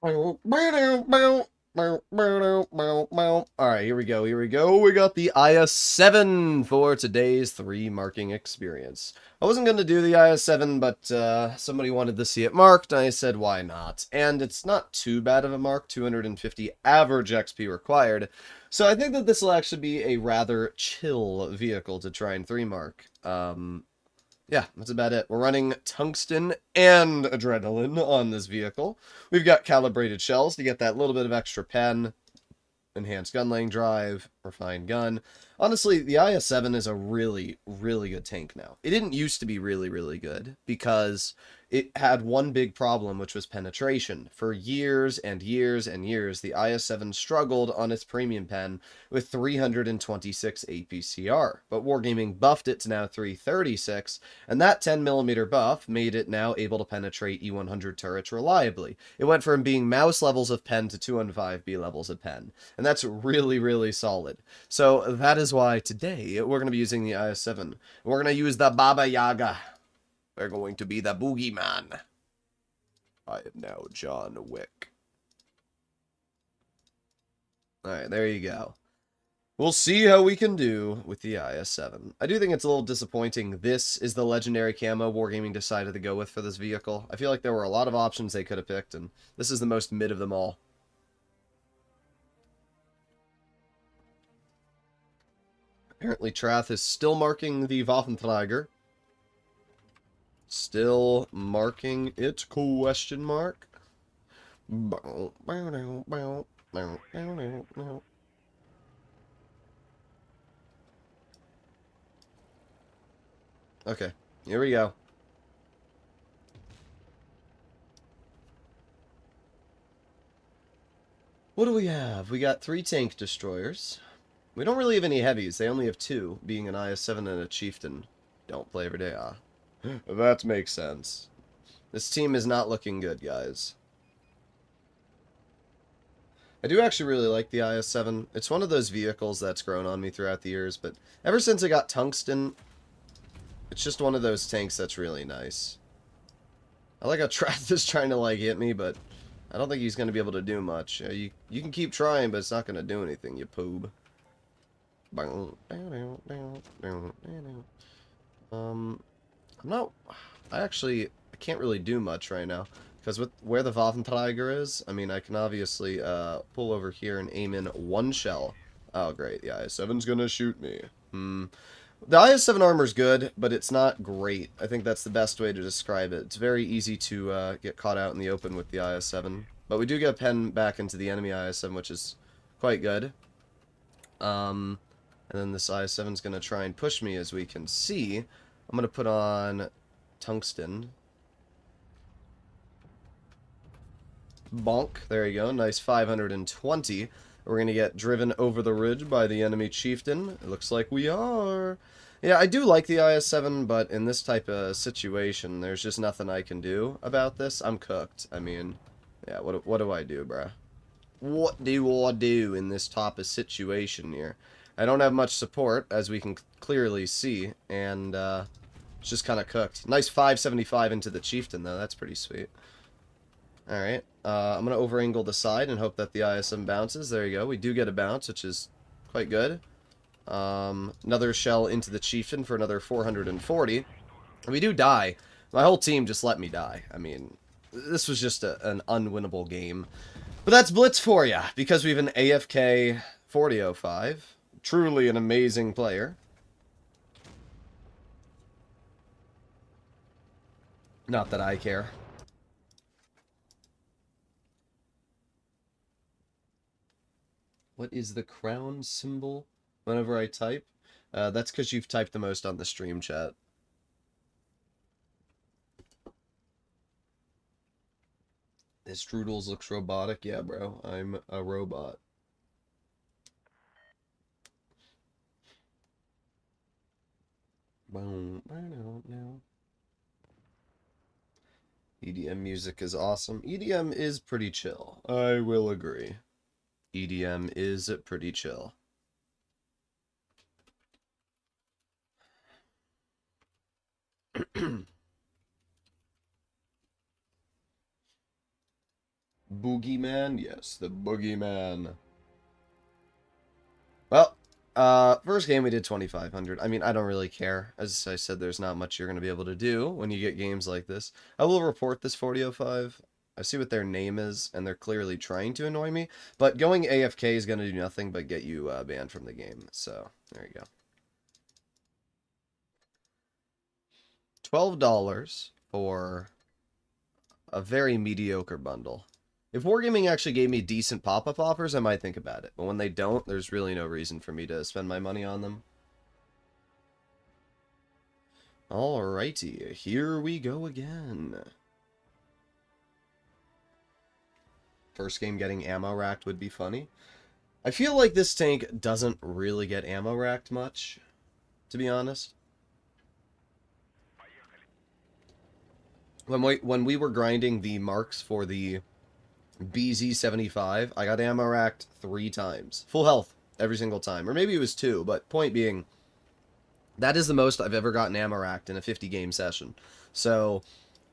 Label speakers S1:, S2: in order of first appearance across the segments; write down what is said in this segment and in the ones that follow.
S1: Alright, here we go, here we go. We got the IS-7 for today's 3 marking experience. I wasn't going to do the IS-7, but somebody wanted to see it marked, and I said, why not? And it's not too bad of a mark, 250 average XP required. So I think that this will actually be a rather chill vehicle to try and 3 mark. Yeah, that's about it. We're running tungsten and adrenaline on this vehicle. We've got calibrated shells to get that little bit of extra pen, enhanced gun laying drive, refined gun. Honestly, the IS-7 is a really, really good tank now. It didn't used to be really, really good because it had one big problem, which was penetration. For years and years and years, the IS-7 struggled on its premium pen with 326 APCR, but Wargaming buffed it to now 336, and that 10mm buff made it now able to penetrate E100 turrets reliably. It went from being mouse levels of pen to 215B levels of pen, and that's really, really solid. So that is why today we're going to be using the IS-7. We're going to use the Baba Yaga. We're going to be the boogeyman. I am now John Wick. Alright, there you go. We'll see how we can do with the IS-7. I do think it's a little disappointing this is the legendary camo Wargaming decided to go with for this vehicle. I feel like there were a lot of options they could have picked, and this is the most mid of them all. Apparently Trath is still marking the Waffenträger. Still marking it, question mark. Okay, here we go. What do we have? We got 3 tank destroyers. We don't really have any heavies. They only have 2, being an IS-7 and a chieftain. Don't play every day, ah. That makes sense. This team is not looking good, guys. I do actually really like the IS-7. It's one of those vehicles that's grown on me throughout the years, but ever since I got tungsten, it's just one of those tanks that's really nice. I like how Trath is trying to, like, hit me, but I don't think he's going to be able to do much. You can keep trying, but it's not going to do anything, you poob. I'm not... I can't really do much right now. Because with where the Waffenträger is, I mean, I can obviously pull over here and aim in 1 shell. Oh, great. The IS-7's gonna shoot me. The IS-7 armor's good, but it's not great. I think that's the best way to describe it. It's very easy to get caught out in the open with the IS-7. But we do get a pen back into the enemy IS-7, which is quite good. And then this IS-7's going to try and push me, as we can see. I'm going to put on tungsten. Bonk. There you go. Nice 520. We're going to get driven over the ridge by the enemy chieftain. It looks like we are. Yeah, I do like the IS-7, but in this type of situation, there's just nothing I can do about this. I'm cooked. I mean, yeah, what do I do, bruh? What do I do in this type of situation here? I don't have much support, as we can clearly see, and it's just kind of cooked. Nice 575 into the chieftain, though. That's pretty sweet. Alright, I'm going to over-angle the side and hope that the ISM bounces. There you go. We do get a bounce, which is quite good. Another shell into the chieftain for another 440. We do die. My whole team just let me die. I mean, this was just an unwinnable game. But that's Blitz for ya, because we have an AFK 4005. Truly an amazing player. Not that I care. What is the crown symbol whenever I type? That's because you've typed the most on the stream chat. This Droodles looks robotic. Yeah, bro. I'm a robot. EDM music is awesome. EDM is pretty chill. I will agree. EDM is pretty chill. Boogeyman? Yes, the Boogeyman. Well, first game we did 2,500. I mean, I don't really care. As I said, there's not much you're going to be able to do when you get games like this. I will report this 4005. I see what their name is, and they're clearly trying to annoy me. But going AFK is going to do nothing but get you banned from the game. So, there you go. $12 for a very mediocre bundle. If Wargaming actually gave me decent pop-up offers, I might think about it. But when they don't, there's really no reason for me to spend my money on them. Alrighty, here we go again. First game getting ammo racked would be funny. I feel like this tank doesn't really get ammo racked much, to be honest. When we were grinding the marks for the BZ-75, I got ammo racked 3 times. Full health every single time. Or maybe it was 2, but point being, that is the most I've ever gotten ammo racked in a 50-game session. So,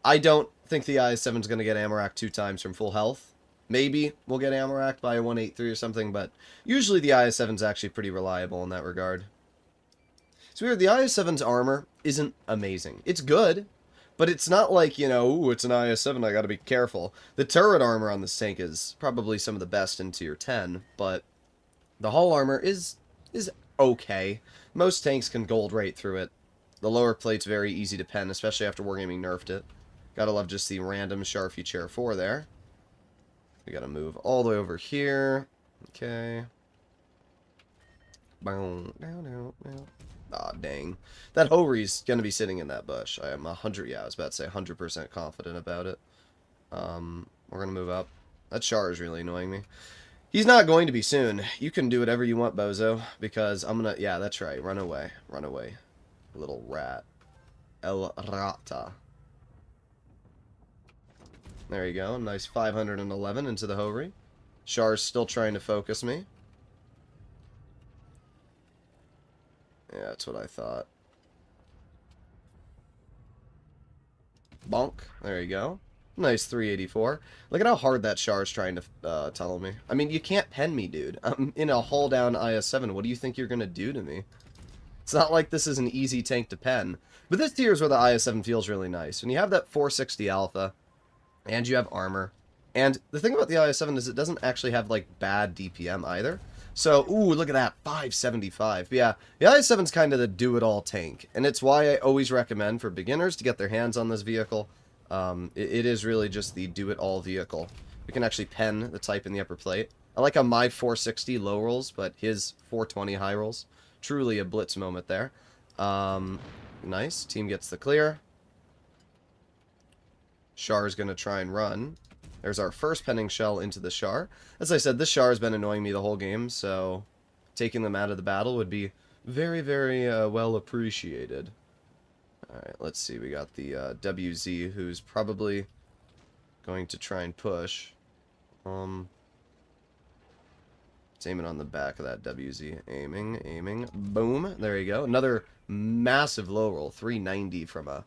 S1: I don't think the IS-7 is going to get ammo racked 2 times from full health. Maybe we'll get ammo racked by a 183 or something, but usually the IS-7 is actually pretty reliable in that regard. It's weird, the IS-7's armor isn't amazing. It's good, but it's not like, you know, ooh, it's an IS-7, I gotta be careful. The turret armor on this tank is probably some of the best in tier 10, but the hull armor is okay. Most tanks can gold right through it. The lower plate's very easy to pen, especially after Wargaming nerfed it. Gotta love just the random Sharfie Chair 4 there. We gotta move all the way over here. Okay. Boom. Aw, dang. That Hory's gonna be sitting in that bush. I am 100, yeah, I was about to say 100% confident about it. We're gonna move up. That Char is really annoying me. He's not going to be soon. You can do whatever you want, bozo, because I'm gonna, yeah, that's right, run away. Run away. Little rat. El Rata. There you go, nice 511 into the Hory. Char's still trying to focus me. Yeah, that's what I thought. Bonk. There you go. Nice 384. Look at how hard that Char's trying to tunnel me. I mean, you can't pen me, dude. I'm in a hull down IS-7. What do you think you're going to do to me? It's not like this is an easy tank to pen. But this tier is where the IS-7 feels really nice. When you have that 460 alpha, and you have armor, and the thing about the IS-7 is it doesn't actually have, like, bad DPM either. So, ooh, look at that, 575. But yeah, the IS-7's kind of the do-it-all tank, and it's why I always recommend for beginners to get their hands on this vehicle. It is really just the do-it-all vehicle. We can actually pen the type in the upper plate. I like how my 460 low rolls, but his 420 high rolls. Truly a blitz moment there. Nice, team gets the clear. Char's going to try and run. There's our first penning shell into the Char. As I said, this Char has been annoying me the whole game, so taking them out of the battle would be very, very well appreciated. Alright, let's see. We got the WZ, who's probably going to try and push. It's aiming on the back of that WZ. Aiming. Boom. There you go. Another massive low roll. 390 from a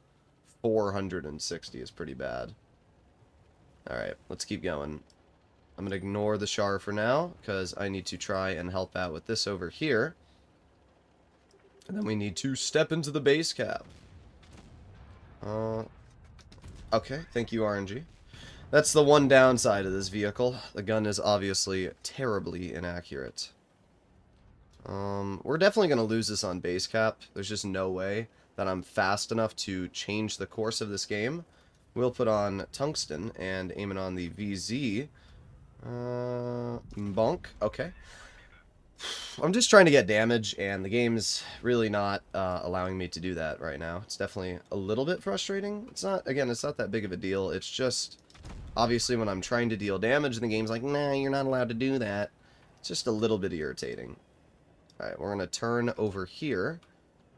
S1: 460 is pretty bad. Alright, let's keep going. I'm going to ignore the Char for now, because I need to try and help out with this over here. And then we need to step into the base cap. Okay, thank you, RNG. That's the one downside of this vehicle. The gun is obviously terribly inaccurate. We're definitely going to lose this on base cap. There's just no way that I'm fast enough to change the course of this game. We'll put on Tungsten and aim it on the VZ. Bonk. Okay. I'm just trying to get damage, and the game's really not allowing me to do that right now. It's definitely a little bit frustrating. It's not, again, it's not that big of a deal. It's just, obviously, when I'm trying to deal damage, the game's like, nah, you're not allowed to do that. It's just a little bit irritating. Alright, we're going to turn over here.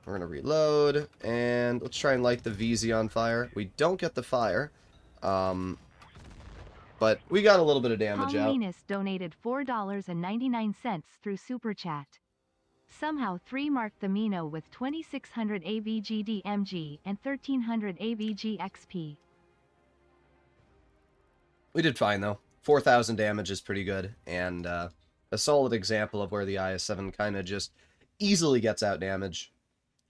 S1: We're going to reload, and let's try and light the VZ on fire. We don't get the fire, but we got a little bit of damage out.
S2: Linus donated $4.99 through Super Chat. Somehow 3 marked the Mino with 2600 AVG DMG and 1300 AVG XP.
S1: We did fine, though. 4,000 damage is pretty good, and a solid example of where the IS-7 kind of just easily gets out damage.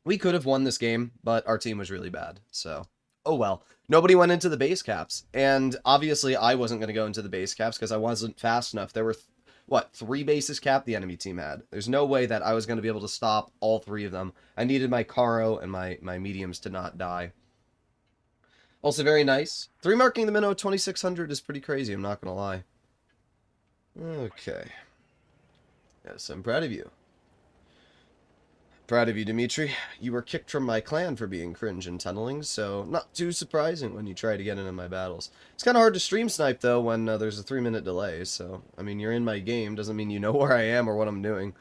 S1: We could have won this game, but our team was really bad, so oh well. Nobody went into the base caps, and obviously I wasn't going to go into the base caps because I wasn't fast enough. There were, what, 3 bases cap the enemy team had. There's no way that I was going to be able to stop all 3 of them. I needed my Caro and my mediums to not die. Also very nice. 3 marking the minnow 2600 is pretty crazy, I'm not going to lie. Okay. Yes, I'm proud of you. Proud of you, Dimitri. You were kicked from my clan for being cringe and tunneling, so not too surprising when you try to get into my battles. It's kind of hard to stream snipe, though, when there's a 3-minute delay, so, I mean, you're in my game, doesn't mean you know where I am or what I'm doing.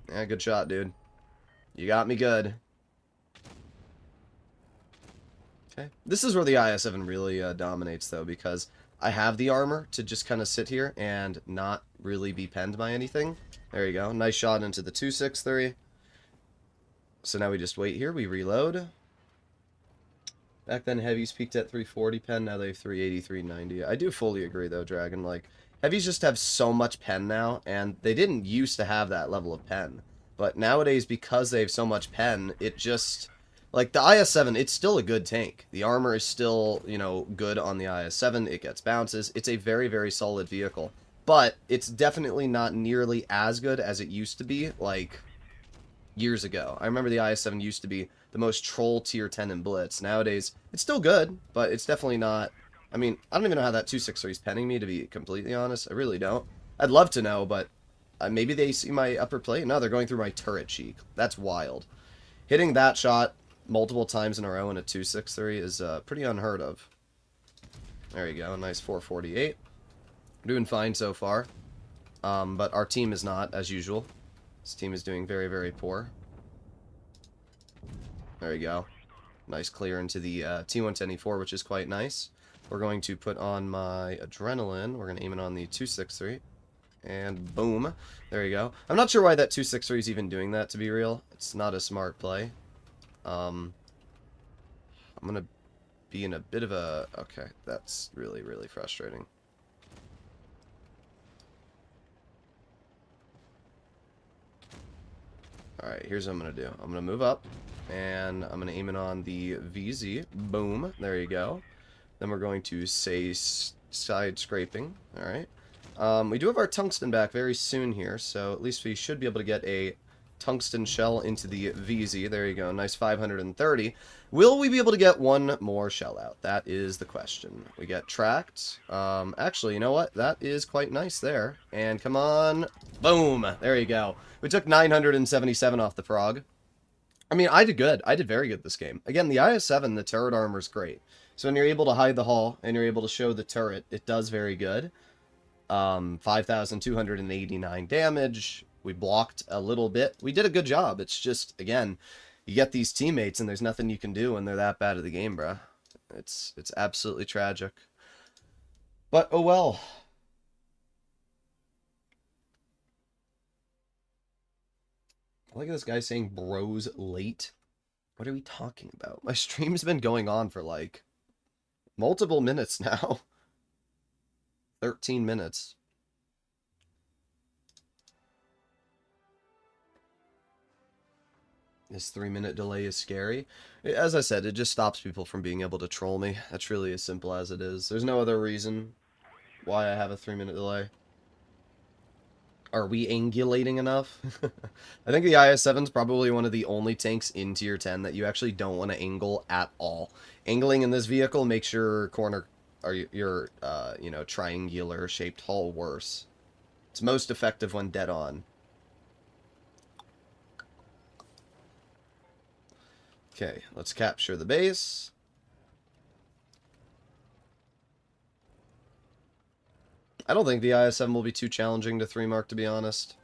S1: Yeah, good shot, dude. You got me good. Okay. This is where the IS-7 really dominates, though, because I have the armor to just kind of sit here and not really be penned by anything. There you go. Nice shot into the 263. So now we just wait here. We reload. Back then, heavies peaked at 340 pen. Now they have 380, 390. I do fully agree, though, Dragon. Like, heavies just have so much pen now, and they didn't used to have that level of pen. But nowadays, because they have so much pen, it just... Like, the IS-7, it's still a good tank. The armor is still, you know, good on the IS-7. It gets bounces. It's a very, very solid vehicle. But it's definitely not nearly as good as it used to be, like, years ago. I remember the IS-7 used to be the most troll tier 10 in Blitz. Nowadays, it's still good, but it's definitely not... I mean, I don't even know how that 263 is penning me, to be completely honest. I really don't. I'd love to know, but maybe they see my upper plate? No, they're going through my turret cheek. That's wild. Hitting that shot multiple times in a row in a 263 is pretty unheard of. There you go, nice 448. Doing fine so far, but our team is not, as usual. This team is doing very, very poor. There you go. Nice clear into the T110E4, which is quite nice. We're going to put on my adrenaline. We're going to aim it on the 263. And boom. There you go. I'm not sure why that 263 is even doing that, to be real. It's not a smart play. I'm going to be in a bit of a... Okay, that's really, really frustrating. Alright, here's what I'm going to do. I'm going to move up, and I'm going to aim it on the VZ. Boom. There you go. Then we're going to say side scraping. Alright. We do have our tungsten back very soon here, so at least we should be able to get a tungsten shell into the VZ. There you go. Nice 530. Will we be able to get one more shell out? That is the question. We get tracked. Actually, you know what? That is quite nice there. And come on. Boom. There you go. We took 977 off the frog. I mean, I did good. I did very good this game. Again, the IS-7, the turret armor is great. So when you're able to hide the hull and you're able to show the turret, it does very good. 5,289 damage. We blocked a little bit. We did a good job. It's just, again, you get these teammates and there's nothing you can do when they're that bad at the game, bruh. It's absolutely tragic. But, oh well. Look at this guy saying bros late. What are we talking about? My stream's been going on for, like, multiple minutes now. 13 minutes. This 3-minute delay is scary. As I said, it just stops people from being able to troll me. That's really as simple as it is. There's no other reason why I have a 3-minute delay. Are we angulating enough? I think the IS-7 is probably one of the only tanks in tier 10 that you actually don't want to angle at all. Angling in this vehicle makes your corner, or your, you know, triangular shaped hull worse. It's most effective when dead on. Okay, let's capture the base. I don't think the IS-7 will be too challenging to 3-mark, to be honest.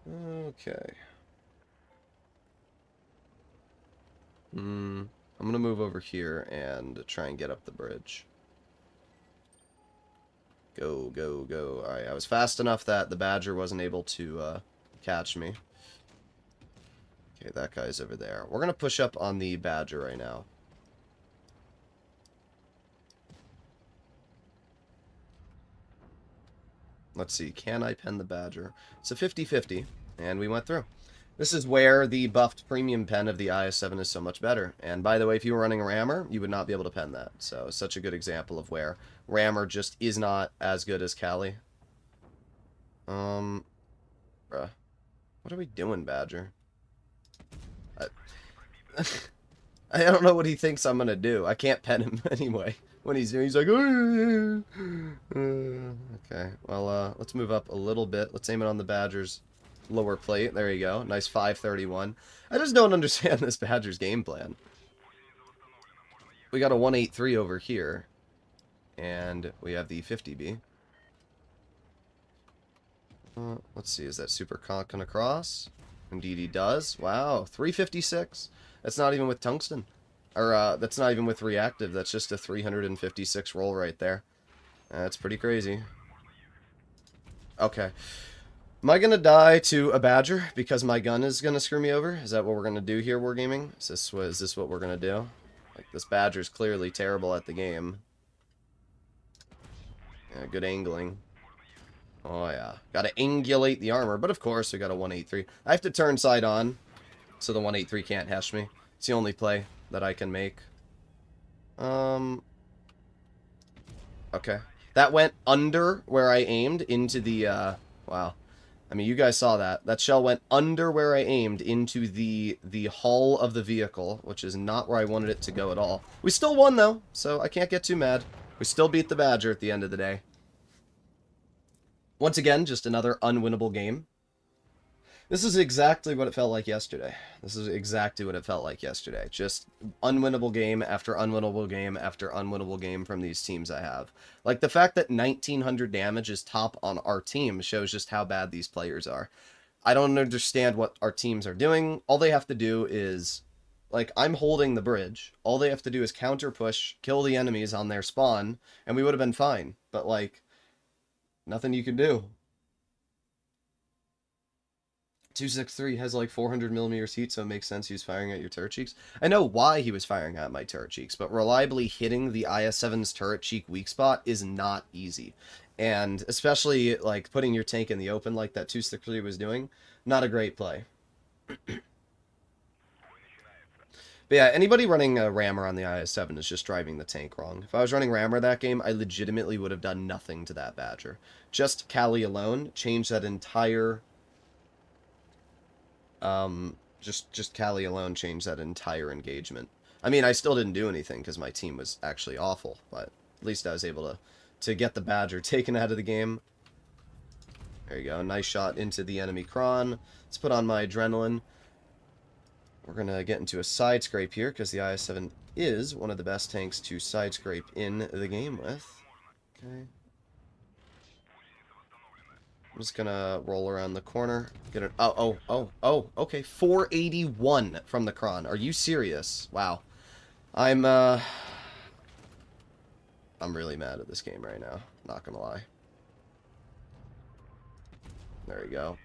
S1: Okay. I'm going to move over here and try and get up the bridge. Go, go, go. Alright, I was fast enough that the Badger wasn't able to catch me. Okay, that guy's over there. We're going to push up on the Badger right now. Let's see. Can I pen the Badger? It's a 50-50, and we went through. This is where the buffed premium pen of the IS-7 is so much better. And by the way, if you were running Rammer, you would not be able to pen that. So, such a good example of where Rammer just is not as good as Kali. Bruh. What are we doing, Badger? I don't know what he thinks I'm gonna do. I can't pen him anyway. When he's like, okay. Well, let's move up a little bit. Let's aim it on the Badger's lower plate. There you go. Nice 531. I just don't understand this Badger's game plan. We got a 183 over here. And we have the 50B. Let's see. Is that Super Conk gonna cross? Indeed he does. Wow. 356. That's not even with tungsten. Or, that's not even with reactive. That's just a 356 roll right there. That's pretty crazy. Okay. Am I going to die to a Badger because my gun is going to screw me over? Is that what we're going to do here, Wargaming? Is this what we're going to do? Like, this Badger's clearly terrible at the game. Yeah, good angling. Oh, yeah. Got to angulate the armor. But, of course, we got a 183. I have to turn side on so the 183 can't hesh me. It's the only play that I can make. Okay. That went under where I aimed into the, wow. I mean, you guys saw that. That shell went under where I aimed into the hull of the vehicle, which is not where I wanted it to go at all. We still won, though, so I can't get too mad. We still beat the Badger at the end of the day. Once again, just another unwinnable game. This is exactly what it felt like yesterday. This is exactly what it felt like yesterday. Just unwinnable game after unwinnable game after unwinnable game from these teams I have. Like, the fact that 1900 damage is top on our team shows just how bad these players are. I don't understand what our teams are doing. All they have to do is, like, I'm holding the bridge. All they have to do is counter push, kill the enemies on their spawn, and we would have been fine. But, like, nothing you can do. 263 has like 400mm heat, so it makes sense he was firing at your turret cheeks. I know why he was firing at my turret cheeks, but reliably hitting the IS-7's turret cheek weak spot is not easy. And especially, like, putting your tank in the open like that 263 was doing, not a great play. But yeah, anybody running a Rammer on the IS-7 is just driving the tank wrong. If I was running Rammer that game, I legitimately would have done nothing to that Badger. Just Kali alone changed that entire... just Kali alone changed that entire engagement. I mean, I still didn't do anything because my team was actually awful, but at least I was able to get the Badger taken out of the game. There you go. Nice shot into the enemy Kron. Let's put on my adrenaline. We're going to get into a side scrape here because the IS-7 is one of the best tanks to side scrape in the game with. Okay. I'm just gonna roll around the corner. Get it. Oh, okay. 481 from the Kron. Are you serious? Wow. I'm really mad at this game right now. Not gonna lie. There we go.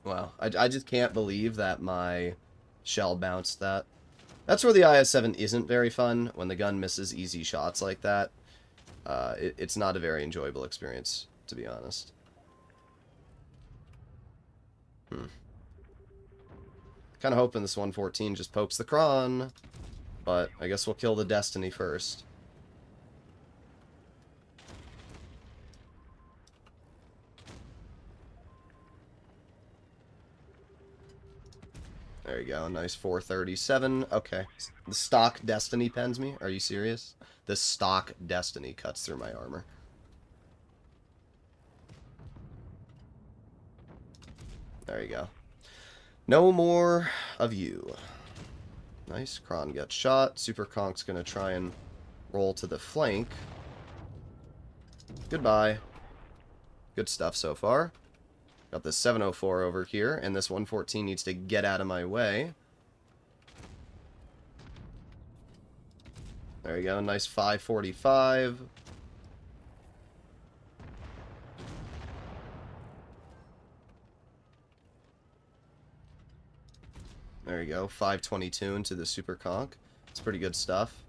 S1: Wow. I just can't believe that my shell bounced that. That's where the IS-7 isn't very fun, when the gun misses easy shots like that. It's not a very enjoyable experience, to be honest. Kind of hoping this 114 just pokes the Kron, but I guess we'll kill the Destiny first. There you go, nice 437. Okay, the stock Destiny pens me. Are you serious? The stock Destiny cuts through my armor. There you go. No more of you. Nice, Kron got shot. Super Conk's gonna try and roll to the flank. Goodbye. Good stuff so far. Got this 704 over here, and this 114 needs to get out of my way. There you go, nice 545. There you go. 522 into the Super Conch. It's pretty good stuff.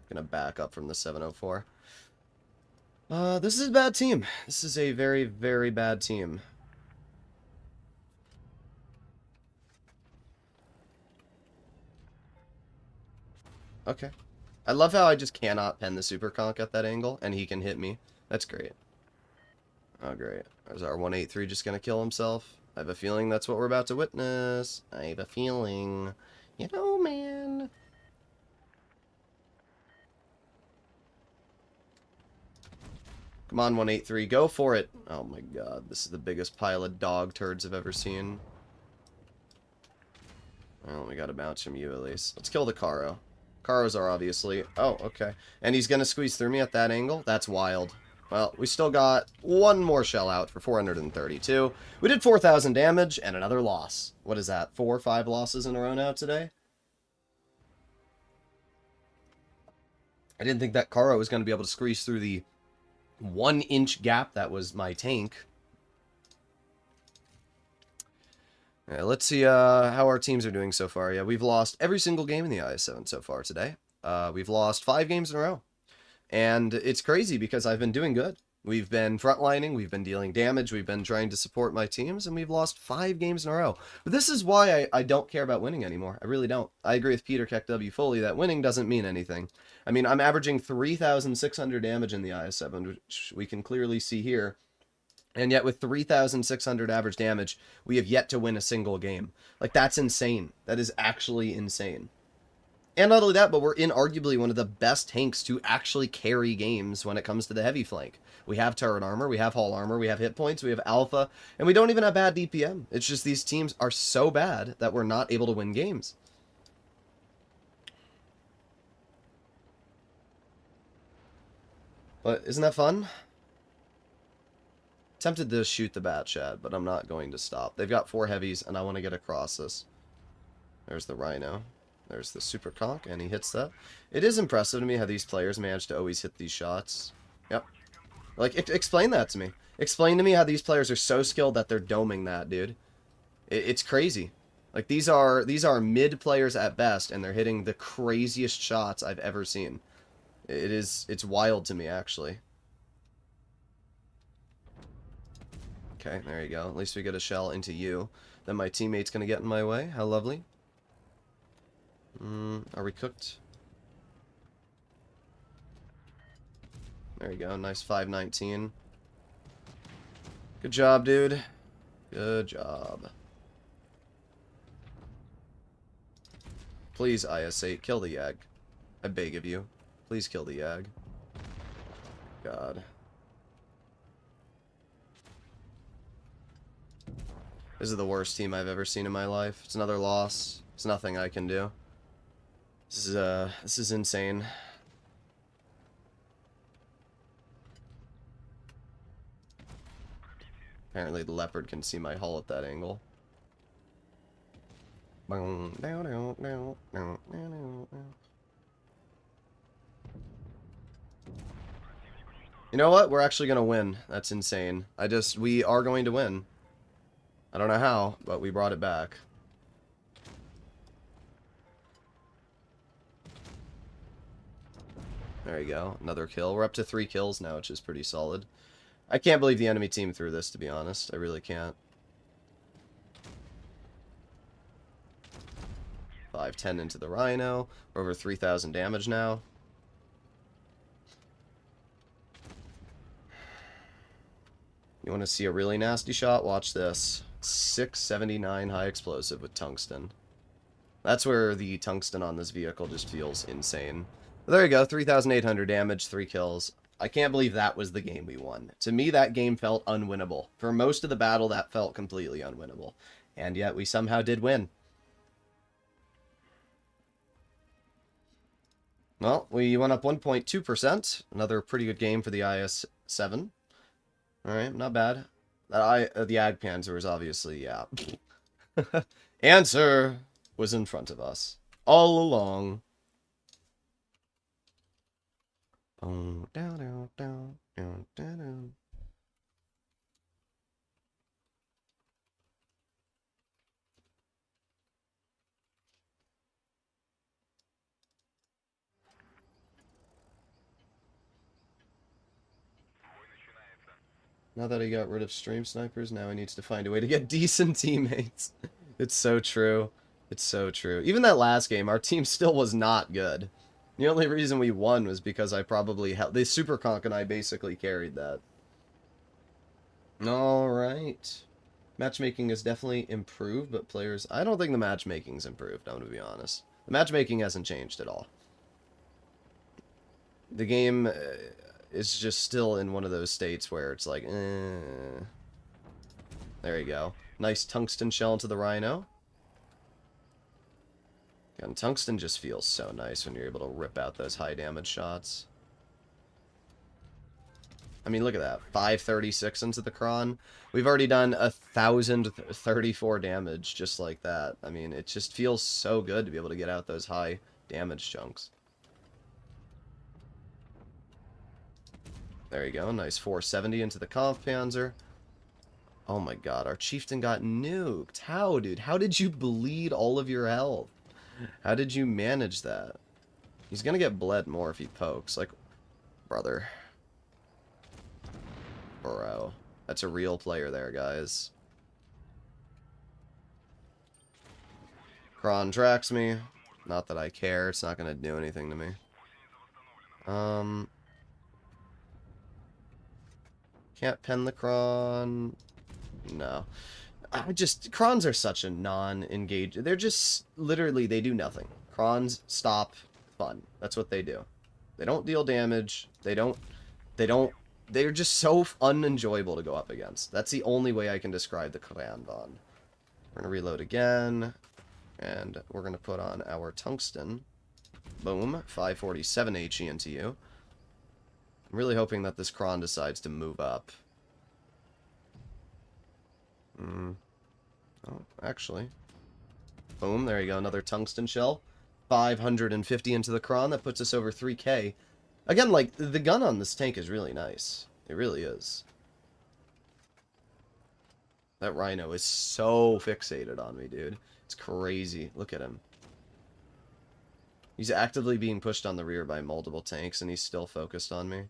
S1: Gonna back up from the 704. This is a bad team. This is a very, very bad team. Okay. I love how I just cannot pen the Super Conch at that angle, and he can hit me. That's great. Oh, great. Is our 183 just gonna kill himself? I have a feeling that's what we're about to witness. I have a feeling. You know, man. Come on, 183. Go for it. Oh my god. This is the biggest pile of dog turds I've ever seen. Well, we got a bounce from you at least. Let's kill the Karo. Karos are obviously... Oh, okay. And he's going to squeeze through me at that angle? That's wild. Well, we still got one more shell out for 432. We did 4,000 damage and another loss. What is that? 4 or 5 losses in a row now today? I didn't think that Karo was going to be able to squeeze through the 1-inch gap that was my tank. Yeah, let's see how our teams are doing so far. Yeah, we've lost every single game in the IS-7 so far today. We've lost 5 games in a row. And it's crazy because I've been doing good. We've been frontlining, we've been dealing damage, we've been trying to support my teams, and we've lost 5 games in a row. But this is why I don't care about winning anymore. I really don't. I agree with Peter KW fully that winning doesn't mean anything. I mean, I'm averaging 3,600 damage in the IS-7, which we can clearly see here. And yet with 3,600 average damage, we have yet to win a single game. Like, that's insane. That is actually insane. And not only that, but we're inarguably one of the best tanks to actually carry games when it comes to the heavy flank. We have turret armor, we have hull armor, we have hit points, we have alpha, and we don't even have bad DPM. It's just these teams are so bad that we're not able to win games. But isn't that fun? Tempted to shoot the bat shad, but I'm not going to stop. They've got 4 heavies, and I want to get across this. There's the Rhino. There's the Super Conch, and he hits that. It is impressive to me how these players manage to always hit these shots. Yep. Like, explain that to me. Explain to me how these players are so skilled that they're doming that, dude. It's crazy. Like, these are mid players at best, and they're hitting the craziest shots I've ever seen. It's wild to me, actually. Okay, there you go. At least we get a shell into you. Then my teammate's gonna get in my way. How lovely. Are we cooked? There you go. Nice 519. Good job, dude. Good job. Please, IS-8, kill the Yag. I beg of you. Please kill the Yag. God. This is the worst team I've ever seen in my life. It's another loss. There's nothing I can do. This is insane. Apparently the leopard can see my hull at that angle. You know what? We're actually gonna win. That's insane. We are going to win. I don't know how, but we brought it back. There you go. Another kill. We're up to 3 kills now, which is pretty solid. I can't believe the enemy team threw this, to be honest. I really can't. 510 into the Rhino. We're over 3,000 damage now. You want to see a really nasty shot? Watch this. 679 high explosive with tungsten. That's where the tungsten on this vehicle just feels insane. But there you go, 3,800 damage, 3 kills. I can't believe that was the game we won. To me, that game felt unwinnable. For most of the battle, that felt completely unwinnable. And yet, we somehow did win. Well, we went up 1.2%. Another pretty good game for the IS-7. Alright, not bad. The Ag Panzer was obviously, yeah. Answer was in front of us. All along. Now that he got rid of stream snipers, now he needs to find a way to get decent teammates. It's so true. It's so true. Even that last game, our team still was not good. The only reason we won was because I probably helped. The Super Conk and I basically carried that. Alright. Matchmaking has definitely improved, but players... I don't think the matchmaking's improved, I'm going to be honest. The matchmaking hasn't changed at all. The game is just still in one of those states where it's like, eh. There you go. Nice tungsten shell into the rhino. And tungsten just feels so nice when you're able to rip out those high damage shots. I mean, look at that. 536 into the Kron. We've already done 1,034 damage just like that. I mean, it just feels so good to be able to get out those high damage chunks. There you go. Nice 470 into the Kampfpanzer. Oh my god, our chieftain got nuked. How, dude? How did you bleed all of your health? How did you manage that? He's gonna get bled more if he pokes. Like, brother. Bro. That's a real player there, guys. Kron tracks me. Not that I care. It's not gonna do anything to me. Can't pen the Kron. No. Krons are such a non-engage. They're just, literally, they do nothing. Krons stop fun. That's what they do. They don't deal damage. They're just so unenjoyable to go up against. That's the only way I can describe the Kron Von. We're going to reload again. And we're going to put on our tungsten. Boom. 547 HE into you. I'm really hoping that this Kron decides to move up. Oh, actually. Boom, there you go. Another tungsten shell. 550 into the Kron. That puts us over 3k. Again, like, the gun on this tank is really nice. It really is. That Rhino is so fixated on me, dude. It's crazy. Look at him. He's actively being pushed on the rear by multiple tanks, and he's still focused on me.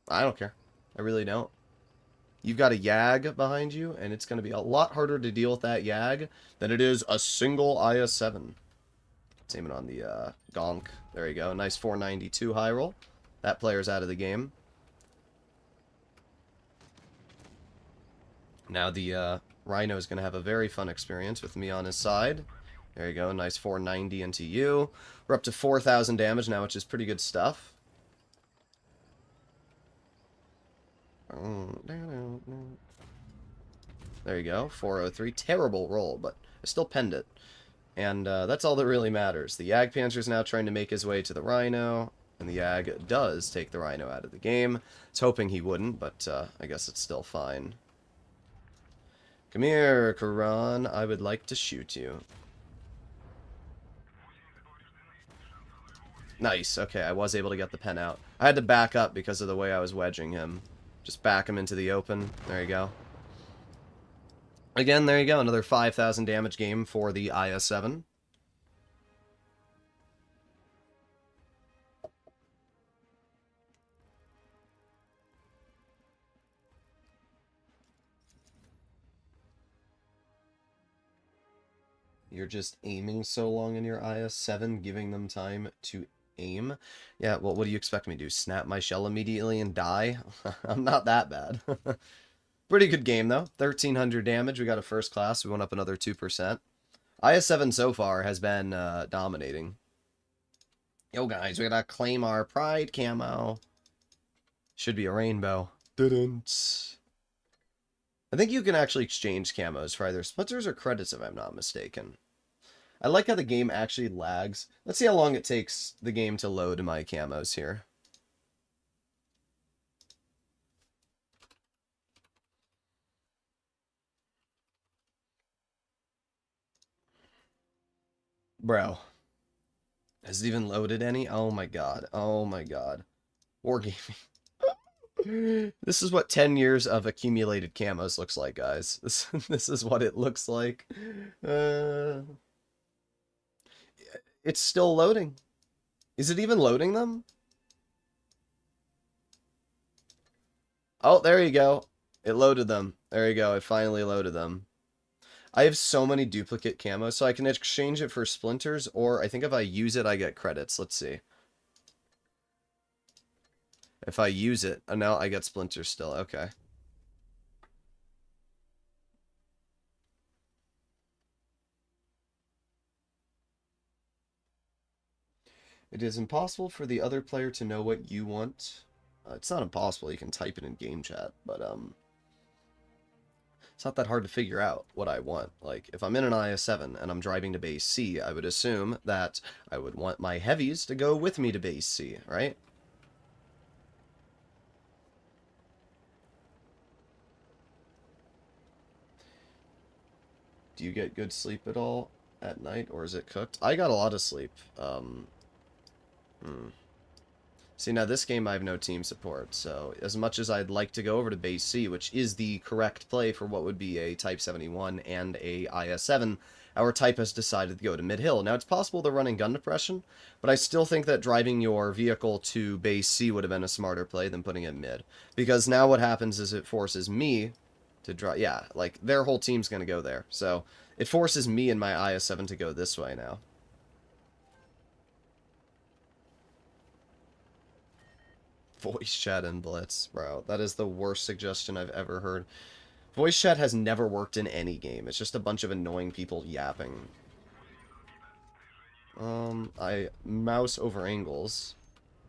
S1: I don't care. I really don't. You've got a Yag behind you, and it's going to be a lot harder to deal with that Yag than it is a single IS-7. Let's aim it on the Gonk. There you go. Nice 492 high roll. That player's out of the game. Now the Rhino is going to have a very fun experience with me on his side. There you go. Nice 490 into you. We're up to 4,000 damage now, which is pretty good stuff. There you go, 403. Terrible roll, but I still penned it. And that's all that really matters. The Jagdpanzer is now trying to make his way to the Rhino, and the Jag does take the Rhino out of the game. I was hoping he wouldn't, but I guess it's still fine. Come here, Karan. I would like to shoot you. Nice. Okay, I was able to get the pen out. I had to back up because of the way I was wedging him. Just back him into the open. There you go. Again, there you go. Another 5,000 damage game for the IS-7. You're just aiming so long in your IS-7, giving them time to aim. Yeah, well, what do you expect me to do? Snap my shell immediately and die? I'm not that bad. Pretty good game, though. 1,300 damage. We got a first class. We went up another 2%. IS-7 so far has been dominating. Yo, guys, we gotta claim our pride camo. Should be a rainbow. Didn't. I think you can actually exchange camos for either splitters or credits, if I'm not mistaken. I like how the game actually lags. Let's see how long it takes the game to load my camos here. Bro. Has it even loaded any? Oh my god. Oh my god. Wargaming. This is what 10 years of accumulated camos looks like, guys. This is what it looks like. It's still loading. Is it even loading them? Oh, there you go. It loaded them. There you go. It finally loaded them. I have so many duplicate camos, so I can exchange it for splinters, or I think if I use it, I get credits. Let's see. If I use it, and now I get splinters still. Okay. It is impossible for the other player to know what you want. It's not impossible. You can type it in game chat, but it's not that hard to figure out what I want. Like, if I'm in an IS-7 and I'm driving to base C, I would assume that I would want my heavies to go with me to base C, right? Do you get good sleep at all at night, or is it cooked? I got a lot of sleep. See, now this game I have no team support, so as much as I'd like to go over to base C, which is the correct play for what would be a Type 71 and a IS-7, our type has decided to go to mid-hill. Now, it's possible they're running gun depression, but I still think that driving your vehicle to base C would have been a smarter play than putting it mid. Because now what happens is it forces me to drive... Yeah, like, their whole team's going to go there. So, it forces me and my IS-7 to go this way now. Voice chat and blitz, bro. That is the worst suggestion I've ever heard. Voice chat has never worked in any game. It's just a bunch of annoying people yapping. I mouse over angles.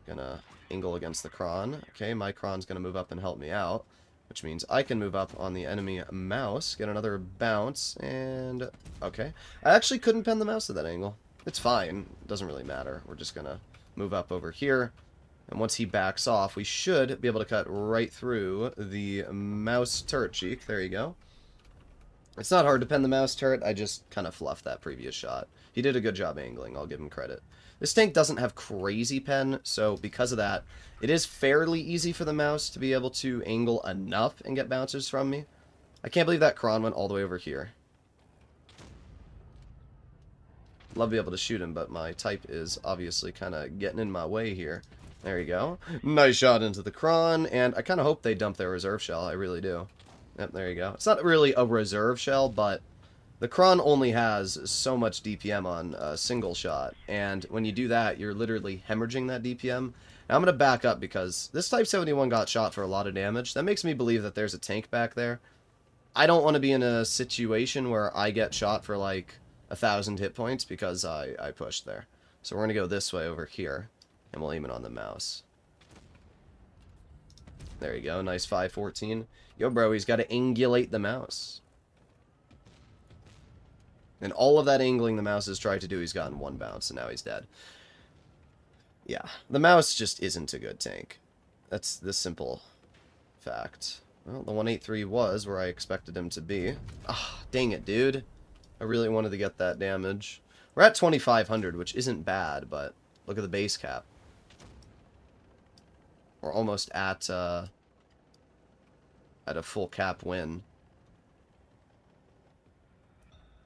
S1: Gonna angle against the cron. Okay, my cron's gonna move up and help me out, which means I can move up on the enemy mouse, get another bounce, and... Okay. I actually couldn't pen the mouse at that angle. It's fine. It doesn't really matter. We're just gonna move up over here. And once he backs off, we should be able to cut right through the mouse turret cheek. There you go. It's not hard to pen the mouse turret. I just kind of fluffed that previous shot. He did a good job angling. I'll give him credit. This tank doesn't have crazy pen, so because of that, it is fairly easy for the mouse to be able to angle enough and get bounces from me. I can't believe that cron went all the way over here. Love to be able to shoot him, but my type is obviously kind of getting in my way here. There you go. Nice shot into the cron, and I kind of hope they dump their reserve shell. I really do. Yep, there you go. It's not really a reserve shell, but the cron only has so much DPM on a single shot, and when you do that, you're literally hemorrhaging that DPM. Now I'm going to back up because this Type 71 got shot for a lot of damage. That makes me believe that there's a tank back there. I don't want to be in a situation where I get shot for like 1,000 hit points because I pushed there. So we're going to go this way over here. And we'll aim it on the mouse. There you go. Nice 514. Yo, bro, he's got to angulate the mouse. And all of that angling the mouse has tried to do, he's gotten one bounce, and now he's dead. Yeah, the mouse just isn't a good tank. That's the simple fact. Well, the 183 was where I expected him to be. Ah, dang it, dude. I really wanted to get that damage. We're at 2,500, which isn't bad, but look at the base cap. We're almost at a full cap win.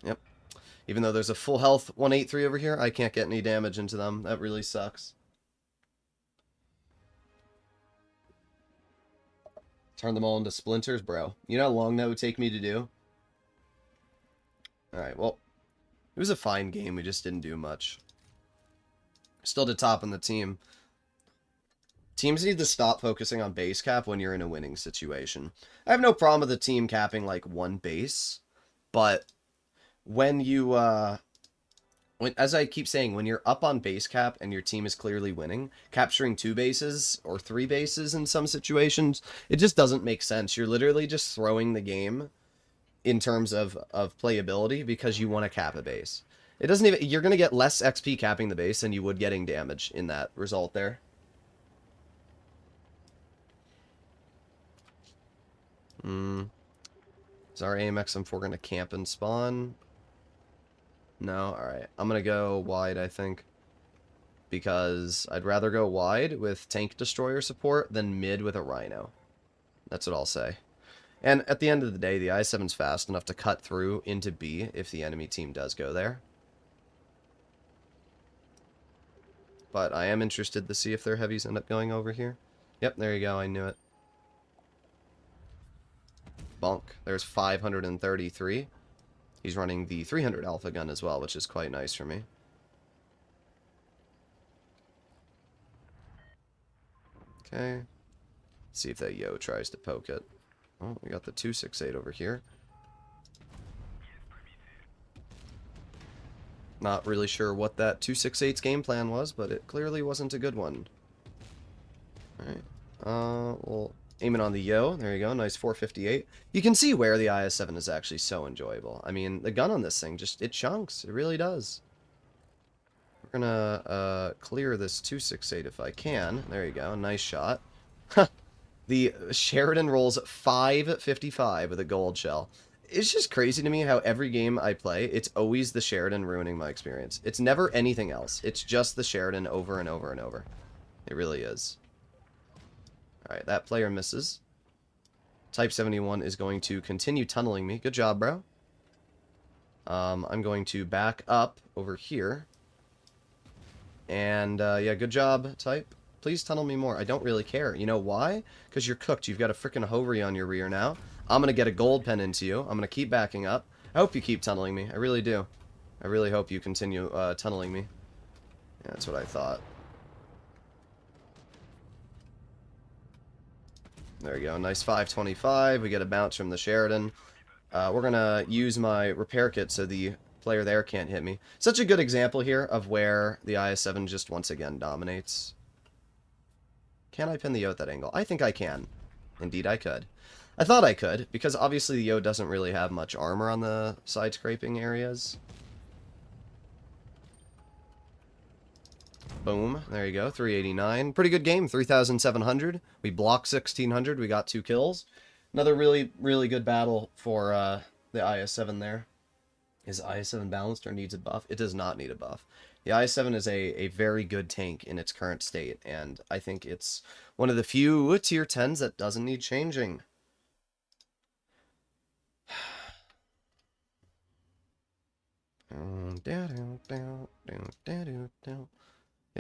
S1: Yep. Even though there's a full health 183 over here, I can't get any damage into them. That really sucks. Turn them all into splinters, bro. You know how long that would take me to do? Alright, well, it was a fine game. We just didn't do much. Still to top in the team. Teams need to stop focusing on base cap when you're in a winning situation. I have no problem with the team capping like one base, but when you, as I keep saying, when you're up on base cap and your team is clearly winning, capturing 2 bases or 3 bases in some situations, it just doesn't make sense. You're literally just throwing the game in terms of playability because you want to cap a base. It doesn't even, you're going to get less XP capping the base than you would getting damage in that result there. Is our AMX-M4 going to camp and spawn? No? Alright. I'm going to go wide, I think. Because I'd rather go wide with tank destroyer support than mid with a rhino. That's what I'll say. And at the end of the day, the IS-7's fast enough to cut through into B if the enemy team does go there. But I am interested to see if their heavies end up going over here. Yep, there you go. I knew it. Bunk. There's 533. He's running the 300 alpha gun as well, which is quite nice for me. Okay. Let's see if that Yo tries to poke it. Oh, we got the 268 over here. Not really sure what that 268's game plan was, but it clearly wasn't a good one. Alright. We'll aim it on the Yo. There you go. Nice 458. You can see where the IS-7 is actually so enjoyable. I mean, the gun on this thing just, it chunks. It really does. We're gonna clear this 268 if I can. There you go. Nice shot. The Sheridan rolls 555 with a gold shell. It's just crazy to me how every game I play, it's always the Sheridan ruining my experience. It's never anything else. It's just the Sheridan over and over and over. It really is. Alright, that player misses. Type 71 is going to continue tunneling me. Good job, bro. I'm going to back up over here. And, yeah, good job, Type. Please tunnel me more. I don't really care. You know why? Because you're cooked. You've got a freaking Hovry on your rear now. I'm going to get a gold pen into you. I'm going to keep backing up. I hope you keep tunneling me. I really do. I really hope you continue tunneling me. Yeah, that's what I thought. There we go. Nice 525. We get a bounce from the Sheridan. We're going to use my repair kit so the player there can't hit me. Such a good example here of where the IS-7 just once again dominates. Can I pin the Yo at that angle? I think I can. Indeed I could. I thought I could, because obviously the Yo doesn't really have much armor on the side scraping areas. Boom. There you go. 389. Pretty good game. 3,700. We blocked 1,600. We got 2 kills. Another really, really good battle for the IS-7 there. Is IS-7 balanced or needs a buff? It does not need a buff. The IS-7 is a very good tank in its current state, and I think it's one of the few tier 10s that doesn't need changing. Yeah,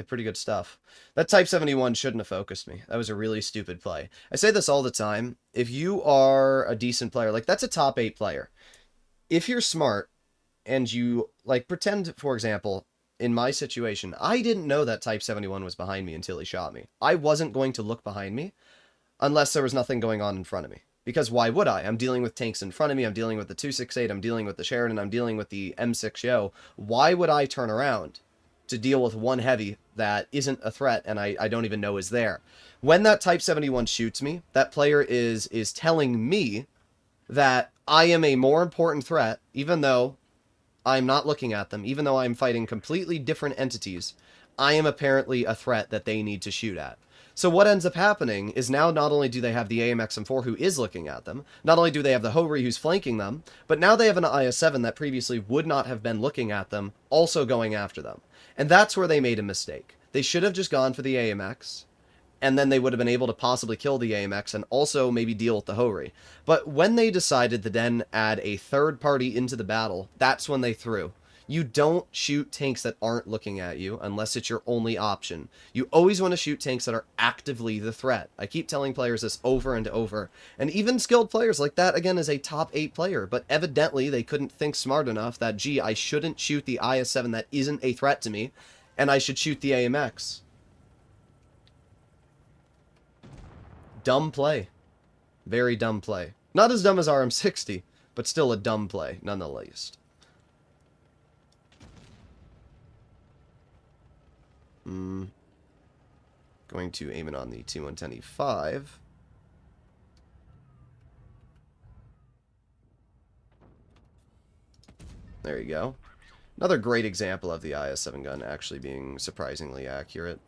S1: pretty good stuff. That Type 71 shouldn't have focused me. That was a really stupid play. I say this all the time. If you are a decent player, like that's a top 8 player. If you're smart and you, like, pretend, for example, in my situation, I didn't know that Type 71 was behind me until he shot me. I wasn't going to look behind me unless there was nothing going on in front of me. Because why would I? I'm dealing with tanks in front of me, I'm dealing with the 268, I'm dealing with the Sheridan, I'm dealing with the M6 Yo. Why would I turn around to deal with one heavy that isn't a threat and I don't even know is there? When that Type 71 shoots me, that player is telling me that I am a more important threat, even though I'm not looking at them, even though I'm fighting completely different entities. I am apparently a threat that they need to shoot at. So what ends up happening is now not only do they have the AMX-M4 who is looking at them, not only do they have the Hovry who's flanking them, but now they have an IS-7 that previously would not have been looking at them, also going after them. And that's where they made a mistake. They should have just gone for the AMX, and then they would have been able to possibly kill the AMX and also maybe deal with the Hovry. But when they decided to then add a third party into the battle, that's when they threw. You don't shoot tanks that aren't looking at you unless it's your only option. You always want to shoot tanks that are actively the threat. I keep telling players this over and over. And even skilled players like that, again, is a top 8 player. But evidently, they couldn't think smart enough that, gee, I shouldn't shoot the IS-7 that isn't a threat to me, and I should shoot the AMX. Dumb play. Very dumb play. Not as dumb as RM60, but still a dumb play, none the least. Going to aim it on the T110E5. There you go. Another great example of the IS-7 gun actually being surprisingly accurate.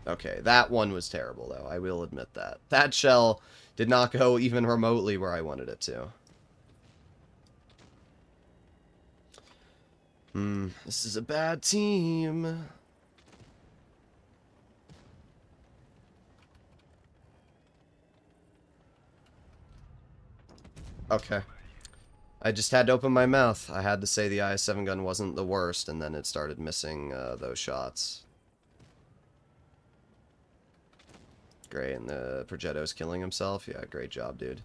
S1: Okay, that one was terrible, though. I will admit that. That shell did not go even remotely where I wanted it to. This is a bad team. Okay. I just had to open my mouth. I had to say the IS-7 gun wasn't the worst, and then it started missing those shots. Great, and the Progetto's killing himself. Yeah, great job, dude.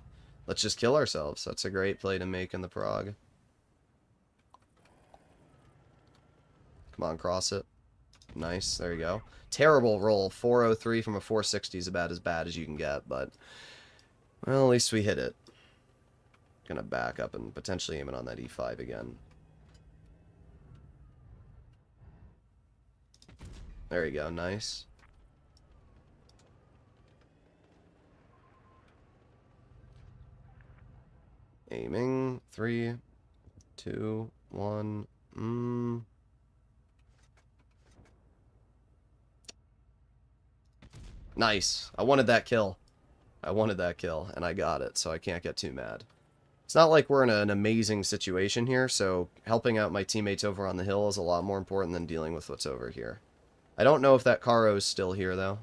S1: Let's just kill ourselves. That's a great play to make in the prog. Come on, cross it. Nice, there you go. Terrible roll. 403 from a 460 is about as bad as you can get, but... well, at least we hit it. Gonna back up and potentially aim it on that E5 again. There you go, nice. Aiming. 3, 2, 1. Nice. I wanted that kill. I wanted that kill, and I got it, so I can't get too mad. It's not like we're in an amazing situation here, so helping out my teammates over on the hill is a lot more important than dealing with what's over here. I don't know if that Caro is still here, though.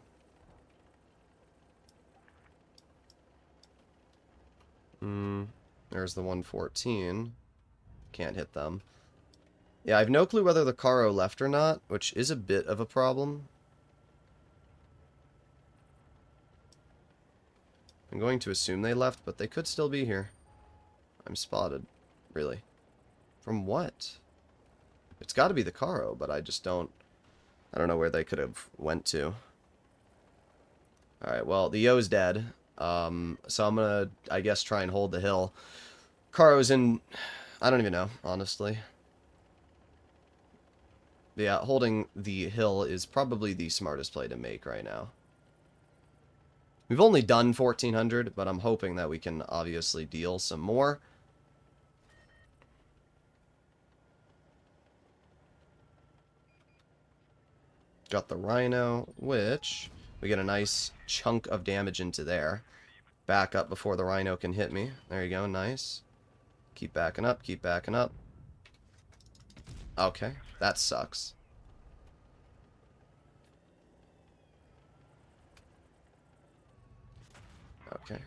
S1: There's the 114. Can't hit them. Yeah, I have no clue whether the Caro left or not, which is a bit of a problem. I'm going to assume they left, but they could still be here. I'm spotted. Really. From what? It's got to be the Caro, but I just don't... I don't know where they could have went to. Alright, well, the Yo's dead. So I'm gonna, I guess, try and hold the hill. Caro's in... I don't even know, honestly. Yeah, holding the hill is probably the smartest play to make right now. We've only done 1,400, but I'm hoping that we can obviously deal some more. Got the Rhino, which we get a nice chunk of damage into there. Back up before the Rhino can hit me. There you go, nice. Keep backing up, keep backing up. Okay, that sucks. Okay.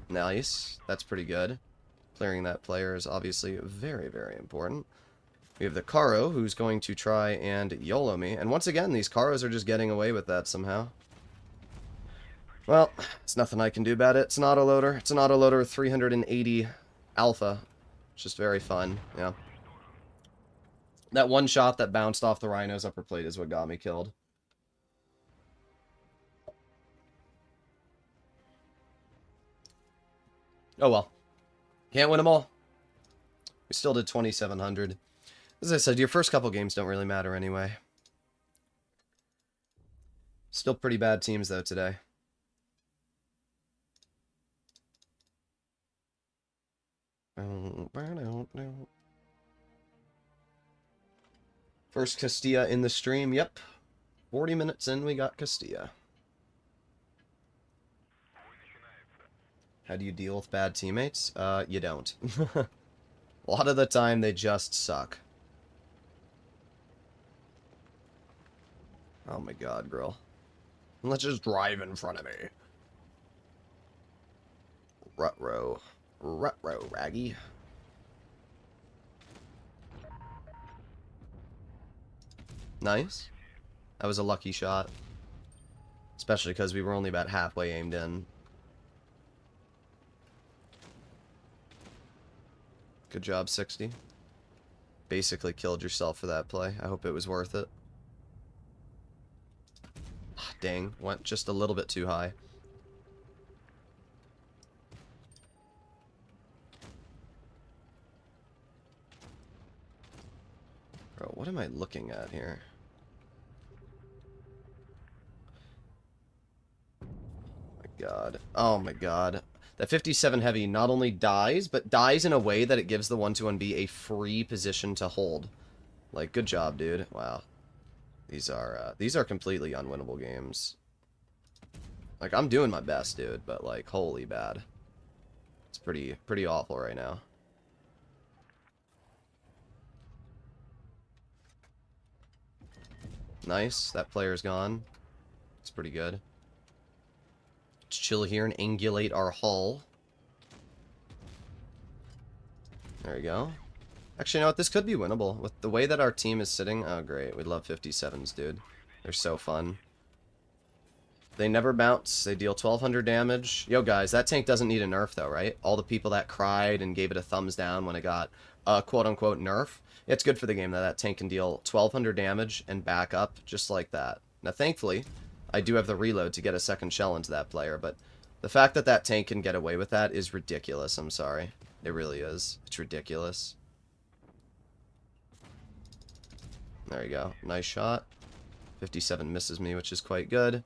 S1: Nice. That's pretty good. Clearing that player is obviously very, very important. We have the Caro, who's going to try and YOLO me. And once again, these Caros are just getting away with that somehow. Well, it's nothing I can do about it. It's an autoloader. It's an autoloader with 380 alpha. It's just very fun, yeah. That one shot that bounced off the Rhino's upper plate is what got me killed. Oh well. Can't win them all. We still did 2,700. As I said, your first couple games don't really matter anyway. Still pretty bad teams, though, today. First Castilla in the stream, yep. 40 minutes in, we got Castilla. How do you deal with bad teammates? You don't. A lot of the time, they just suck. Oh my god, girl. Let's just drive in front of me. Rut-row. Rut-row, Raggy. Nice. That was a lucky shot. Especially because we were only about halfway aimed in. Good job, 60. Basically killed yourself for that play. I hope it was worth it. Dang, went just a little bit too high. Bro, what am I looking at here? Oh my god. Oh my god. That 57 heavy not only dies, but dies in a way that it gives the 121B a free position to hold. Like, good job, dude. Wow. These are completely unwinnable games. Like, I'm doing my best, dude, but, like, holy bad. It's pretty awful right now. Nice. That player's gone. It's pretty good. Let's chill here and angulate our hull. There we go. Actually, you know what? This could be winnable. With the way that our team is sitting. Oh, great. We love 57s, dude. They're so fun. They never bounce. They deal 1,200 damage. Yo, guys, that tank doesn't need a nerf, though, right? All the people that cried and gave it a thumbs down when it got a quote-unquote nerf. It's good for the game that that tank can deal 1,200 damage and back up just like that. Now, thankfully, I do have the reload to get a second shell into that player, but the fact that that tank can get away with that is ridiculous. I'm sorry. It really is. It's ridiculous. There you go. Nice shot. 57 misses me, which is quite good.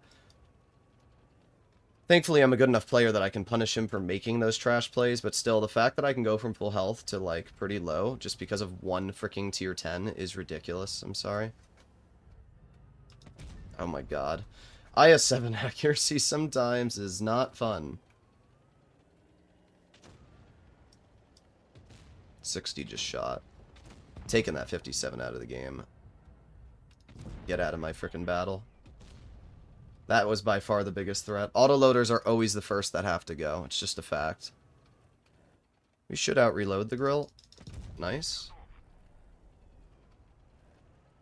S1: Thankfully, I'm a good enough player that I can punish him for making those trash plays, but still, the fact that I can go from full health to, like, pretty low just because of one freaking tier 10 is ridiculous. I'm sorry. Oh my god. IS-7 accuracy sometimes is not fun. 60 just shot. Taking that 57 out of the game. Get out of my frickin' battle. That was by far the biggest threat. Autoloaders are always the first that have to go. It's just a fact. We should out-reload the grill. Nice.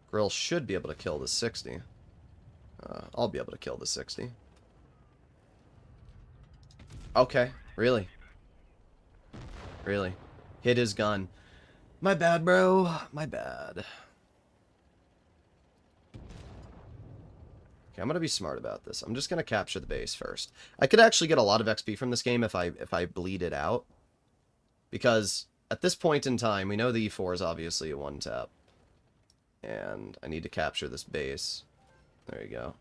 S1: Grill should be able to kill the 60. I'll be able to kill the 60. Okay, really? Really? Hit his gun. My bad, bro. My bad. Okay, I'm gonna be smart about this. I'm just gonna capture the base first. I could actually get a lot of XP from this game if I bleed it out. Because at this point in time, we know the E4 is obviously a one-tap. And I need to capture this base. There you go.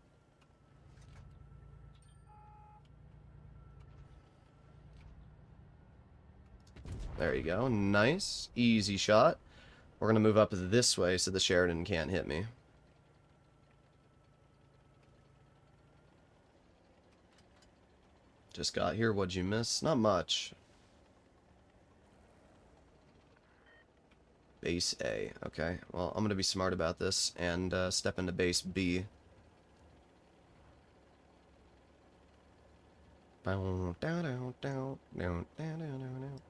S1: There you go. Nice. Easy shot. We're going to move up this way so the Sheridan can't hit me. Just got here. What'd you miss? Not much. Base A. Okay. Well, I'm going to be smart about this and step into base B. Down, down, down, down, down, down, down.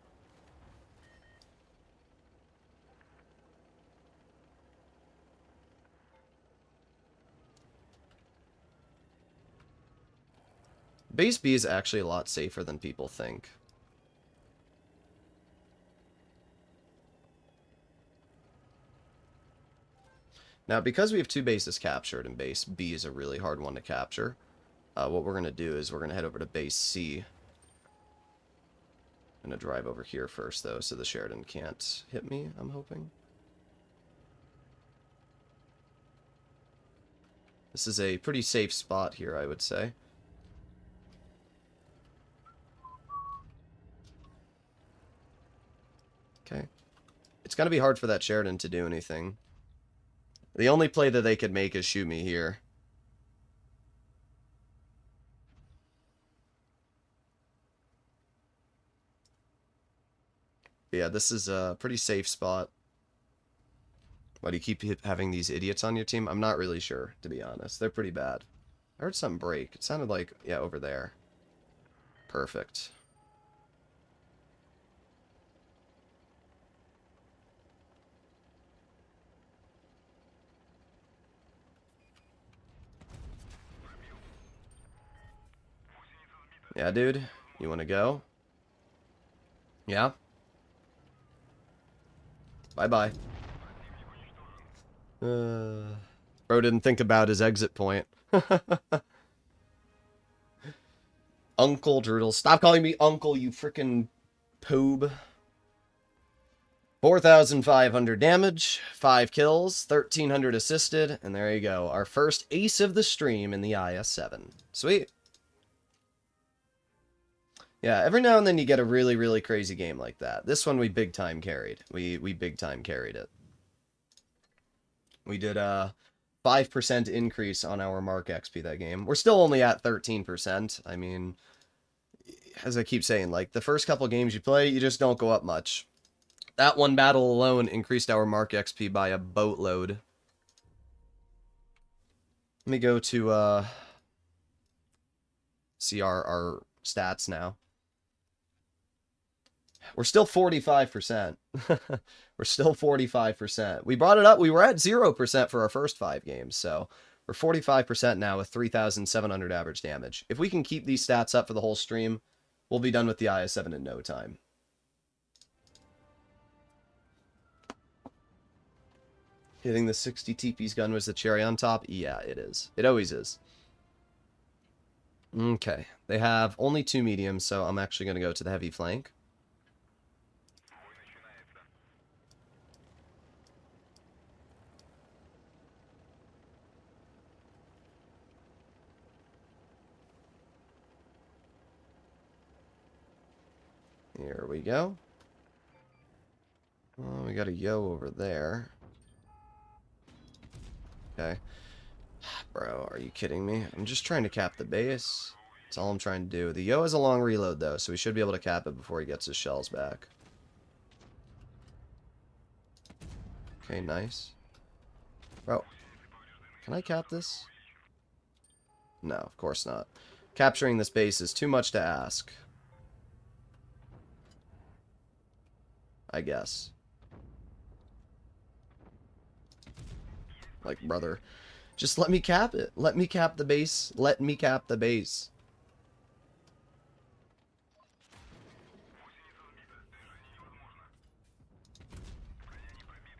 S1: Base B is actually a lot safer than people think. Now, because we have two bases captured and base B is a really hard one to capture, what we're going to do is we're going to head over to base C. I'm going to drive over here first, though, so the Sheridan can't hit me, I'm hoping. This is a pretty safe spot here, I would say. Okay. It's going to be hard for that Sheridan to do anything. The only play that they could make is shoot me here. But yeah, this is a pretty safe spot. Why do you keep having these idiots on your team? I'm not really sure, to be honest. They're pretty bad. I heard something break. It sounded like, yeah, over there. Perfect. Yeah, dude. You want to go? Yeah? Bye-bye. Bro didn't think about his exit point. Uncle Droodles. Stop calling me Uncle, you frickin' poob. 4,500 damage, 5 kills, 1,300 assisted, and there you go. Our first ace of the stream in the IS-7. Sweet. Yeah, every now and then you get a really, really crazy game like that. This one we big time carried. We big time carried it. We did a 5% increase on our Mark XP that game. We're still only at 13%. I mean, as I keep saying, like, the first couple games you play, you just don't go up much. That one battle alone increased our Mark XP by a boatload. Let me go to, see our stats now. We're still 45%. We're still 45%. We brought it up. We were at 0% for our first 5 games, so we're 45% now with 3,700 average damage. If we can keep these stats up for the whole stream, we'll be done with the IS-7 in no time. Hitting the 60 TP's gun was the cherry on top? Yeah, it is. It always is. Okay. They have only 2 mediums, so I'm actually going to go to the heavy flank. Here we go. Oh, we got a yo over there. Okay. Bro, are you kidding me? I'm just trying to cap the base. That's all I'm trying to do. The yo has a long reload, though, so we should be able to cap it before he gets his shells back. Okay, nice. Bro, can I cap this? No, of course not. Capturing this base is too much to ask. I guess. Like, brother, just let me cap it. Let me cap the base. Let me cap the base.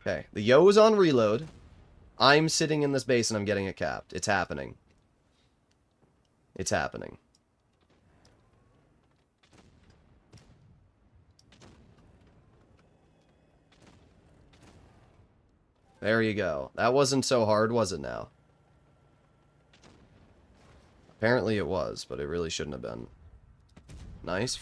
S1: Okay, the yo is on reload. I'm sitting in this base and I'm getting it capped. It's happening. It's happening. There you go. That wasn't so hard, was it now? Apparently it was, but it really shouldn't have been. Nice.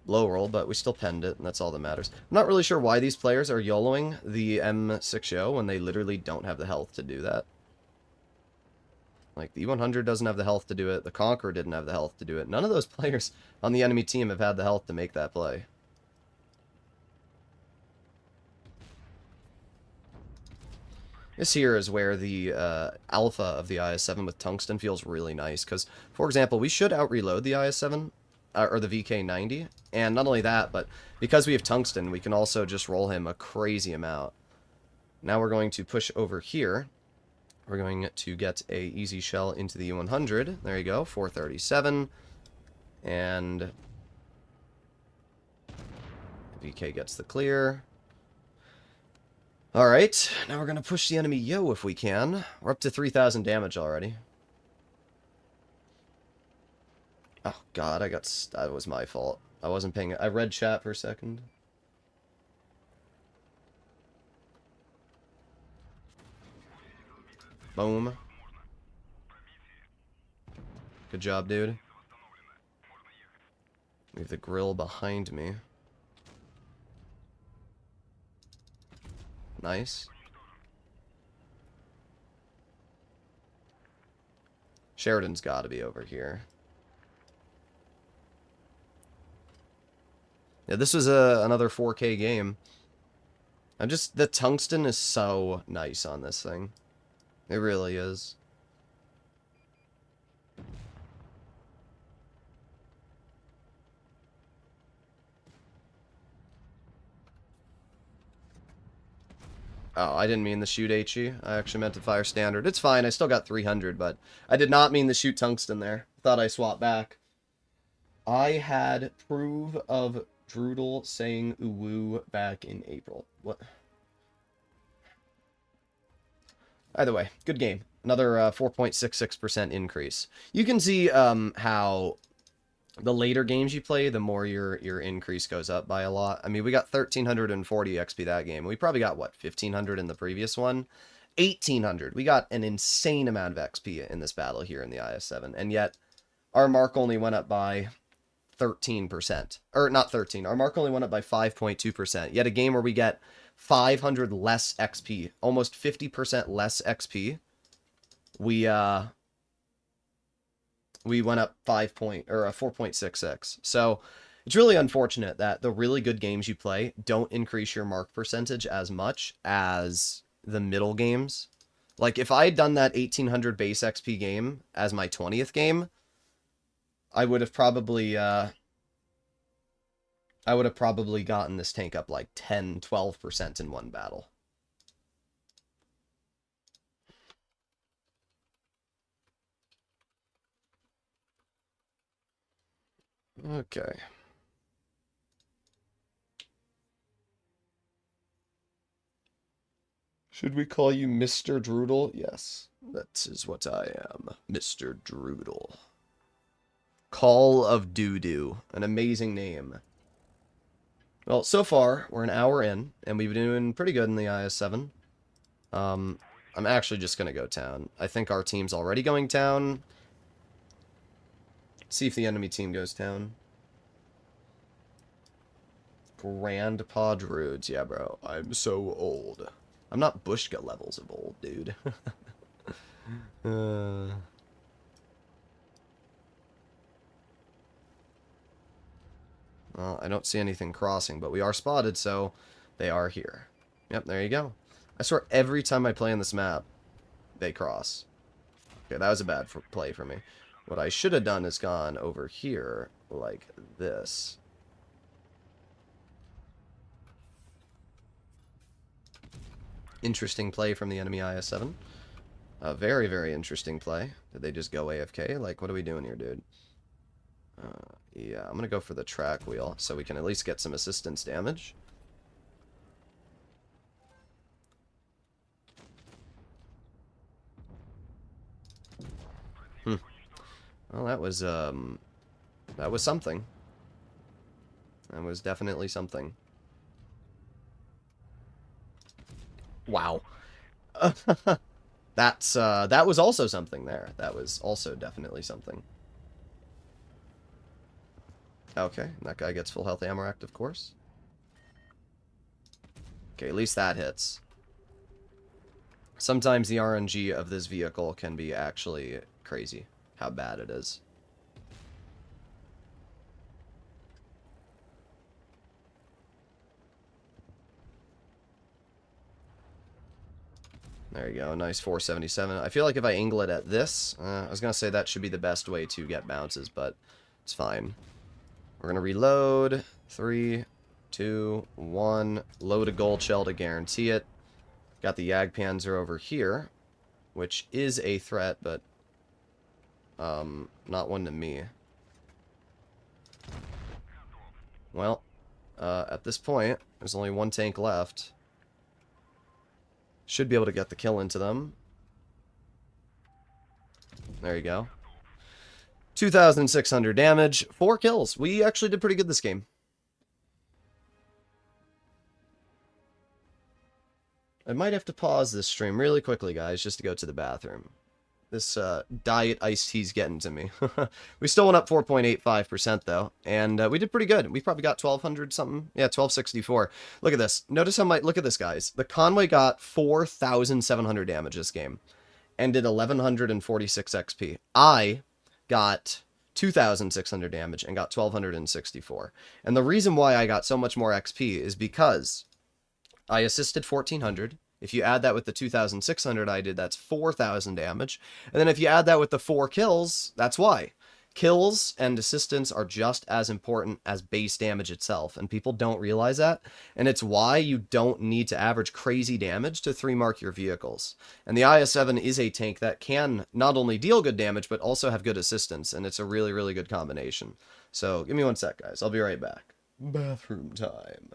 S1: Low roll, but we still penned it, and that's all that matters. I'm not really sure why these players are YOLOing the M6O when they literally don't have the health to do that. Like, the E100 doesn't have the health to do it. The Conqueror didn't have the health to do it. None of those players on the enemy team have had the health to make that play. This here is where the alpha of the IS-7 with tungsten feels really nice, because, for example, we should out-reload the IS-7, or the VK90, and not only that, but because we have tungsten, we can also just roll him a crazy amount. Now we're going to push over here. We're going to get a easy shell into the E100. There you go, 437, and VK gets the clear. Alright, now we're going to push the enemy yo if we can. We're up to 3,000 damage already. Oh god, that was my fault. I wasn't paying... I read chat for a second. Boom. Good job, dude. Leave the grill behind me. Nice. Sheridan's got to be over here. Yeah, this was another 4K game. The tungsten is so nice on this thing. It really is. Oh, I didn't mean to shoot HE. I actually meant to fire standard. It's fine, I still got 300, but I did not mean to shoot tungsten there. Thought I swapped back. I had proof of Droodle saying uwu back in April. What? Either way, good game. Another 4.66% increase. You can see how the later games you play, the more your increase goes up by a lot. I mean, we got 1,340 XP that game. We probably got, what, 1,500 in the previous one? 1,800. We got an insane amount of XP in this battle here in the IS-7. And yet, our mark only went up by 13%. Or, not 13. Our mark only went up by 5.2%. Yet a game where we get 500 less XP. Almost 50% less XP. We went up 4.66. So it's really unfortunate that the really good games you play don't increase your mark percentage as much as the middle games. Like, if I had done that 1,800 base XP game as my 20th game, I would have probably I would have probably gotten this tank up like 10, 12% in one battle. Okay. Should we call you Mr. Droodle? Yes, that is what I am, Mr. Droodle. Call of Doo-Doo, an amazing name. Well, so far, we're an hour in, and we've been doing pretty good in the IS-7. I'm actually just going to go town. I think our team's already going town. See if the enemy team goes town. Grandpa Druids. Yeah, bro. I'm so old. I'm not Bushka levels of old, dude. Well, I don't see anything crossing, but we are spotted, so they are here. Yep, there you go. I swear every time I play on this map, they cross. Okay, that was a bad play for me. What I should have done is gone over here like this. Interesting play from the enemy IS-7. A very, very interesting play. Did they just go AFK? Like, what are we doing here, dude? Yeah, I'm going to go for the track wheel so we can at least get some assistance damage. Well, that was something. That was definitely something. Wow. That was also something there. That was also definitely something. Okay, that guy gets full health Amaract, of course. Okay, at least that hits. Sometimes the RNG of this vehicle can be actually crazy, how bad it is. There you go, nice 477. I feel like if I angle it at this, I was going to say that should be the best way to get bounces, but it's fine. We're going to reload. 3, 2, 1. Load a gold shell to guarantee it. Got the Jagdpanzer over here, which is a threat, but not one to me. Well, at this point, there's only one tank left. Should be able to get the kill into them. There you go. 2,600 damage, 4 kills. We actually did pretty good this game. I might have to pause this stream really quickly, guys, just to go to the bathroom. This diet iced tea's getting to me. We still went up 4.85%, though, and we did pretty good. We probably got 1,200 something. Yeah, 1,264. Look at this. Notice how much... Look at this, guys. The Conway got 4,700 damage this game and did 1,146 XP. I got 2,600 damage and got 1,264. And the reason why I got so much more XP is because I assisted 1,400. If you add that with the 2,600 I did, that's 4,000 damage. And then if you add that with the 4 kills, that's why. Kills and assistance are just as important as base damage itself, and people don't realize that. And it's why you don't need to average crazy damage to 3-mark your vehicles. And the IS-7 is a tank that can not only deal good damage, but also have good assistance, and it's a really, really good combination. So, give me one sec, guys. I'll be right back. Bathroom time.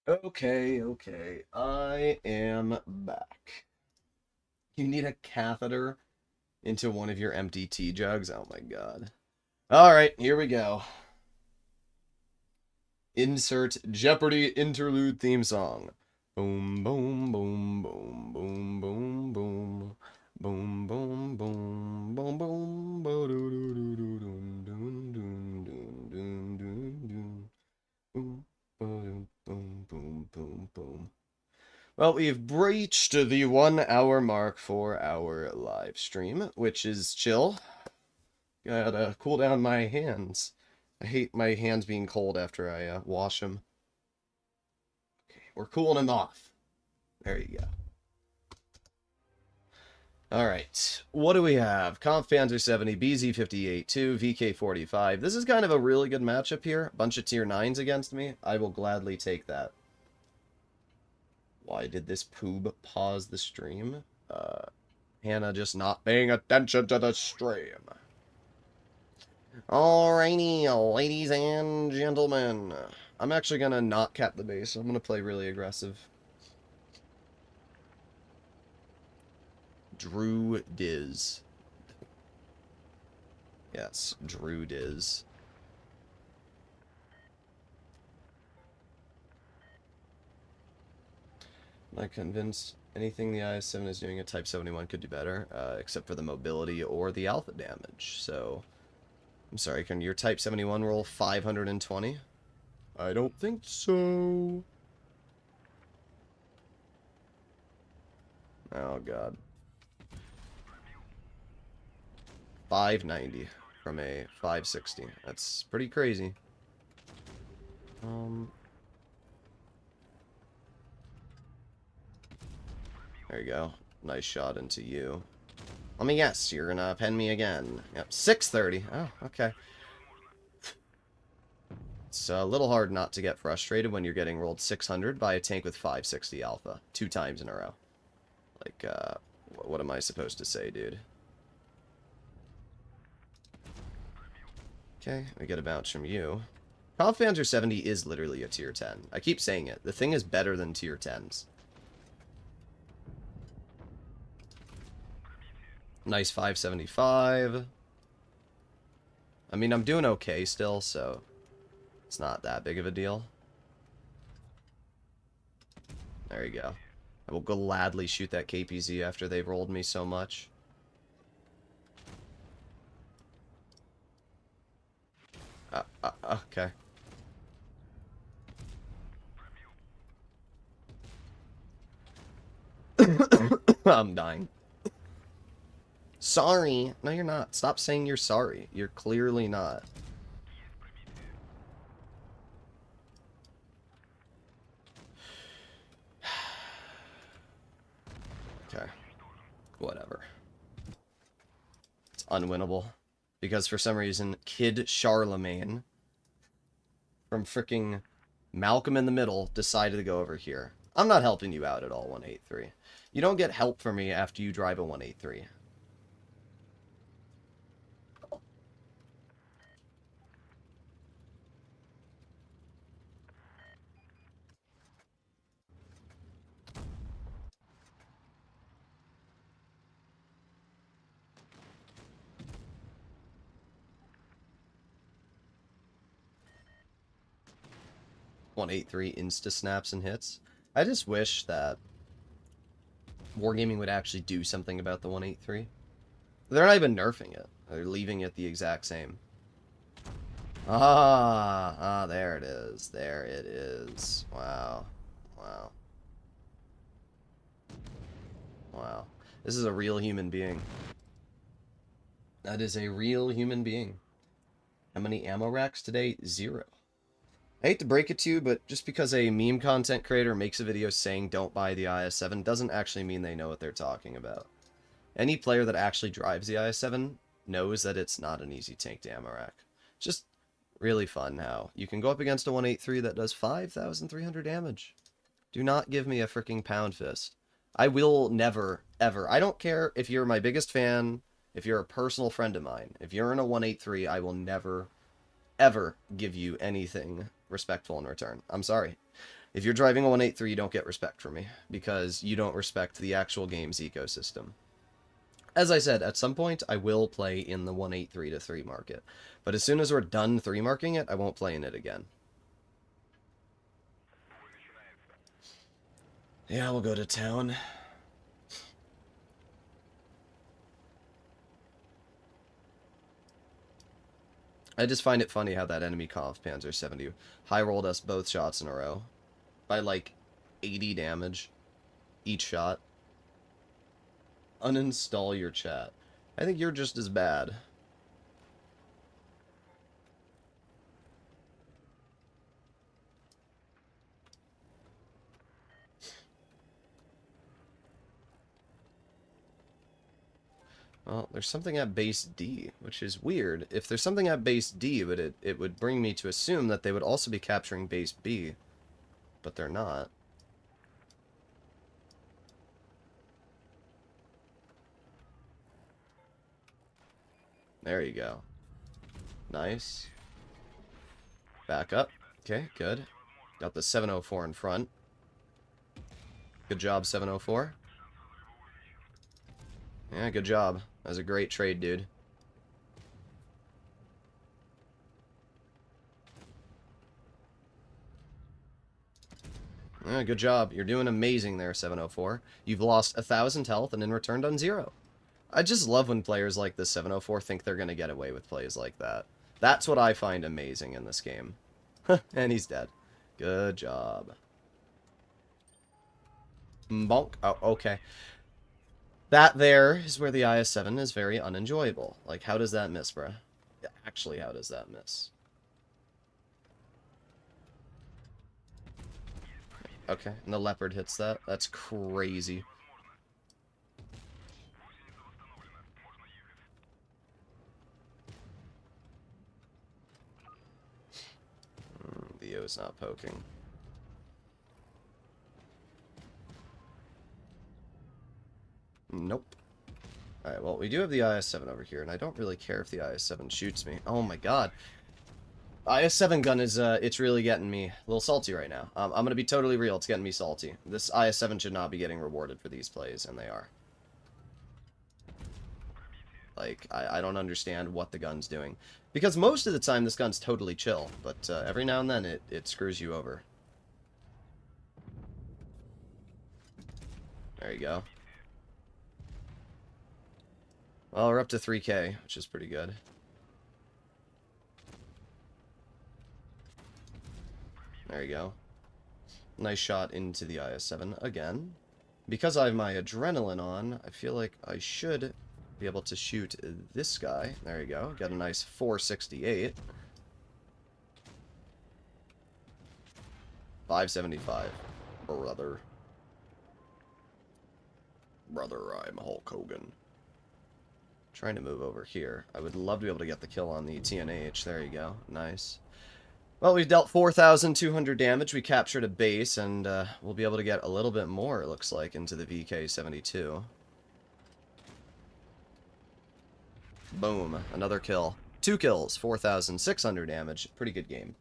S1: Okay, okay. I am back. You need a catheter into one of your empty tea jugs? Oh my god. Alright, here we go. Insert Jeopardy interlude theme song. Boom, boom, boom, boom, boom, boom, boom. Boom, boom, boom, boom, boom, bo-do-do-do-do-dum, dum, dum, dum, dum, dum, dum. Boom, boom, boom, boom, boom, boom. Well, we've breached the 1 hour mark for our live stream, which is chill. Gotta cool down my hands. I hate my hands being cold after I wash them. Okay, we're cooling them off. There you go. Alright, what do we have? Conf Panzer 70, BZ58-2, VK45. This is kind of a really good matchup here. Bunch of tier 9s against me. I will gladly take that. Why did this poob pause the stream? Hannah just not paying attention to the stream. Alrighty, ladies and gentlemen. I'm actually gonna not cap the base. I'm gonna play really aggressive. Droodles. Yes, Droodles. Am I convinced anything the IS-7 is doing at Type 71 could do better, except for the mobility or the alpha damage. So, I'm sorry, can your Type 71 roll 520? I don't think so. Oh, God. 590 from a 560. That's pretty crazy. There you go. Nice shot into you. Let me guess, you're gonna pen me again. Yep, 630. Oh, okay. It's a little hard not to get frustrated when you're getting rolled 600 by a tank with 560 alpha 2 times in a row. Like, what am I supposed to say, dude? Okay, we get a bounce from you. Conf Panzer 70 is literally a tier 10. I keep saying it. The thing is better than tier 10s. Nice 575. I mean, I'm doing okay still, so it's not that big of a deal. There you go. I will gladly shoot that KPZ after they've rolled me so much. Okay. I'm dying. Sorry. No, you're not. Stop saying you're sorry. You're clearly not. Okay. Whatever. It's unwinnable. Because for some reason, Kid Charlemagne from fricking Malcolm in the Middle decided to go over here. I'm not helping you out at all, 183. You don't get help from me after you drive a 183. .183 insta snaps and hits. I just wish that Wargaming would actually do something about the 183. They're not even nerfing it. They're leaving it the exact same. There it is. There it is. Wow. Wow. Wow. This is a real human being. That is a real human being. How many ammo racks today? 0. I hate to break it to you, but just because a meme content creator makes a video saying don't buy the IS-7 doesn't actually mean they know what they're talking about. Any player that actually drives the IS-7 knows that it's not an easy tank to ammo rack. Just really fun how you can go up against a 183 that does 5,300 damage. Do not give me a freaking pound fist. I will never, ever. I don't care if you're my biggest fan, if you're a personal friend of mine. If you're in a 183, I will never, ever give you anything respectful in return. I'm sorry. If you're driving a 183, you don't get respect from me, because you don't respect the actual game's ecosystem. As I said, at some point, I will play in the 183 to 3 market. But as soon as we're done 3 marking it, I won't play in it again. Yeah, we'll go to town. I just find it funny how that enemy Kampf Panzer 70 high-rolled us both shots in a row. By like 80 damage each shot. Uninstall your chat. I think you're just as bad. Well, there's something at base D, which is weird. If there's something at base D, it would bring me to assume that they would also be capturing base B. But they're not. There you go. Nice. Back up. Okay, good. Got the 704 in front. Good job, 704. Yeah, good job. That was a great trade, dude. Yeah, good job. You're doing amazing there, 704. You've lost 1,000 health and in return done 0. I just love when players like this 704 think they're going to get away with plays like that. That's what I find amazing in this game. And he's dead. Good job. Bonk. Oh, okay. That there is where the IS-7 is very unenjoyable. Like, how does that miss, bruh? Actually, how does that miss? Okay, and the Leopard hits that. That's crazy. The O's not poking. Nope. Alright, well, we do have the IS-7 over here, and I don't really care if the IS-7 shoots me. Oh my god. IS-7 gun is, it's really getting me a little salty right now. I'm gonna be totally real, it's getting me salty. This IS-7 should not be getting rewarded for these plays, and they are. Like, I don't understand what the gun's doing. Because most of the time, this gun's totally chill, but every now and then, it screws you over. There you go. Well, we're up to 3K, which is pretty good. There you go. Nice shot into the IS-7 again. Because I have my adrenaline on, I feel like I should be able to shoot this guy. There you go. Got a nice 468. 575. Brother. Brother, I'm Hulk Hogan. Trying to move over here. I would love to be able to get the kill on the TNH. There you go. Nice. Well, we've dealt 4,200 damage. We captured a base, and we'll be able to get a little bit more, it looks like, into the VK-72. Boom. Another kill. 2 kills. 4,600 damage. Pretty good game.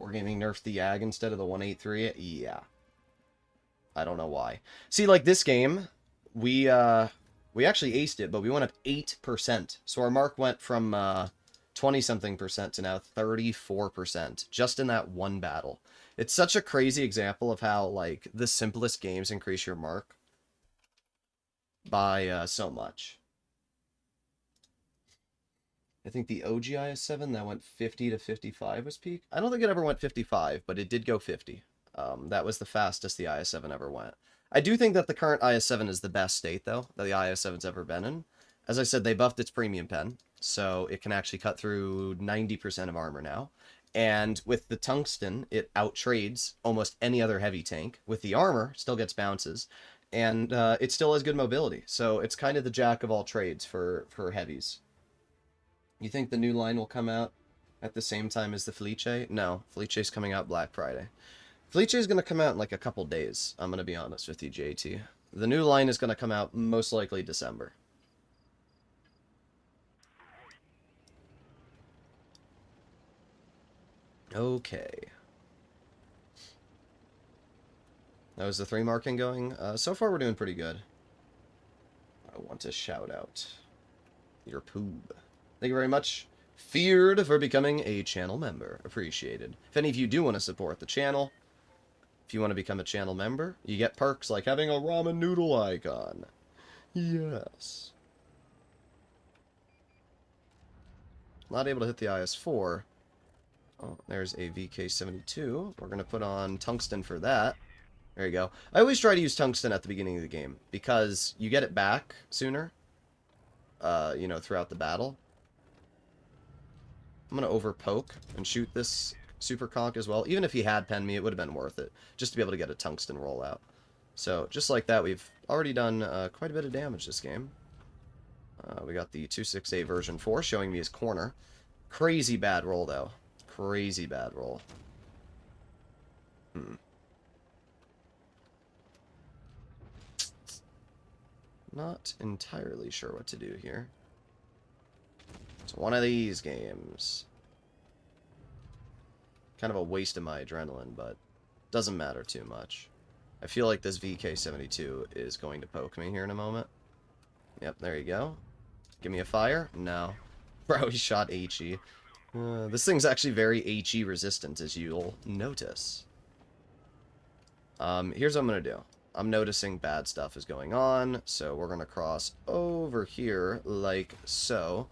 S1: Wargaming nerfed the YAG instead of the 183? Yeah. I don't know why. See, like, this game, we actually aced it, but we went up 8%. So our mark went from 20-something% to now 34%, just in that one battle. It's such a crazy example of how, like, the simplest games increase your mark by so much. I think the OG IS-7 that went 50 to 55 was peak. I don't think it ever went 55, but it did go 50. That was the fastest the IS-7 ever went. I do think that the current IS-7 is the best state, though, that the IS-7's ever been in. As I said, they buffed its premium pen, so it can actually cut through 90% of armor now. And with the tungsten, it outtrades almost any other heavy tank. With the armor, still gets bounces, and it still has good mobility. So it's kind of the jack of all trades for heavies. You think the new line will come out at the same time as the Felice? No, Felice's coming out Black Friday. Felice is going to come out in like a couple days, I'm going to be honest with you, JT. The new line is going to come out most likely December. Okay. That was the 3 marking going. So far, we're doing pretty good. I want to shout out your poob. Thank you very much, Feared, for becoming a channel member. Appreciated. If any of you do want to support the channel, if you want to become a channel member, you get perks like having a ramen noodle icon. Yes. Not able to hit the IS-4. Oh, there's a VK-72. We're going to put on tungsten for that. There you go. I always try to use tungsten at the beginning of the game, because you get it back sooner, you know, throughout the battle. I'm going to over-poke and shoot this super conch as well. Even if he had penned me, it would have been worth it, just to be able to get a tungsten rollout. So, just like that, we've already done quite a bit of damage this game. We got the 268 version 4 showing me his corner. Crazy bad roll, though. Crazy bad roll. Not entirely sure what to do here. It's one of these games. Kind of a waste of my adrenaline, but doesn't matter too much. I feel like this VK-72 is going to poke me here in a moment. Yep, there you go. Give me a fire? No. Bro, he shot HE. This thing's actually very HE resistant, as you'll notice. Here's what I'm going to do. I'm noticing bad stuff is going on, so we're going to cross over here like so.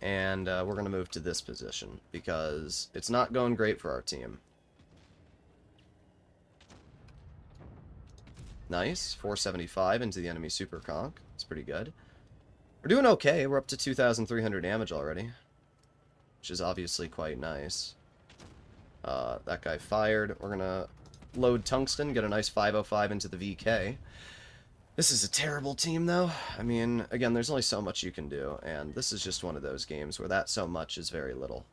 S1: And we're going to move to this position, because it's not going great for our team. Nice. 475 into the enemy super conch. It's pretty good. We're doing okay. We're up to 2,300 damage already, which is obviously quite nice. That guy fired. We're going to load tungsten, get a nice 505 into the VK. This is a terrible team, though. I mean, again, there's only so much you can do, and this is just one of those games where that so much is very little.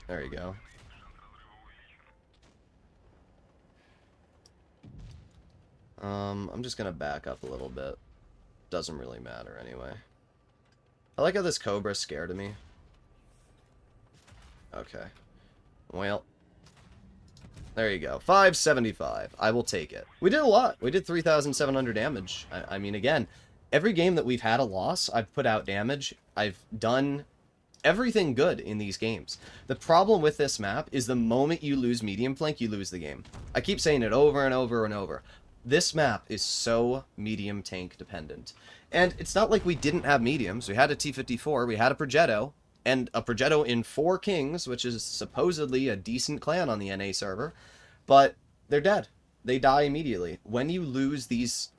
S1: There you go. I'm just gonna back up a little bit. Doesn't really matter anyway. I like how this Cobra's scared of me. Okay. Well, there you go. 575. I will take it. We did a lot. We did 3,700 damage. I mean, again, every game that we've had a loss, I've put out damage. I've done everything good in these games. The problem with this map is the moment you lose medium flank, you lose the game. I keep saying it over and over and over. This map is so medium tank dependent. And it's not like we didn't have mediums. We had a T-54, we had a Progetto, and a Progetto in 4 Kings, which is supposedly a decent clan on the NA server, but they're dead. They die immediately. When you lose these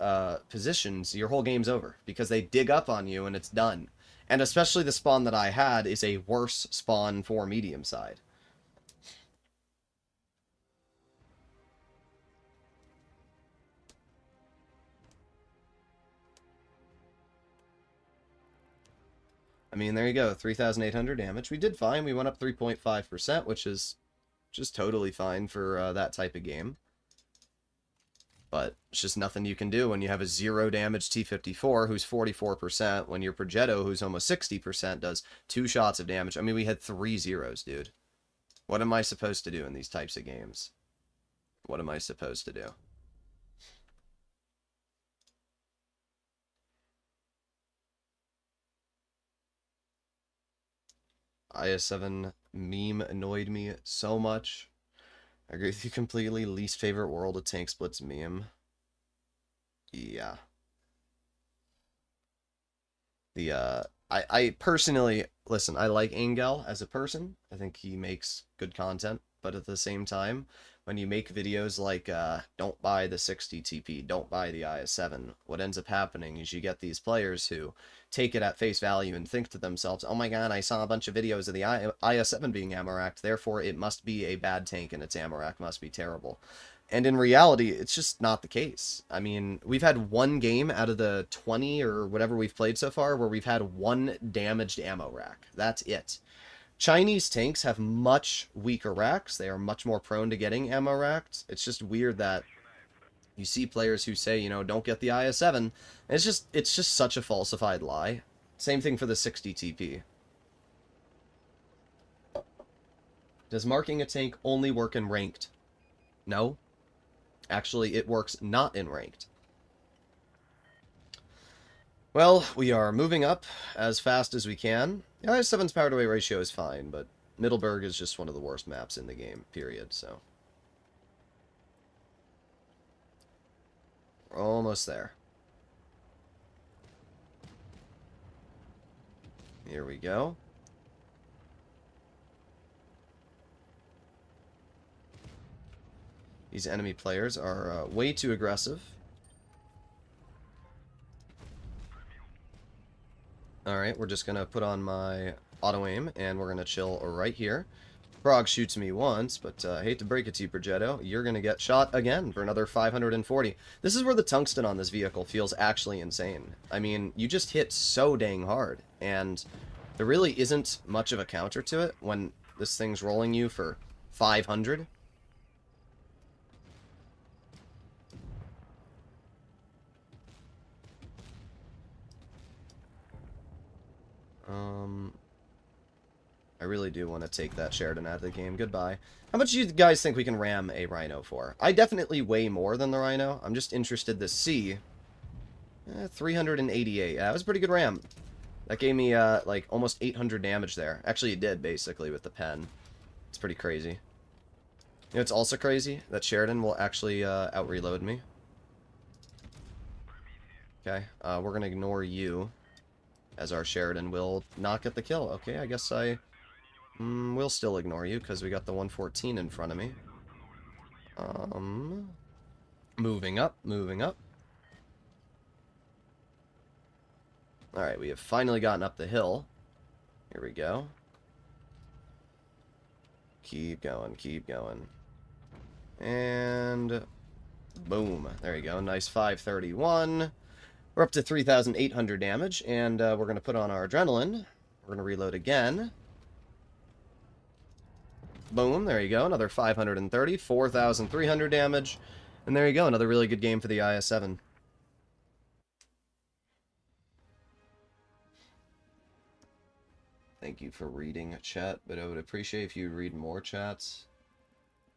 S1: positions, your whole game's over, because they dig up on you and it's done. And especially the spawn that I had is a worse spawn for medium side. I mean, there you go, 3,800 damage. We did fine. We went up 3.5%, which is just totally fine for that type of game. But it's just nothing you can do when you have a 0 damage T-54 who's 44%, when your Progetto, who's almost 60%, does 2 shots of damage. I mean, we had 3 zeros, dude. What am I supposed to do in these types of games? What am I supposed to do? IS-7 meme annoyed me so much. I agree with you completely. Least favorite World of Tank Splits meme. Yeah. I personally, listen, I like Angel as a person. I think he makes good content, but at the same time, when you make videos like, don't buy the 60 TP, don't buy the IS-7, what ends up happening is you get these players who take it at face value and think to themselves, oh my god, I saw a bunch of videos of the IS-7 being ammo-racked, therefore it must be a bad tank and its ammo-rack must be terrible. And in reality, it's just not the case. I mean, we've had one game out of the 20 or whatever we've played so far where we've had one damaged ammo rack. That's it. Chinese tanks have much weaker racks. They are much more prone to getting ammo racked. It's just weird that you see players who say, you know, don't get the IS-7. And it's just such a falsified lie. Same thing for the 60 TP. Does marking a tank only work in ranked? No. Actually, it works not in ranked. Well, we are moving up as fast as we can. The IS-7's power-to-weight ratio is fine, but Middleburg is just one of the worst maps in the game, period, so... We're almost there. Here we go. These enemy players are way too aggressive. Alright, we're just going to put on my auto-aim, and we're going to chill right here. Frog shoots me once, but I hate to break it to you, Progetto, you're going to get shot again for another 540. This is where the tungsten on this vehicle feels actually insane. I mean, you just hit so dang hard, and there really isn't much of a counter to it when this thing's rolling you for 500. I really do want to take that Sheridan out of the game. Goodbye. How much do you guys think we can ram a Rhino for? I definitely weigh more than the Rhino. I'm just interested to see. 388. Yeah, that was a pretty good ram. That gave me, like, almost 800 damage there. Actually, it did, basically, with the pen. It's pretty crazy. You know, it's also crazy that Sheridan will actually out-reload me. Okay, we're going to ignore you, as our Sheridan will not get the kill. Okay, I guess I will still ignore you, because we got the 114 in front of me. Moving up, moving up. Alright, we have finally gotten up the hill. Here we go. Keep going, keep going. And boom. There you go. Nice 531. We're up to 3,800 damage, and we're going to put on our adrenaline. We're going to reload again. Boom. There you go. Another 530. 4,300 damage. And there you go. Another really good game for the IS-7. Thank you for reading chat, but I would appreciate if you read more chats.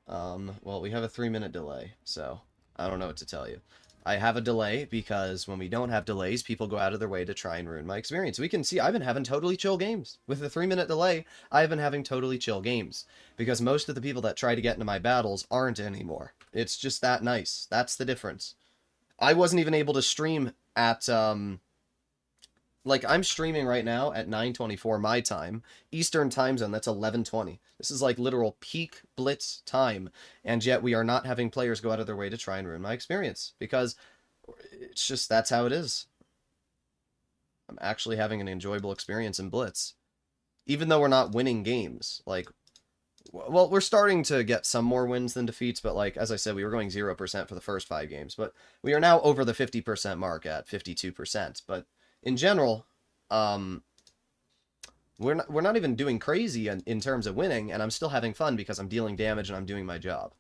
S1: Well, we have a 3-minute delay, so I don't know what to tell you. I have a delay because when we don't have delays, people go out of their way to try and ruin my experience. We can see I've been having totally chill games. With a 3-minute delay, I've been having totally chill games. Because most of the people that try to get into my battles aren't anymore. It's just that nice. That's the difference. I wasn't even able to stream at, like, I'm streaming right now at 9:24 my time. Eastern time zone, that's 11:20. This is like literal peak blitz time. And yet we are not having players go out of their way to try and ruin my experience. Because it's just, that's how it is. I'm actually having an enjoyable experience in blitz. Even though we're not winning games. Like, well, we're starting to get some more wins than defeats. But like, as I said, we were going 0% for the first 5 games. But we are now over the 50% mark at 52%. But in general, we're not even doing crazy in terms of winning, and I'm still having fun because I'm dealing damage and I'm doing my job.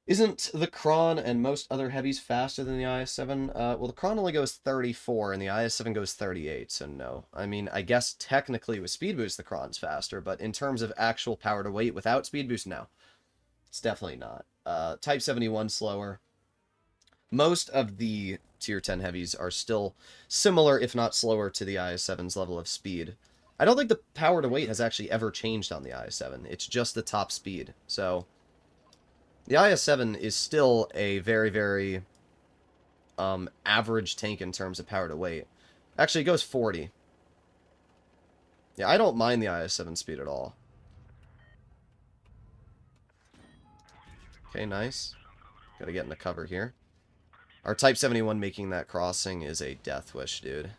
S1: Isn't the Kron and most other heavies faster than the IS-7? Well, the Kron only goes 34, and the IS-7 goes 38, so no. I mean, I guess technically with speed boost, the Kron's faster, but in terms of actual power to weight without speed boost, no. It's definitely not. Type 71 slower. Most of the Tier 10 heavies are still similar, if not slower, to the IS-7's level of speed. I don't think the power to weight has actually ever changed on the IS-7. It's just the top speed. So, the IS-7 is still a very, very average tank in terms of power to weight. Actually, it goes 40. Yeah, I don't mind the IS-7 speed at all. Okay, nice. Gotta get in the cover here. Our Type 71 making that crossing is a death wish, dude.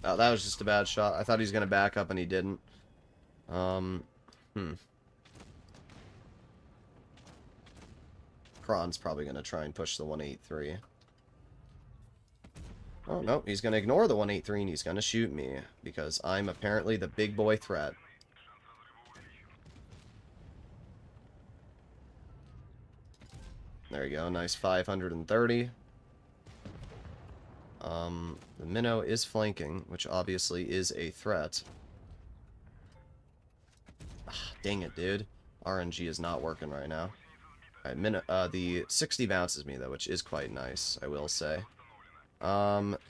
S1: Oh, that was just a bad shot. I thought he was going to back up, and he didn't. Hmm. Kron's probably going to try and push the 183. Oh, no, he's going to ignore the 183 and he's going to shoot me, because I'm apparently the big boy threat. There you go, nice 530. The minnow is flanking, which obviously is a threat. Ah, dang it, dude. RNG is not working right now. Alright, the 60 bounces me, though, which is quite nice, I will say.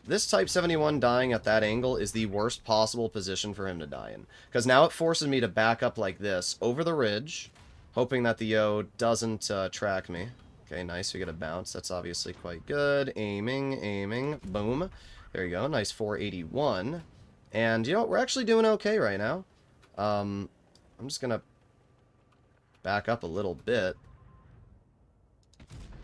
S1: This Type 71 dying at that angle is the worst possible position for him to die in. Because now it forces me to back up like this, over the ridge, hoping that the Yo doesn't track me. Okay, nice, we get a bounce. That's obviously quite good. Aiming, aiming, boom. There you go, nice 481. And, you know, we're actually doing okay right now. I'm just gonna back up a little bit.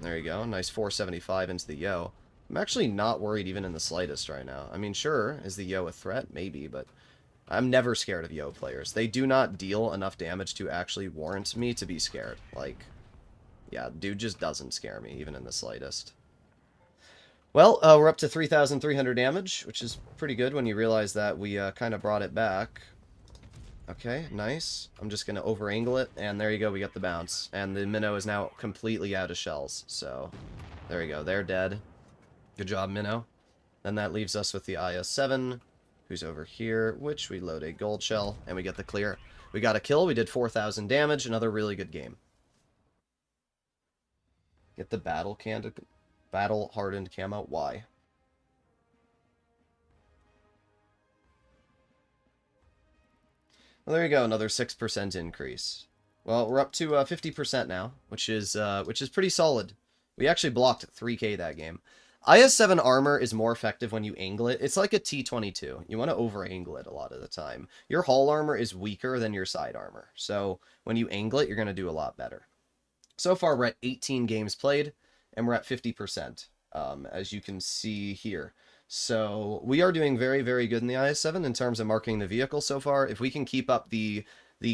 S1: There you go, nice 475 into the Yo. I'm actually not worried even in the slightest right now. I mean, sure, is the Yo a threat? Maybe, but I'm never scared of Yo players. They do not deal enough damage to actually warrant me to be scared. Like, yeah, dude just doesn't scare me, even in the slightest. Well, we're up to 3,300 damage, which is pretty good when you realize that we kind of brought it back. Okay, nice. I'm just going to over-angle it, and there you go, we got the bounce. And the minnow is now completely out of shells, so there you go, they're dead. Good job, minnow. Then that leaves us with the IS-7, who's over here, which we load a gold shell, and we get the clear. We got a kill, we did 4,000 damage, another really good game. Get the battle-hardened camo. Why? Well, there you go, another 6% increase. Well, we're up to 50% now, which is pretty solid. We actually blocked 3k that game. IS-7 armor is more effective when you angle it. It's like a T-22. You want to over-angle it a lot of the time. Your hull armor is weaker than your side armor. So when you angle it, you're going to do a lot better. So far, we're at 18 games played, and we're at 50%, as you can see here. So we are doing very, very good in the IS-7 in terms of marking the vehicle so far. If we can keep up the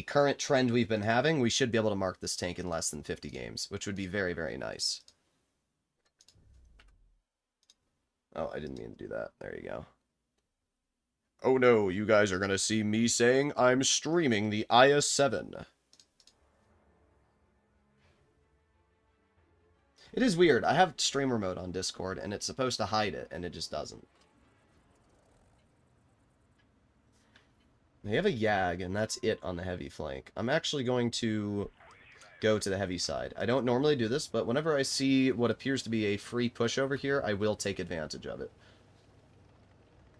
S1: current trend we've been having, we should be able to mark this tank in less than 50 games, which would be very, very nice. Oh, I didn't mean to do that. There you go. Oh no, you guys are going to see me saying I'm streaming the IS-7. It is weird. I have streamer mode on Discord, and it's supposed to hide it, and it just doesn't. They have a Yag, and that's it on the heavy flank. I'm actually going to go to the heavy side. I don't normally do this, but whenever I see what appears to be a free push over here, I will take advantage of it.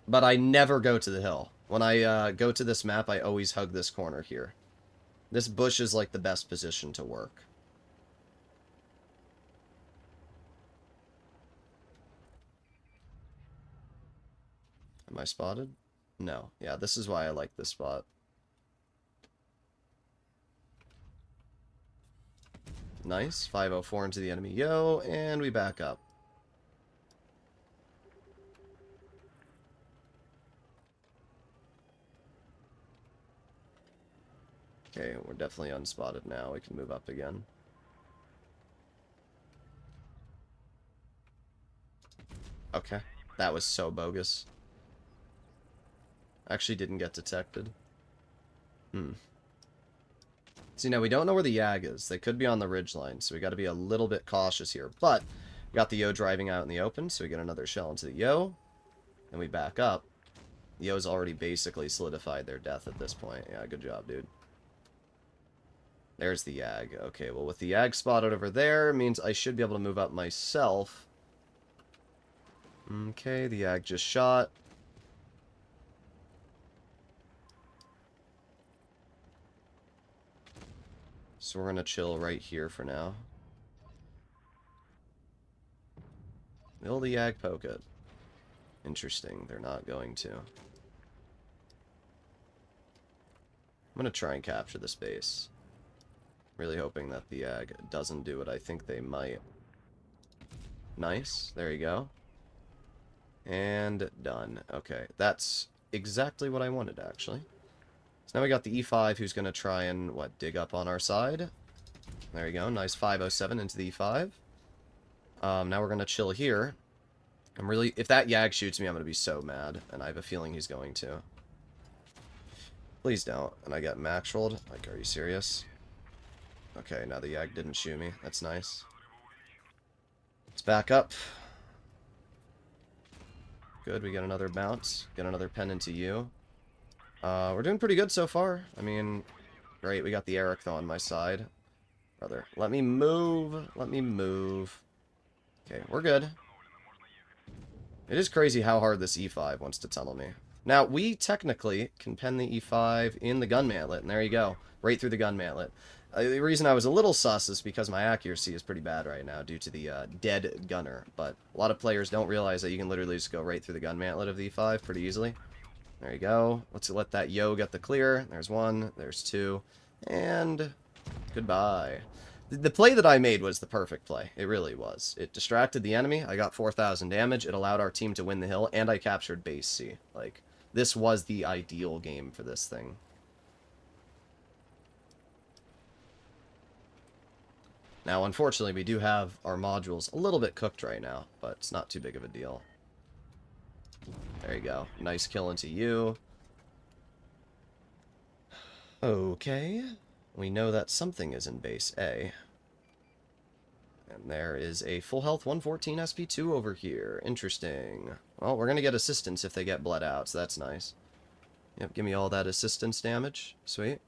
S1: But I never go to the hill. When I go to this map, I always hug this corner here. This bush is like the best position to work. Am I spotted? No. Yeah, this is why I like this spot. Nice. 504 into the enemy Yo, and we back up. Okay, we're definitely unspotted now. We can move up again. Okay. That was so bogus. Actually didn't get detected. See, now we don't know where the Yag is. They could be on the ridgeline, so we got to be a little bit cautious here. But we got the Yo driving out in the open, so we get another shell into the Yo. And we back up. The Yo's already basically solidified their death at this point. Yeah, good job, dude. There's the Yag. Okay, well, with the Yag spotted over there, means I should be able to move up myself. Okay, the Yag just shot. So we're going to chill right here for now. Will the Yag poke it? Interesting, they're not going to. I'm going to try and capture this base. Really hoping that the Yag doesn't do what I think they might. Nice, there you go. And done. Okay, that's exactly what I wanted, actually. So now we got the E5 who's going to try and, what, dig up on our side. There you go. Nice 507 into the E5. Now we're going to chill here. I'm really... If that Yag shoots me, I'm going to be so mad. And I have a feeling he's going to. Please don't. And I get max rolled. Like, are you serious? Okay, now the Yag didn't shoot me. That's nice. Let's back up. Good, we get another bounce. Get another pen into you. We're doing pretty good so far. I mean, great. We got the Eric, though, on my side. Brother, let me move. Let me move. Okay, we're good. It is crazy how hard this E5 wants to tunnel me. Now, we technically can pen the E5 in the gun mantlet, and there you go. Right through the gun mantlet. The reason I was a little sus is because my accuracy is pretty bad right now due to the dead gunner. But a lot of players don't realize that you can literally just go right through the gun mantlet of the E5 pretty easily. There you go. Let's let that yo get the clear. There's one. There's two. And goodbye. The play that I made was the perfect play. It really was. It distracted the enemy. I got 4,000 damage. It allowed our team to win the hill. And I captured base C. Like, this was the ideal game for this thing. Now, unfortunately, we do have our modules a little bit cooked right now, but it's not too big of a deal. There you go. Nice kill into you. Okay. We know that something is in base A. And there is a full health 114 SP2 over here. Interesting. Well, we're going to get assistance if they get bled out, so that's nice. Yep, give me all that assistance damage. Sweet.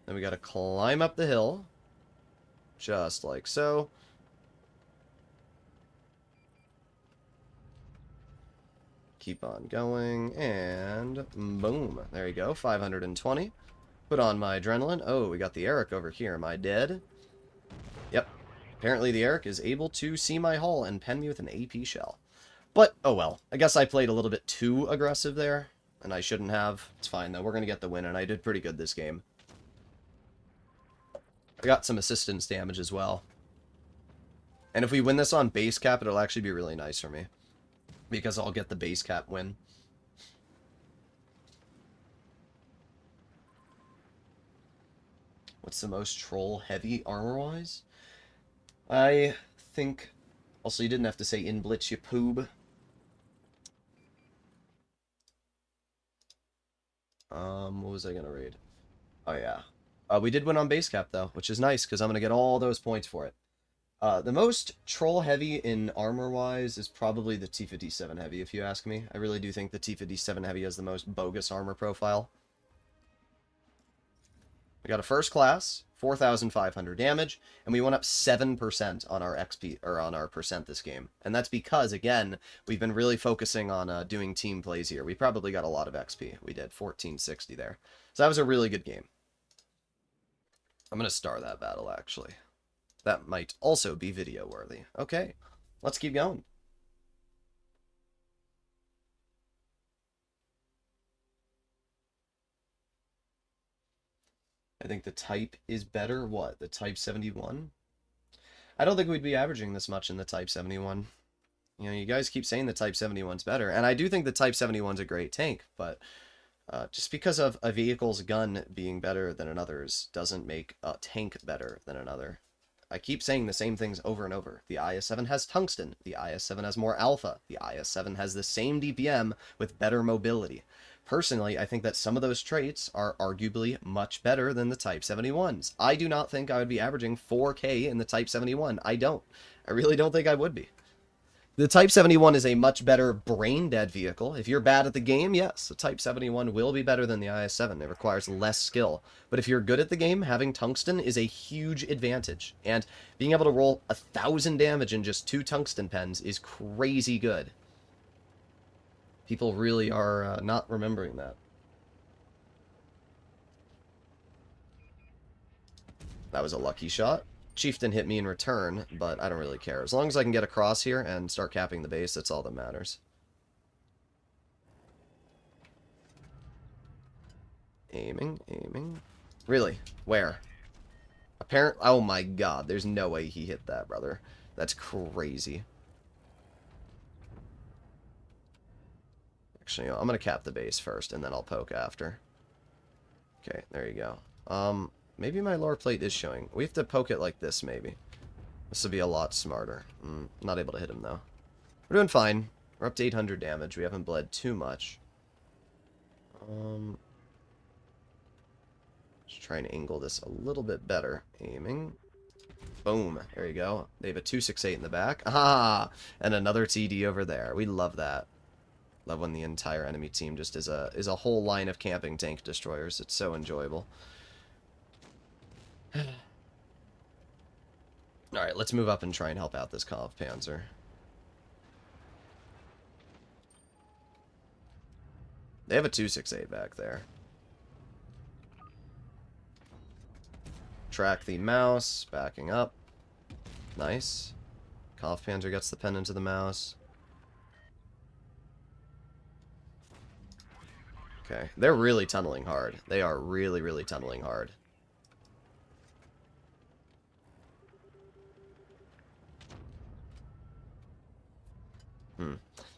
S1: Then we got to climb up the hill. Just like so. Keep on going, and boom. There you go, 520. Put on my adrenaline. Oh, we got the Eric over here. Am I dead? Yep. Apparently the Eric is able to see my hull and pen me with an AP shell. But, oh well. I guess I played a little bit too aggressive there, and I shouldn't have. It's fine, though. We're going to get the win, and I did pretty good this game. I got some assistance damage as well. And if we win this on base cap, it'll actually be really nice for me. Because I'll get the base cap win. What's the most troll heavy armor-wise? I think... Also, you didn't have to say in blitz, you poob. What was I gonna raid? Oh, yeah. We did win on base cap, though, which is nice, because I'm gonna get all those points for it. The most troll heavy in armor-wise is probably the T-57 heavy, if you ask me. I really do think the T-57 heavy has the most bogus armor profile. We got a first class, 4,500 damage, and we went up 7% on our XP, or on our percent this game. And that's because, again, we've been really focusing on doing team plays here. We probably got a lot of XP. We did 1460 there. So that was a really good game. I'm going to star that battle, actually. That might also be video worthy. Okay, let's keep going. I think the type is better. What? The type 71? I don't think we'd be averaging this much in the type 71. You know, you guys keep saying the type 71's better. And I do think the type 71's a great tank, but just because of a vehicle's gun being better than another's doesn't make a tank better than another. I keep saying the same things over and over. The IS-7 has tungsten. The IS-7 has more alpha. The IS-7 has the same DPM with better mobility. Personally, I think that some of those traits are arguably much better than the Type 71s. I do not think I would be averaging 4K in the Type 71. I don't. I really don't think I would be. The Type 71 is a much better brain-dead vehicle. If you're bad at the game, yes, the Type 71 will be better than the IS-7. It requires less skill. But if you're good at the game, having tungsten is a huge advantage. And being able to roll 1,000 damage in just 2 tungsten pens is crazy good. People really are not remembering that. That was a lucky shot. Chieftain hit me in return, but I don't really care. As long as I can get across here and start capping the base, that's all that matters. Aiming, aiming. Really? Where? Oh my god, there's no way he hit that, brother. That's crazy. Actually, I'm going to cap the base first, and then I'll poke after. Okay, there you go. Maybe my lower plate is showing. We have to poke it like this, maybe. This would be a lot smarter. Not able to hit him, though. We're doing fine. We're up to 800 damage. We haven't bled too much. Just try and angle this a little bit better. Aiming. Boom. There you go. They have a 268 in the back. Ah! And another TD over there. We love that. Love when the entire enemy team just is a whole line of camping tank destroyers. It's so enjoyable. Alright, let's move up and try and help out this Kampfpanzer. They have a 268 back there. Track the mouse, backing up. Nice. Kampfpanzer gets the pen into the mouse. Okay, they're really tunneling hard. They are really, really tunneling hard.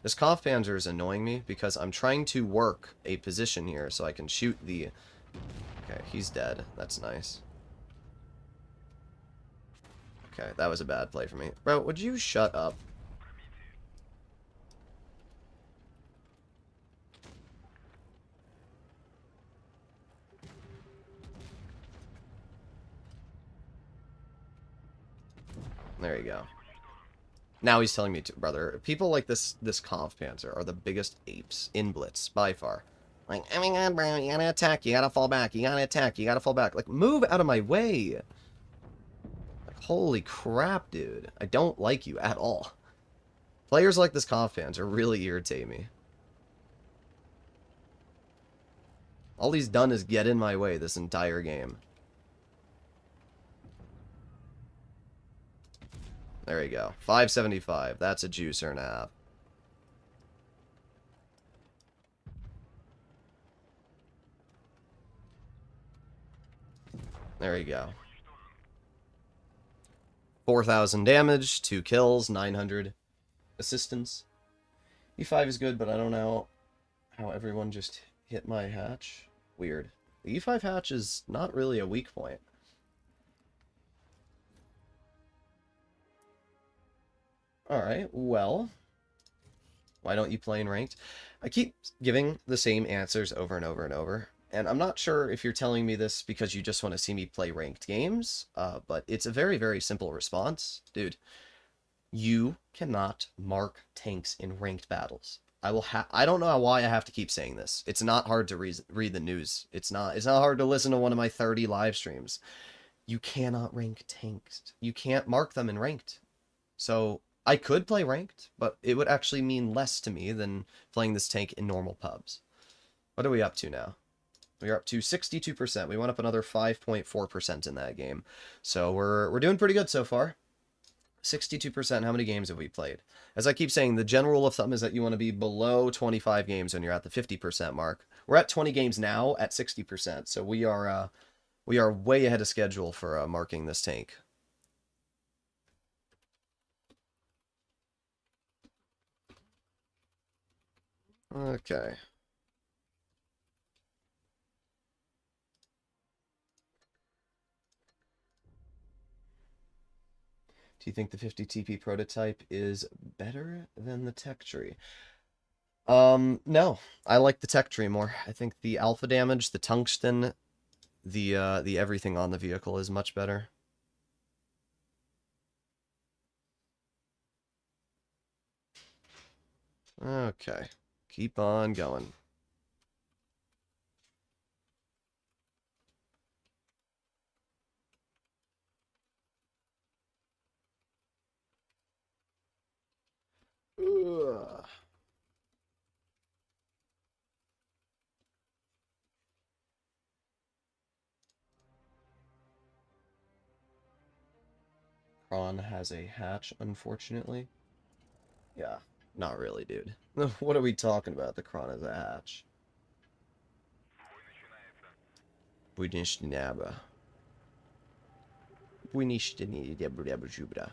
S1: This Kampfpanzer is annoying me because I'm trying to work a position here so I can shoot the... Okay, he's dead. That's nice. Okay, that was a bad play for me. Bro, would you shut up? There you go. Now he's telling me to, brother. People like this Kampfpanzer are the biggest apes in Blitz, by far. Like, oh my god, bro, you gotta attack, you gotta fall back, you gotta attack, you gotta fall back. Like, move out of my way. Like, holy crap, dude. I don't like you at all. Players like this Kampfpanzer really irritate me. All he's done is get in my way this entire game. There you go. 575. That's a juicer and a half. There you go. 4,000 damage, 2 kills, 900 assistance. E5 is good, but I don't know how everyone just hit my hatch. Weird. The E5 hatch is not really a weak point. Alright, well, why don't you play in ranked? I keep giving the same answers over and over and over, and I'm not sure if you're telling me this because you just want to see me play ranked games, but it's a very, very simple response. Dude, you cannot mark tanks in ranked battles. I don't know why I have to keep saying this. It's not hard to read the news. It's not hard to listen to one of my 30 live streams. You cannot rank tanks. You can't mark them in ranked. So I could play ranked, but it would actually mean less to me than playing this tank in normal pubs. What are we up to now? We are up to 62%. We went up another 5.4% in that game. So we're doing pretty good so far. 62%. How many games have we played? As I keep saying, the general rule of thumb is that you want to be below 25 games when you're at the 50% mark. We're at 20 games now at 60%. So we are way ahead of schedule for marking this tank. Okay. Do you think the 50 TP prototype is better than the tech tree? No. I like the tech tree more. I think the alpha damage, the tungsten, the everything on the vehicle is much better. Okay. Keep on going. Ugh. Kron has a hatch, unfortunately. Yeah, not really, dude. What are we talking about? The Kron has a hatch. Buinishnaba. Buinishnaba.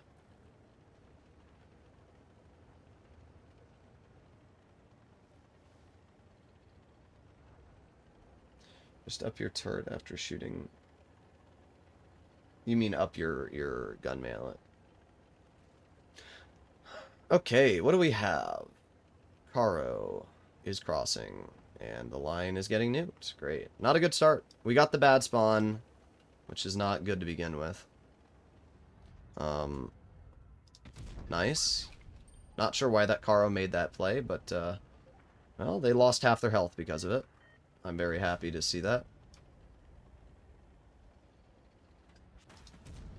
S1: Just up your turret after shooting. You mean up your gun mallet. Okay, what do we have? Caro is crossing, and the line is getting nuked. Great. Not a good start. We got the bad spawn, which is not good to begin with. Nice. Not sure why that Caro made that play, but, well, they lost half their health because of it. I'm very happy to see that.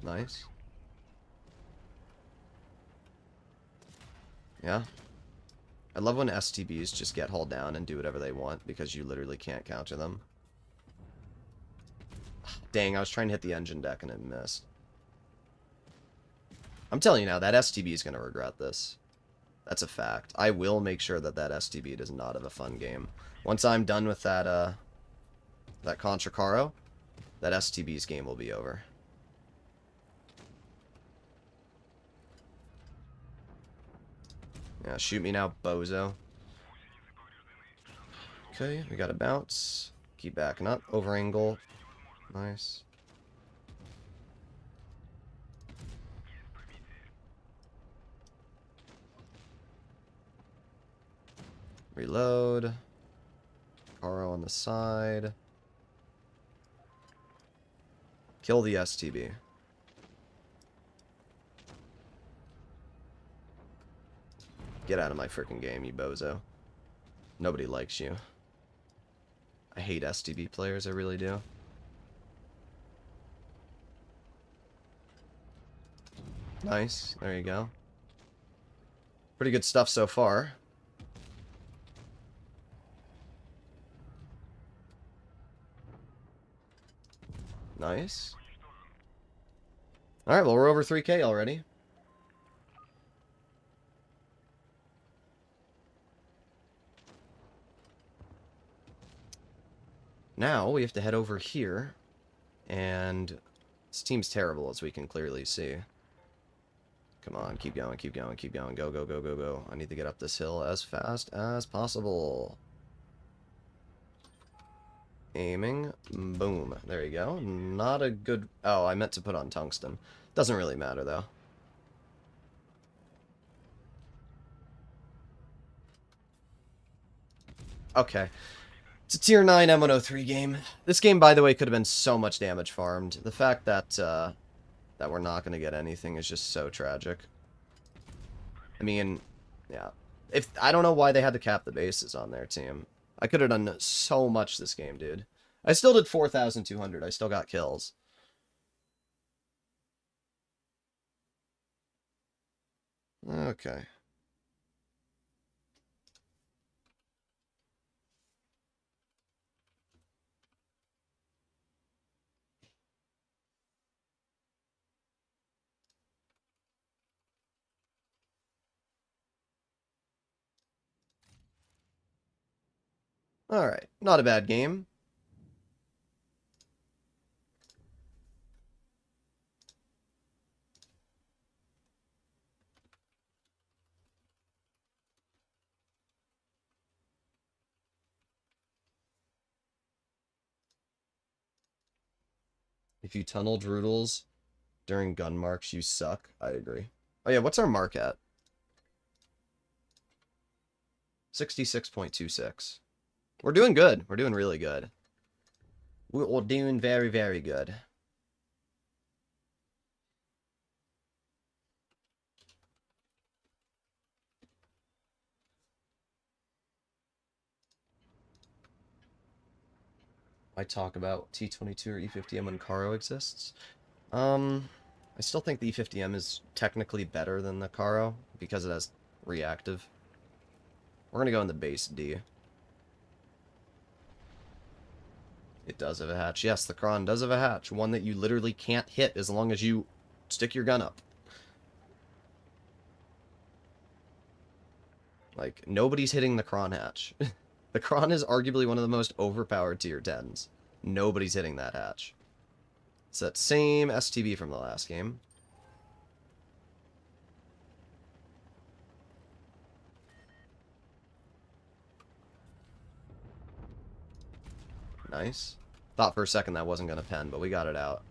S1: Nice. Yeah. I love when STBs just get hauled down and do whatever they want, because you literally can't counter them. Dang, I was trying to hit the engine deck and it missed. I'm telling you now, that STB is going to regret this. That's a fact. I will make sure that that STB does not have a fun game. Once I'm done with that, that Contra Caro, that STB's game will be over. Yeah, shoot me now, bozo. Okay, we got a bounce. Keep backing up. Over angle. Nice. Reload. Caro on the side. Kill the STB. Get out of my freaking game, you bozo. Nobody likes you. I hate STB players, I really do. Nice, there you go. Pretty good stuff so far. Nice. Alright, well, we're over 3K already. Now, we have to head over here. And this team's terrible, as we can clearly see. Come on, keep going, keep going, keep going. Go, go, go, go, go. I need to get up this hill as fast as possible. Aiming. Boom. There you go. Not a good... Oh, I meant to put on tungsten. Doesn't really matter, though. Okay. It's a tier 9 M103 game. This game, by the way, could have been so much damage farmed. The fact that, that we're not going to get anything is just so tragic. I mean, yeah. I don't know why they had to cap the bases on their team. I could have done so much this game, dude. I still did 4,200. I still got kills. Okay. Alright. Not a bad game. If you tunnel Droodles during gun marks, you suck. I agree. Oh yeah, what's our mark at? 66.26. We're doing good. We're doing really good. We're doing very, very good. I talk about T22 or E50M when Caro exists. I still think the E50M is technically better than the Caro because it has reactive. We're gonna go in the base D. It does have a hatch. Yes, the Kron does have a hatch. One that you literally can't hit as long as you stick your gun up. Like, nobody's hitting the Kron hatch. The Kron is arguably one of the most overpowered tier 10s. Nobody's hitting that hatch. It's that same STB from the last game. Nice. Thought for a second that wasn't going to pen, but we got it out.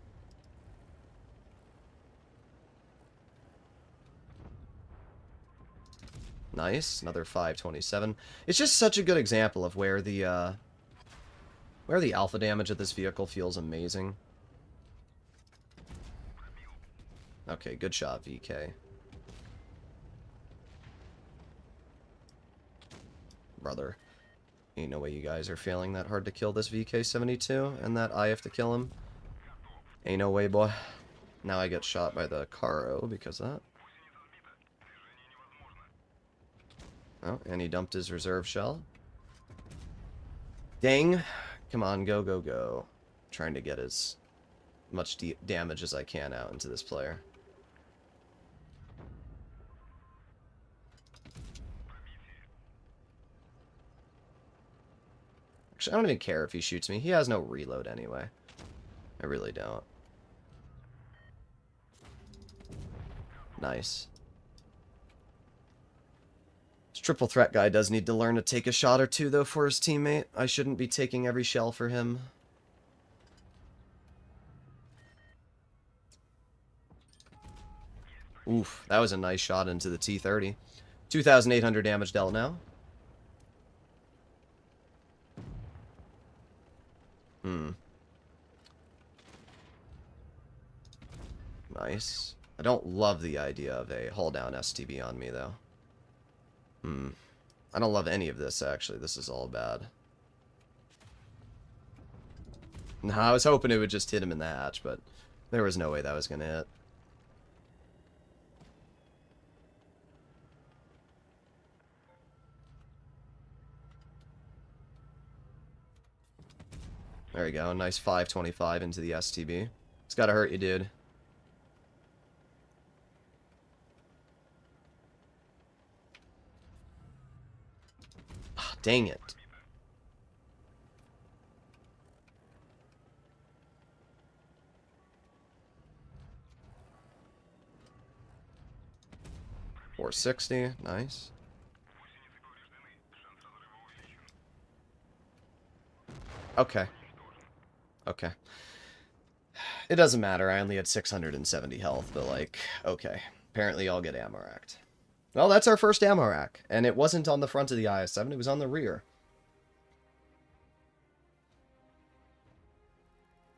S1: Nice. Another 527. It's just such a good example of where the alpha damage of this vehicle feels amazing. Okay, good shot, VK. Brother. Ain't no way you guys are failing that hard to kill this VK-72, and that I have to kill him. Ain't no way, boy. Now I get shot by the Caro because of that. Oh, and he dumped his reserve shell. Dang. Come on, go, go, go. Trying to get as much damage as I can out into this player. Actually, I don't even care if he shoots me. He has no reload anyway. I really don't. Nice. This triple threat guy does need to learn to take a shot or two, though, for his teammate. I shouldn't be taking every shell for him. Oof, that was a nice shot into the T-30. 2,800 damage dealt now. Nice. I don't love the idea of a hull down STB on me, though. I don't love any of this, actually. This is all bad. No, I was hoping it would just hit him in the hatch, but there was no way that was going to hit. There we go. Nice 525 into the STB. It's got to hurt you, dude. Oh, dang it. .460, nice. Okay. Okay. It doesn't matter, I only had 670 health, but like, okay. Apparently I'll get ammo racked. Well, that's our first ammo rack, and it wasn't on the front of the IS-7, it was on the rear.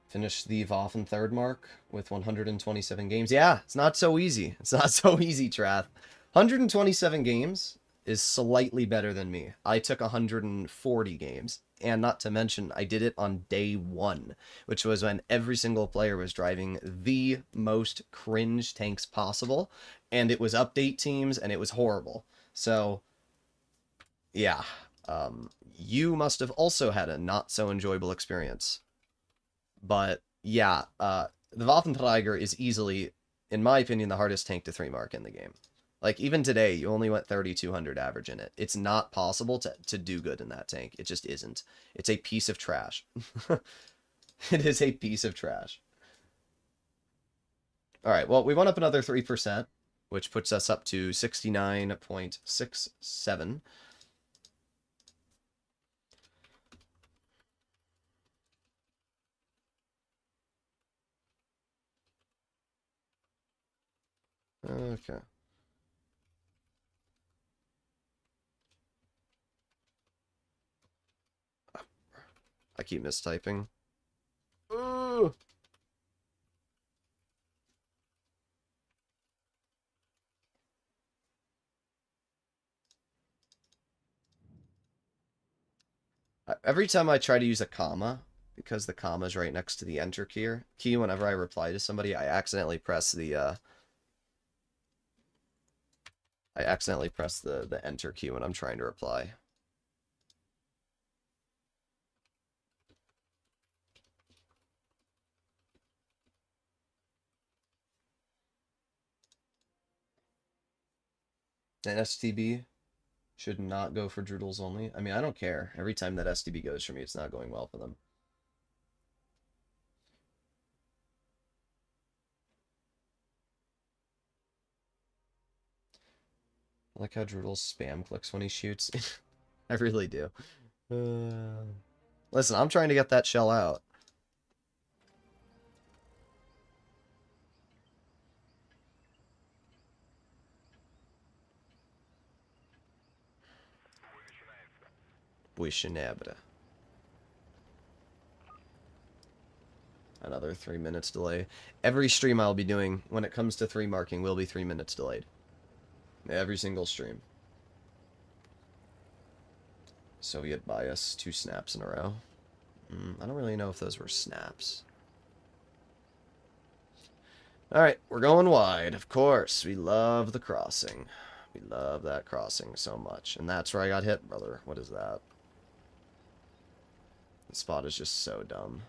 S1: Finished the Waffen third mark with 127 games. Yeah, it's not so easy. It's not so easy, Trath. 127 games is slightly better than me. I took 140 games. And not to mention, I did it on day one, which was when every single player was driving the most cringe tanks possible. And it was update teams, and it was horrible. So, yeah. You must have also had a not so enjoyable experience. But yeah, the Waffenträger is easily, in my opinion, the hardest tank to 3-mark in the game. Like, even today, you only went 3,200 average in it. It's not possible to do good in that tank. It just isn't. It's a piece of trash. It is a piece of trash. Alright, well, we went up another 3%, which puts us up to 69.67. Okay. I keep mistyping. Ooh. Every time I try to use a comma, because the comma is right next to the enter key, whenever I reply to somebody, I accidentally press the enter key when I'm trying to reply. An STB should not go for Droodles only. I mean, I don't care. Every time that STB goes for me, it's not going well for them. I like how Droodles spam clicks when he shoots. I really do. Listen, I'm trying to get that shell out. Buishinebre. Another 3 minutes delay. Every stream I'll be doing when it comes to 3 marking will be 3 minutes delayed. Every single stream. Soviet bias, 2 snaps in a row. I don't really know if those were snaps. Alright, we're going wide. Of course, we love the crossing. We love that crossing so much. And that's where I got hit, brother. What is that? The spot is just so dumb.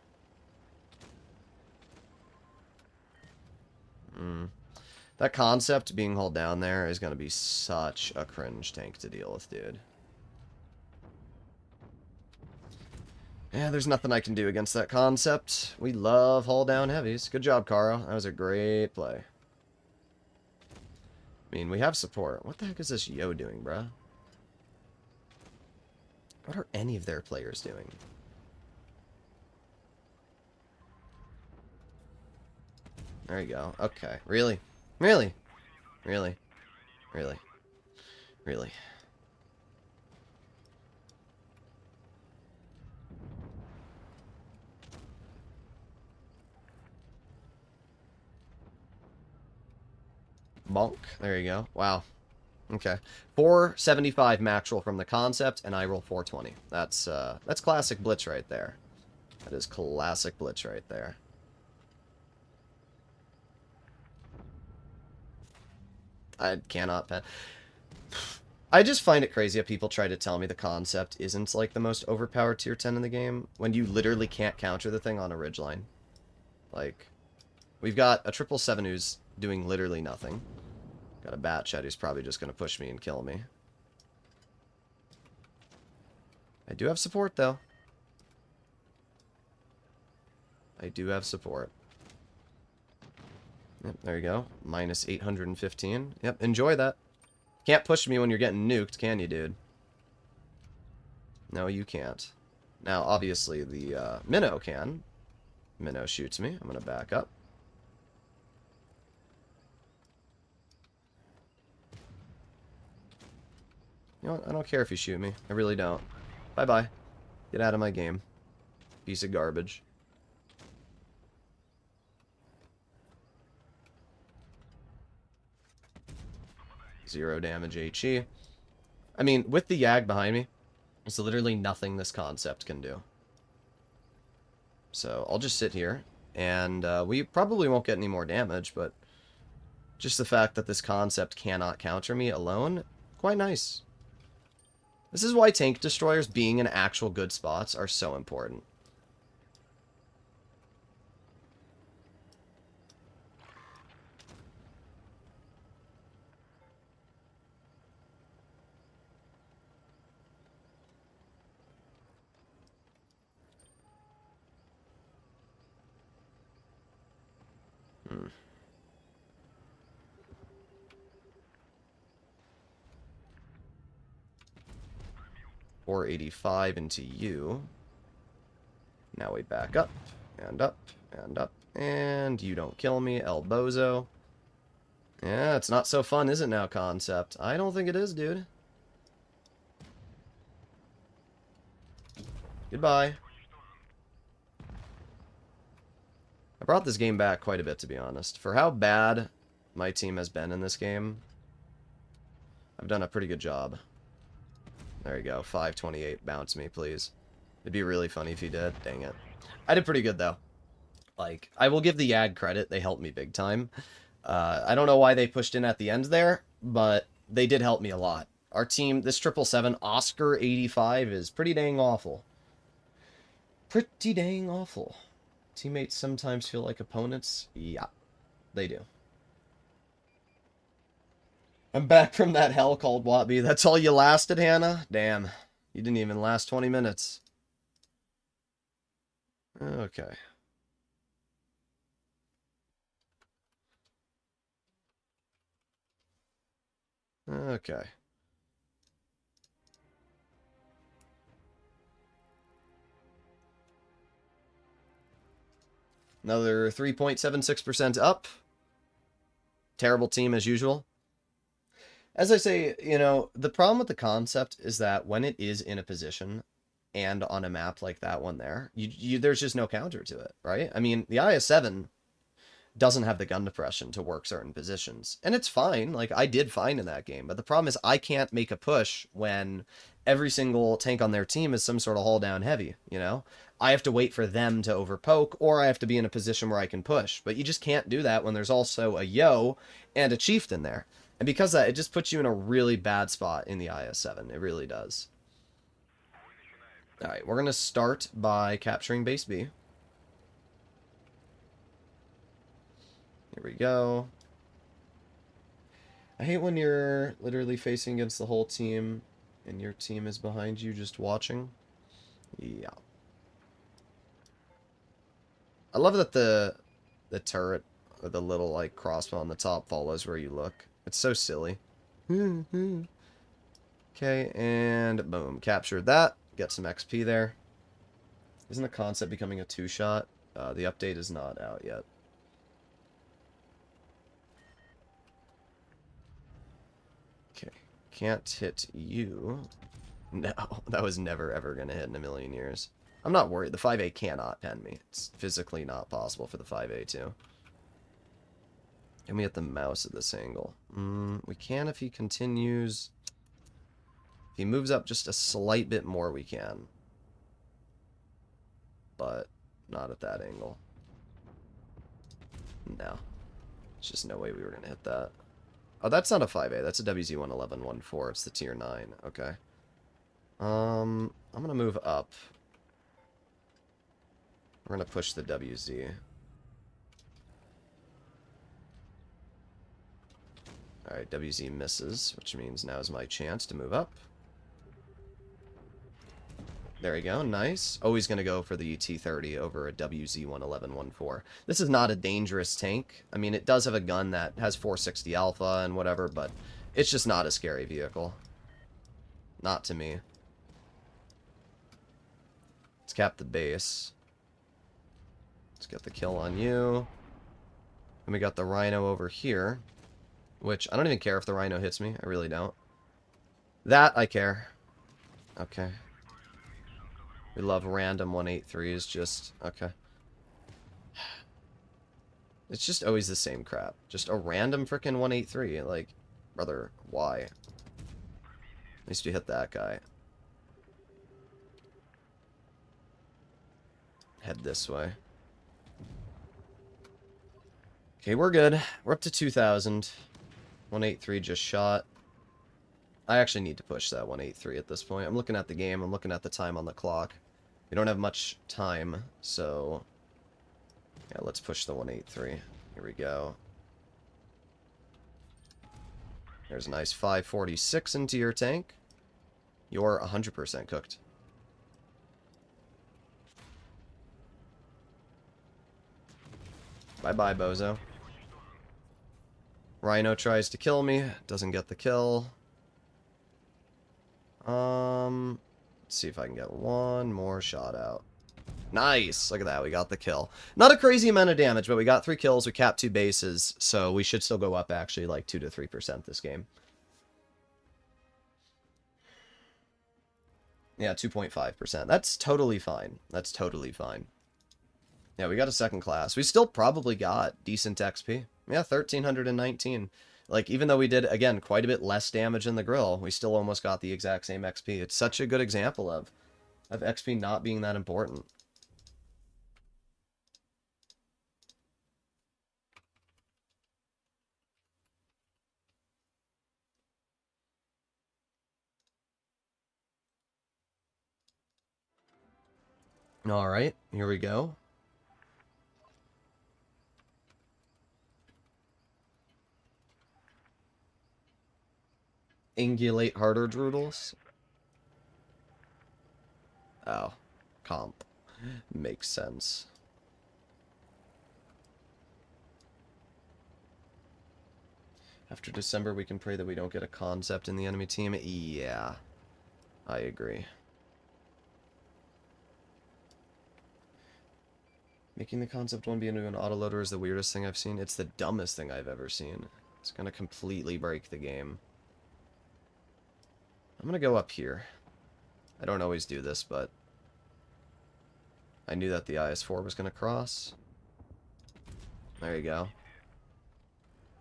S1: That concept being held down there is going to be such a cringe tank to deal with, dude. Yeah, there's nothing I can do against that concept. We love hold down heavies. Good job, Caro. That was a great play. I mean, we have support. What the heck is this Yo doing, bruh? What are any of their players doing? There you go. Okay. Really? Really? Really? Really? Really? Bonk. There you go. Wow. Okay. 475 max roll from the concept, and I roll 420. That's classic blitz right there. That is classic blitz right there. I cannot pen. I just find it crazy how people try to tell me the concept isn't like the most overpowered tier 10 in the game when you literally can't counter the thing on a ridgeline. Like, we've got a 777 who's doing literally nothing. Got a bat chat who's probably just going to push me and kill me. I do have support, though. I do have support. Yep, there you go. Minus 815. Yep, enjoy that. Can't push me when you're getting nuked, can you, dude? No, you can't. Now, obviously, the Minnow can. Minnow shoots me. I'm going to back up. You know what? I don't care if you shoot me. I really don't. Bye-bye. Get out of my game. Piece of garbage. Zero damage HE. I mean, with the Yag behind me, there's literally nothing this concept can do. So I'll just sit here, and we probably won't get any more damage, but just the fact that this concept cannot counter me alone, quite nice. This is why tank destroyers being in actual good spots are so important. Hmm. 485 into you. Now we back up, and up, and up, and you don't kill me, El Bozo. Yeah, it's not so fun, is it now, concept? I don't think it is, dude. Goodbye. I brought this game back quite a bit, to be honest. For how bad my team has been in this game, I've done a pretty good job. There you go. 528. Bounce me, please. It'd be really funny if you did. Dang it. I did pretty good, though. Like, I will give the Yag credit. They helped me big time. I don't know why they pushed in at the end there, but they did help me a lot. Our team, this 777 Oscar 85 is pretty dang awful. Pretty dang awful. Teammates sometimes feel like opponents. Yeah, they do. I'm back from that hell called Watby. That's all you lasted, Hannah? Damn. You didn't even last 20 minutes. Okay. Okay. Another 3.76% up. Terrible team as usual. As I say, you know, the problem with the concept is that when it is in a position, and on a map like that one there, there's just no counter to it, right? I mean, the IS-7 doesn't have the gun depression to work certain positions. And it's fine. Like, I did fine in that game. But the problem is I can't make a push when every single tank on their team is some sort of hull down heavy, you know? I have to wait for them to overpoke, or I have to be in a position where I can push. But you just can't do that when there's also a Yo and a Chieftain there. And because of that, it just puts you in a really bad spot in the IS-7. It really does. Alright, we're going to start by capturing base B. Here we go. I hate when you're literally facing against the whole team and your team is behind you just watching. Yeah. I love that the turret or the little like crossbow on the top follows where you look. It's so silly. Okay, and boom. Captured that. Get some XP there. Isn't the concept becoming a two-shot? The update is not out yet. Okay, can't hit you. No, that was never ever going to hit in a million years. I'm not worried. The 5A cannot pen me. It's physically not possible for the 5A to. Can we hit the mouse at this angle? We can if he continues. If he moves up just a slight bit more, we can. But not at that angle. No. There's just no way we were going to hit that. Oh, that's not a 5A. That's a WZ-111-14. It's the tier 9. Okay. I'm going to move up. We're going to push the WZ. Alright, WZ misses, which means now is my chance to move up. There we go, nice. Always going to go for the T-30 over a WZ-111-14. This is not a dangerous tank. I mean, it does have a gun that has 460 alpha and whatever, but it's just not a scary vehicle. Not to me. Let's cap the base. Let's get the kill on you. And we got the Rhino over here, which I don't even care if the Rhino hits me. I really don't. That I care. Okay. We love random 183s, just... Okay. It's just always the same crap. Just a random frickin' 183. Like, brother, why? At least you hit that guy. Head this way. Okay, we're good. We're up to 2,000. 183 just shot. I actually need to push that 183 at this point. I'm looking at the game. I'm looking at the time on the clock. We don't have much time, so... Yeah, let's push the 183. Here we go. There's a nice 546 into your tank. You're 100% cooked. Bye-bye, bozo. Rhino tries to kill me. Doesn't get the kill. Let's see if I can get one more shot out. Nice! Look at that, we got the kill. Not a crazy amount of damage, but we got 3 kills, we capped 2 bases, so we should still go up actually like 2 to 3% this game. Yeah, 2.5%. That's totally fine. That's totally fine. Yeah, we got a second class. We still probably got decent XP. Yeah, 1,319. Like, even though we did, again, quite a bit less damage in the grill, we still almost got the exact same XP. It's such a good example of XP not being that important. Alright, here we go. Angulate harder, Droodles. Oh, comp. Makes sense. After December, we can pray that we don't get a concept in the enemy team. Yeah, I agree. Making the concept one be into an autoloader is the weirdest thing I've seen. It's the dumbest thing I've ever seen. It's gonna completely break the game. I'm gonna go up here. I don't always do this, but I knew that the IS-4 was going to cross. There you go.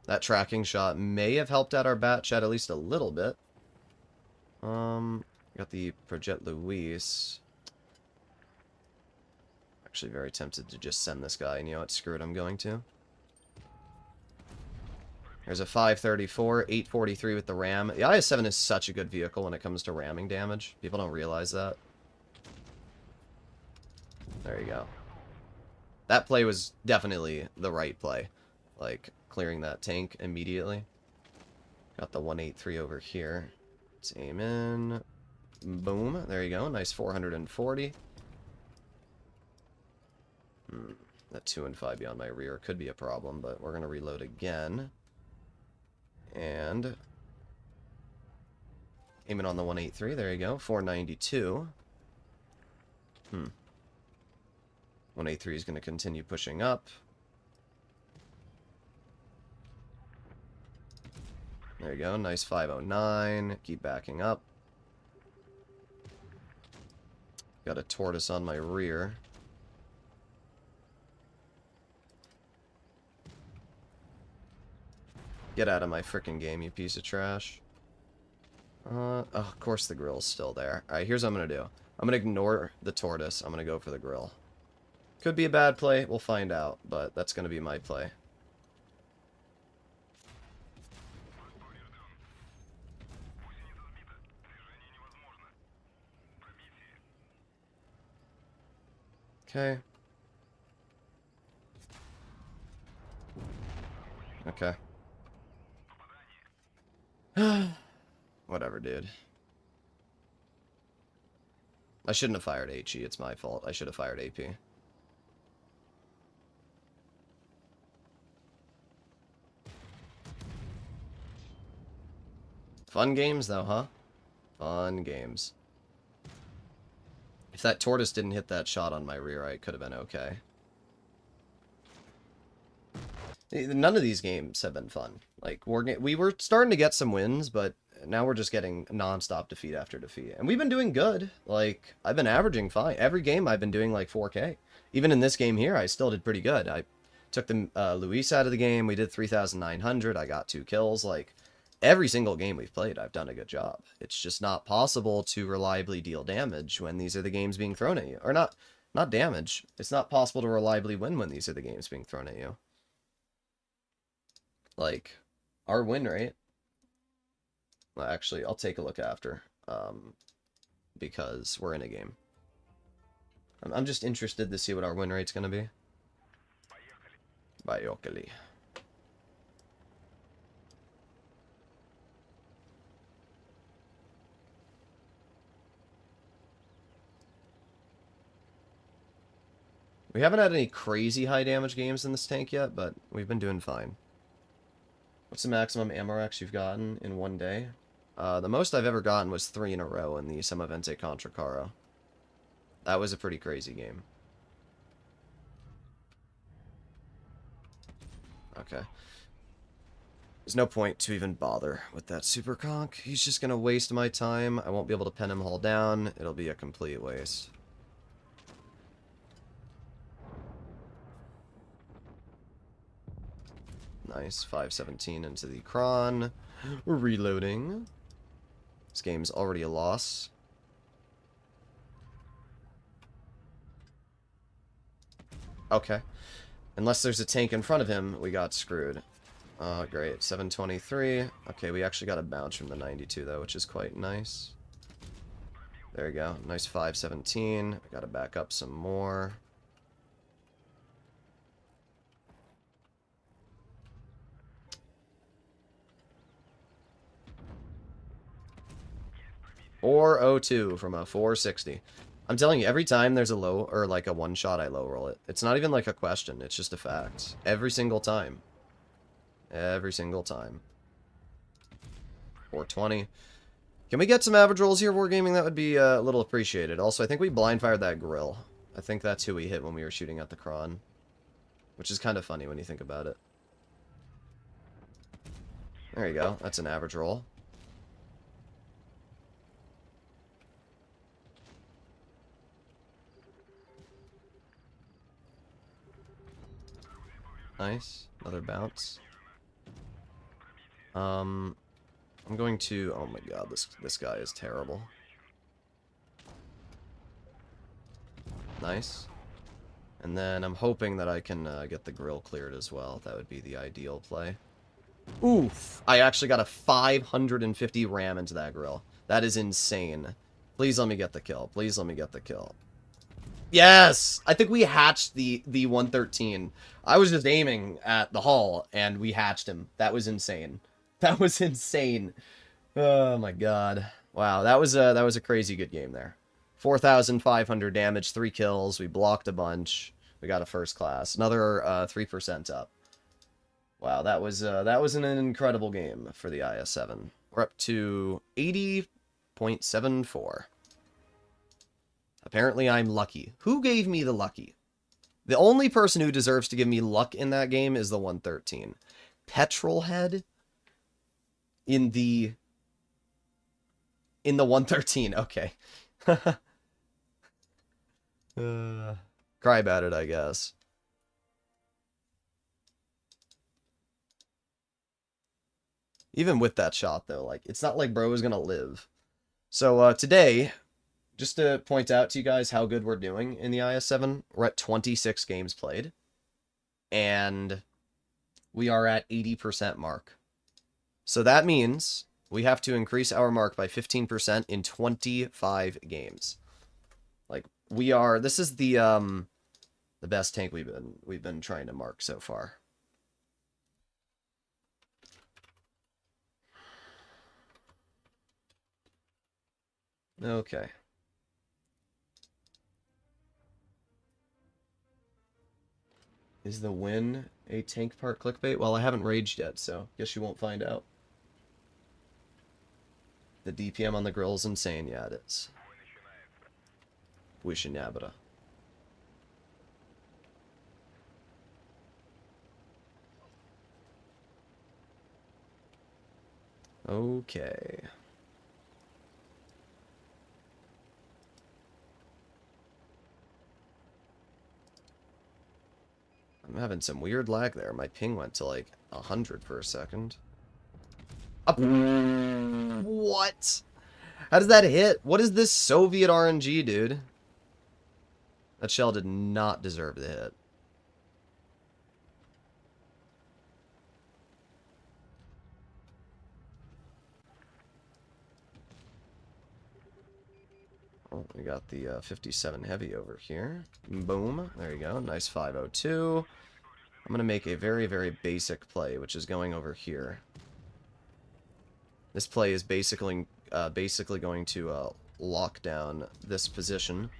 S1: That tracking shot may have helped out our bat chat at least a little bit. Got the Projet Luis. Actually very tempted to just send this guy, and you know what, screw it, I'm going to. There's a 534, 843 with the ram. The IS-7 is such a good vehicle when it comes to ramming damage. People don't realize that. There you go. That play was definitely the right play. Like, clearing that tank immediately. Got the 183 over here. Let's aim in. Boom. There you go. Nice 440. That 2 and 5 beyond my rear could be a problem, but we're going to reload again. And aiming on the 183. There you go. 492. 183 is going to continue pushing up. There you go. Nice 509. Keep backing up. Got a tortoise on my rear. Get out of my frickin' game, you piece of trash. Oh, of course the grill's still there. Alright, here's what I'm gonna do. I'm gonna ignore the tortoise. I'm gonna go for the grill. Could be a bad play. We'll find out, but that's gonna be my play. Okay. Okay. Whatever, dude. I shouldn't have fired HE. It's my fault. I should have fired AP. Fun games, though, huh? Fun games. If that tortoise didn't hit that shot on my rear, I could have been okay. None of these games have been fun. Like, we were starting to get some wins, but now we're just getting non-stop defeat after defeat. And we've been doing good. Like, I've been averaging fine. Every game I've been doing like 4K. Even in this game here, I still did pretty good. I took the Luis out of the game. We did 3,900. I got 2 kills. Like, every single game we've played, I've done a good job. It's just not possible to reliably deal damage when these are the games being thrown at you. Or not damage. It's not possible to reliably win when these are the games being thrown at you. Like, our win rate... Well, actually, I'll take a look after. Because we're in a game. I'm just interested to see what our win rate's going to be. Bayokali. We haven't had any crazy high damage games in this tank yet, but we've been doing fine. What's the maximum Amorex you've gotten in one day? The most I've ever gotten was 3 in a row in the Semavente contra Caro. That was a pretty crazy game. Okay. There's no point to even bother with that super conch. He's just gonna waste my time. I won't be able to pin him hull down. It'll be a complete waste. Nice. 517 into the cron. We're reloading. This game's already a loss. Okay. Unless there's a tank in front of him, we got screwed. Oh, great. 723. Okay, we actually got a bounce from the 92, though, which is quite nice. There we go. Nice 517. I gotta back up some more. .402 from a 460. I'm telling you, every time there's a low, or like a one-shot, I low roll it. It's not even like a question, it's just a fact. Every single time. Every single time. 420. Can we get some average rolls here, Wargaming? That would be a little appreciated. Also, I think we blind fired that grill. I think that's who we hit when we were shooting at the cron. Which is kind of funny when you think about it. There you go. That's an average roll. Nice. Another bounce. I'm going to... Oh my god, this guy is terrible. Nice. And then I'm hoping that I can get the grill cleared as well. That would be the ideal play. Oof! I actually got a 550 ram into that grill. That is insane. Please let me get the kill. Please let me get the kill. Yes! I think we hatched the 113. I was just aiming at the hull, and we hatched him. That was insane. That was insane. Oh my god. Wow, that was a crazy good game there. 4,500 damage, 3 kills, we blocked a bunch. We got a first class. Another 3% up. Wow, that was an incredible game for the IS-7. We're up to 80.74. Apparently I'm lucky. Who gave me the lucky? The only person who deserves to give me luck in that game is the 113. Petrolhead in the 113. Okay. Cry about it, I guess. Even with that shot, though, like, it's not like bro is gonna live. So, today, just to point out to you guys how good we're doing in the IS-7, we're at 26 games played. And we are at 80% mark. So that means we have to increase our mark by 15% in 25 games. Like, we are... This is the best tank we've been trying to mark so far. Okay. Is the win a tank part clickbait? Well, I haven't raged yet, so guess you won't find out. The DPM on the grill is insane. Yeah, it is. Wishinabra. Okay. I'm having some weird lag there. My ping went to like 100 for a second. Up. What? How does that hit? What is this Soviet RNG, dude? That shell did not deserve the hit. Oh, we got the 57 heavy over here. Boom. There you go. Nice 502. I'm going to make a very, very basic play, which is going over here. This play is basically going to lock down this position.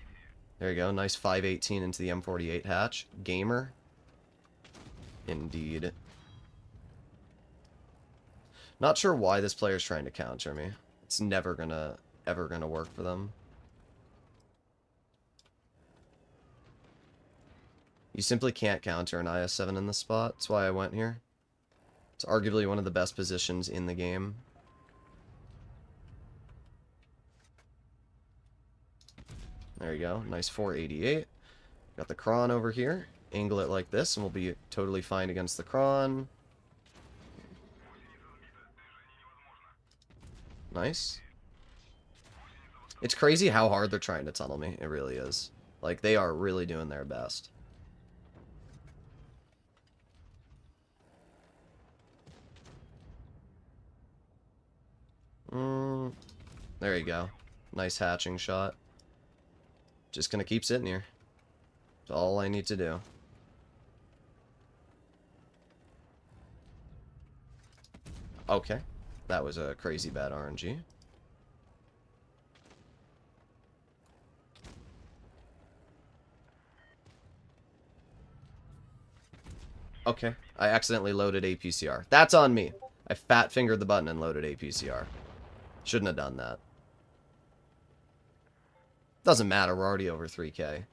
S1: There you go. Nice 518 into the M48 hatch. Gamer. Indeed. Not sure why this player's trying to counter me. It's never ever gonna work for them. You simply can't counter an IS-7 in this spot. That's why I went here. It's arguably one of the best positions in the game. There you go. Nice 488. Got the cron over here. Angle it like this, and we'll be totally fine against the cron. Nice. It's crazy how hard they're trying to tunnel me. It really is. Like, they are really doing their best. There you go. Nice hatching shot. Just gonna keep sitting here. That's all I need to do. Okay. That was a crazy bad RNG. Okay. I accidentally loaded APCR. That's on me. I fat fingered the button and loaded APCR. Shouldn't have done that. Doesn't matter, we're already over 3K.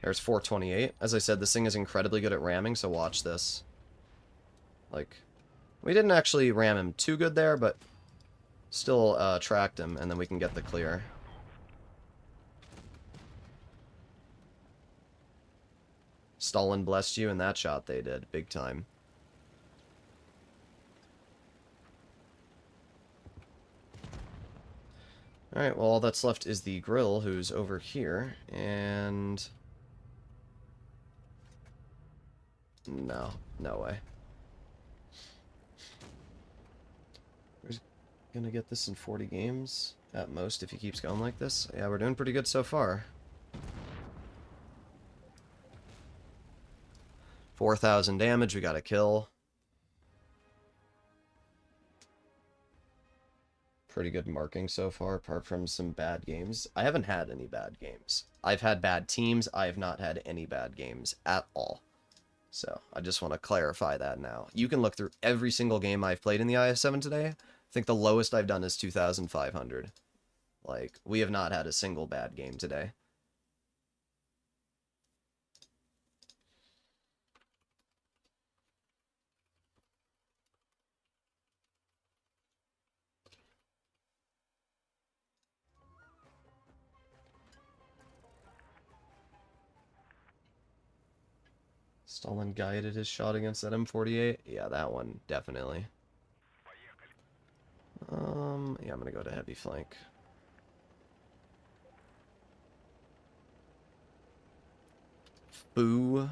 S1: There's 428. As I said, this thing is incredibly good at ramming, so watch this. Like, we didn't actually ram him too good there, but still tracked him, and then we can get the clear. Stalin blessed you in that shot they did. Big time. Alright, well, all that's left is the grill, who's over here, and... No, no way. We're gonna get this in 40 games, at most, if he keeps going like this. Yeah, we're doing pretty good so far. 4,000 damage, we got a kill. Pretty good marking so far, apart from some bad games. I haven't had any bad games. I've had bad teams. I have not had any bad games at all. So, I just want to clarify that now. You can look through every single game I've played in the IS-7 today. I think the lowest I've done is 2,500. Like, we have not had a single bad game today. Stalin guided his shot against that M48. Yeah, that one, definitely. Yeah, I'm gonna go to heavy flank. Boo.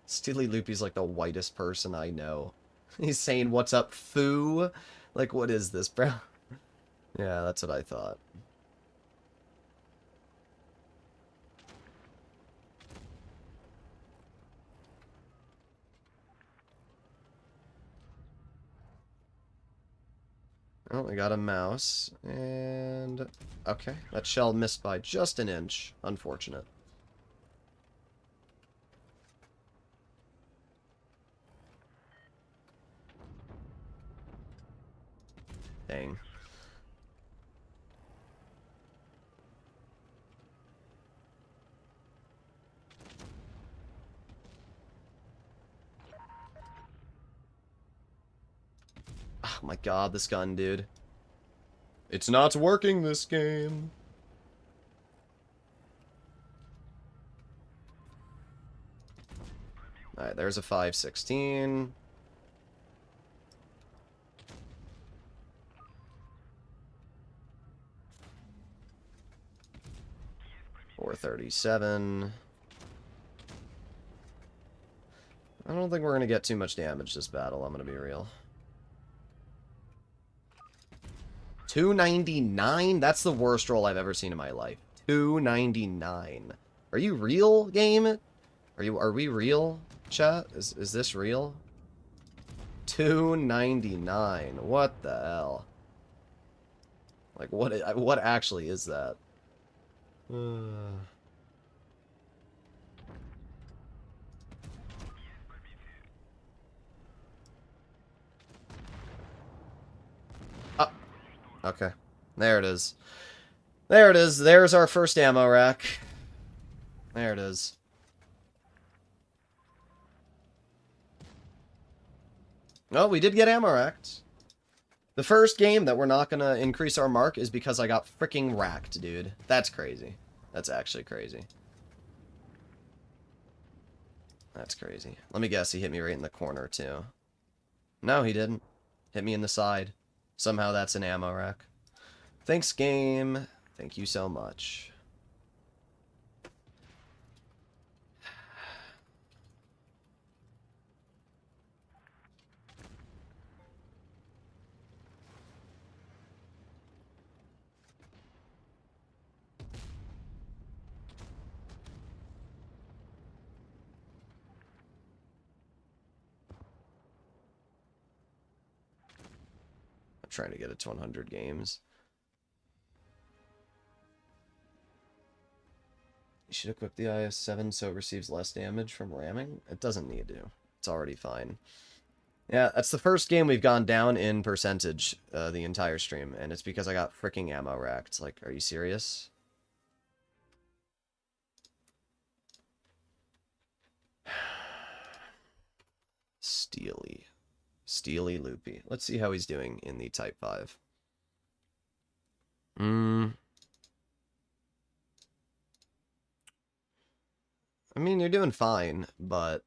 S1: Steely Loopy's like the whitest person I know. He's saying, "What's up, foo?" Like, what is this, bro? Yeah, that's what I thought. Oh, we got a mouse, and... Okay, that shell missed by just an inch. Unfortunate. Dang. Oh my god, this gun, dude. It's not working this game. Alright, there's a 516. .437. I don't think we're going to get too much damage this battle, I'm going to be real. 299? That's the worst roll I've ever seen in my life. 299. Are you real, game? Are we real, chat? Is this real? 299. What the hell? Like, what actually is that? Oh, okay. There it is. There it is. There's our first ammo rack. There it is. Oh, we did get ammo racked. The first game that we're not gonna increase our mark is because I got freaking racked, dude. That's crazy. That's actually crazy. That's crazy. Let me guess, he hit me right in the corner, too. No, he didn't. Hit me in the side. Somehow that's an ammo rack. Thanks, game. Thank you so much. I'm trying to get it to 100 games. You should equip the IS-7 so it receives less damage from ramming. It doesn't need to. It's already fine. Yeah, that's the first game we've gone down in percentage the entire stream, and it's because I got freaking ammo racked. Like, are you serious? Steely. Steely Loopy. Let's see how he's doing in the Type 5. I mean, you're doing fine, but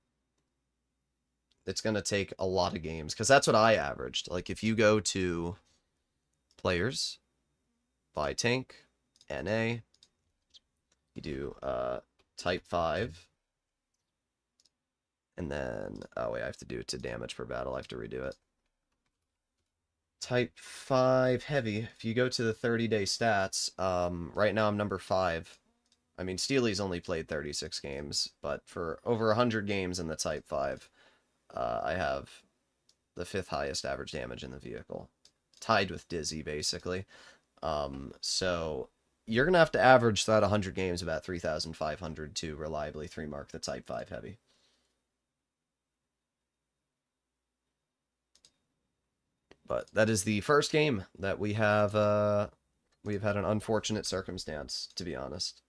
S1: it's going to take a lot of games, because that's what I averaged. Like, if you go to players, buy tank, NA, you do Type 5, and then, oh wait, I have to do it to damage per battle. I have to redo it. Type 5 heavy. If you go to the 30-day stats, right now I'm number 5. I mean, Steely's only played 36 games, but for over 100 games in the Type 5, I have the 5th highest average damage in the vehicle. Tied with Dizzy, basically. So you're going to have to average throughout 100 games about 3,500 to reliably 3-mark the Type 5 heavy. But that is the first game that we have, we've had an unfortunate circumstance, to be honest.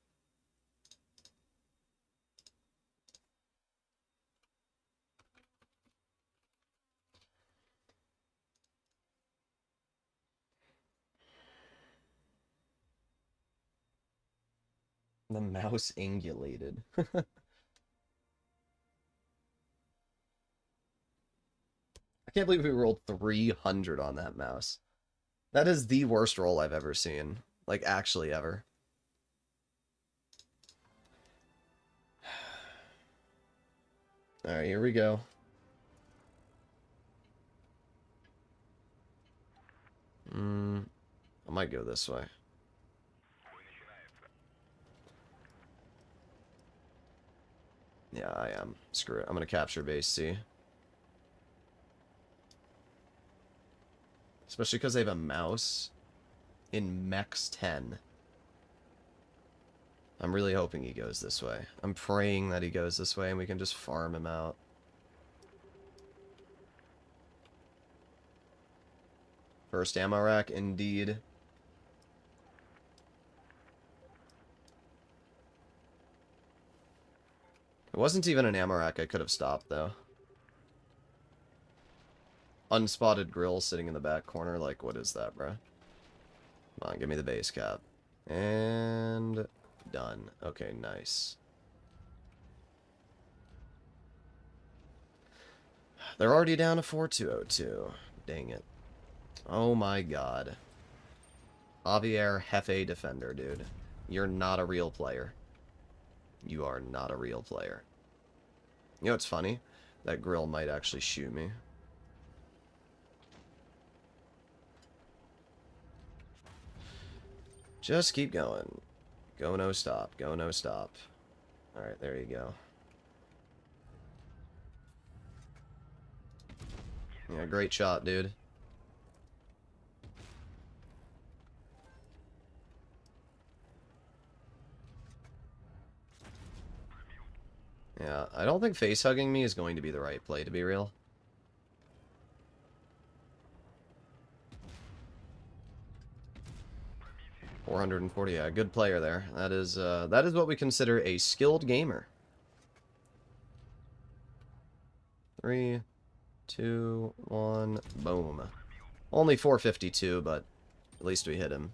S1: The mouse angulated. I can't believe we rolled 300 on that mouse. That is the worst roll I've ever seen. Like, actually ever. Alright, here we go. I might go this way. Yeah, I am. Screw it. I'm gonna capture base C. Especially because they have a mouse in Mex 10. I'm really hoping he goes this way. I'm praying that he goes this way and we can just farm him out. First ammo rack, indeed. It wasn't even an ammo rack I could have stopped, though. Unspotted grill sitting in the back corner. Like, what is that, bro? Come on, give me the base cap. And done. Okay, nice. They're already down to 4202. Dang it. Oh my god. Javier Jefe Defender, dude. You're not a real player. You are not a real player. You know what's funny? That grill might actually shoot me. Just keep going. Go no stop. Go no stop. Alright, there you go. Yeah, great shot, dude. Yeah, I don't think face-hugging me is going to be the right play, to be real. $440, yeah, good player there. That is what we consider a skilled gamer. 3, 2, 1, boom. Only 452, but at least we hit him.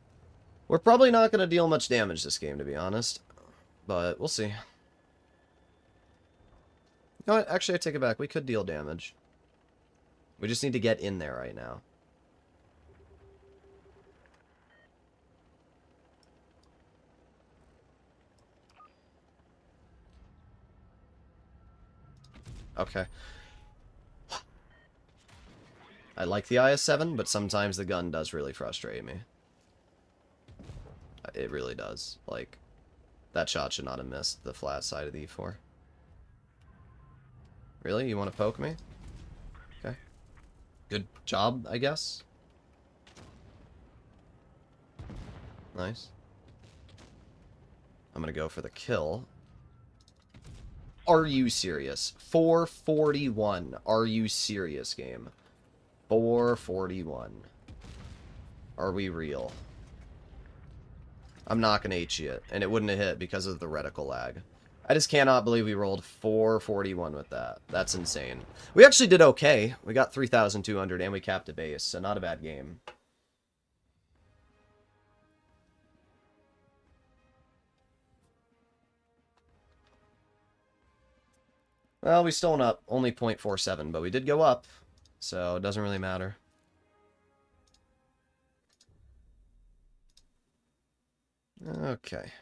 S1: We're probably not going to deal much damage this game, to be honest. But we'll see. You know what? Actually, I take it back. We could deal damage. We just need to get in there right now. Okay. I like the IS-7, but sometimes the gun does really frustrate me. It really does. Like, that shot should not have missed the flat side of the E4. Really? You want to poke me? Okay. Good job, I guess. Nice. I'm gonna go for the kill. Are you serious? 441. Are you serious, game? 441. Are we real? I'm not gonna H it, and it wouldn't have hit because of the reticle lag. I just cannot believe we rolled 441 with that. That's insane. We actually did okay. We got 3,200 and we capped a base, so not a bad game. Well, we still went up only 0.47, but we did go up, so it doesn't really matter. Okay.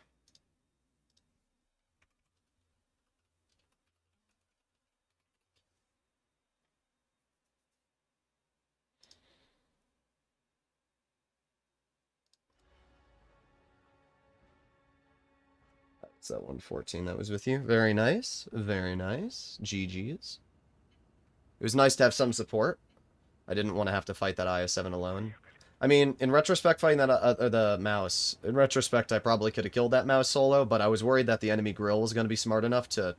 S1: That's that 114 that was with you. Very nice. Very nice. GG's. It was nice to have some support. I didn't want to have to fight that IS-7 alone. I mean, in retrospect, fighting that the mouse, in retrospect, I probably could have killed that mouse solo, but I was worried that the enemy grill was going to be smart enough to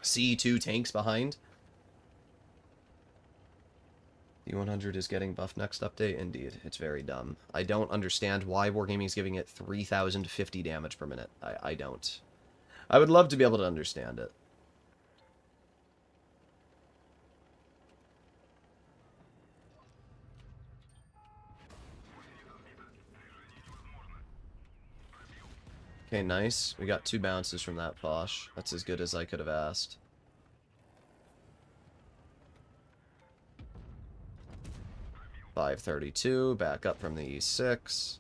S1: see two tanks behind. The 100 is getting buffed next update? Indeed. It's very dumb. I don't understand why Wargaming is giving it 3,050 damage per minute. I don't. I would love to be able to understand it. Okay, nice. We got 2 bounces from that Posh. That's as good as I could have asked. .532, back up from the E6.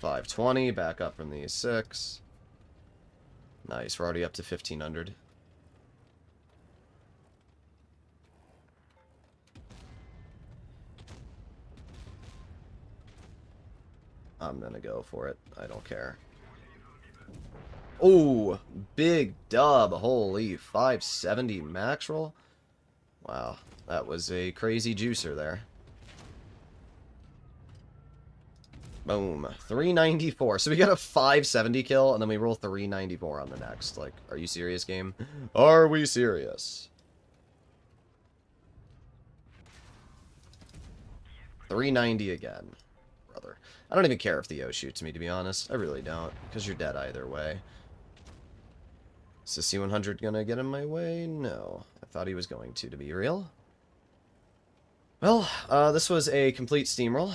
S1: .520, back up from the E6. Nice, we're already up to 1,500. I'm gonna go for it. I don't care. Oh, big dub. Holy, 570 max roll. Wow, that was a crazy juicer there. Boom. 394. So we got a 570 kill, and then we roll 394 on the next. Like, are you serious, game? Are we serious? 390 again. Brother. I don't even care if the O shoots me, to be honest. I really don't, because you're dead either way. Is the C100 gonna get in my way? No. I thought he was going to be real. Well, this was a complete steamroll.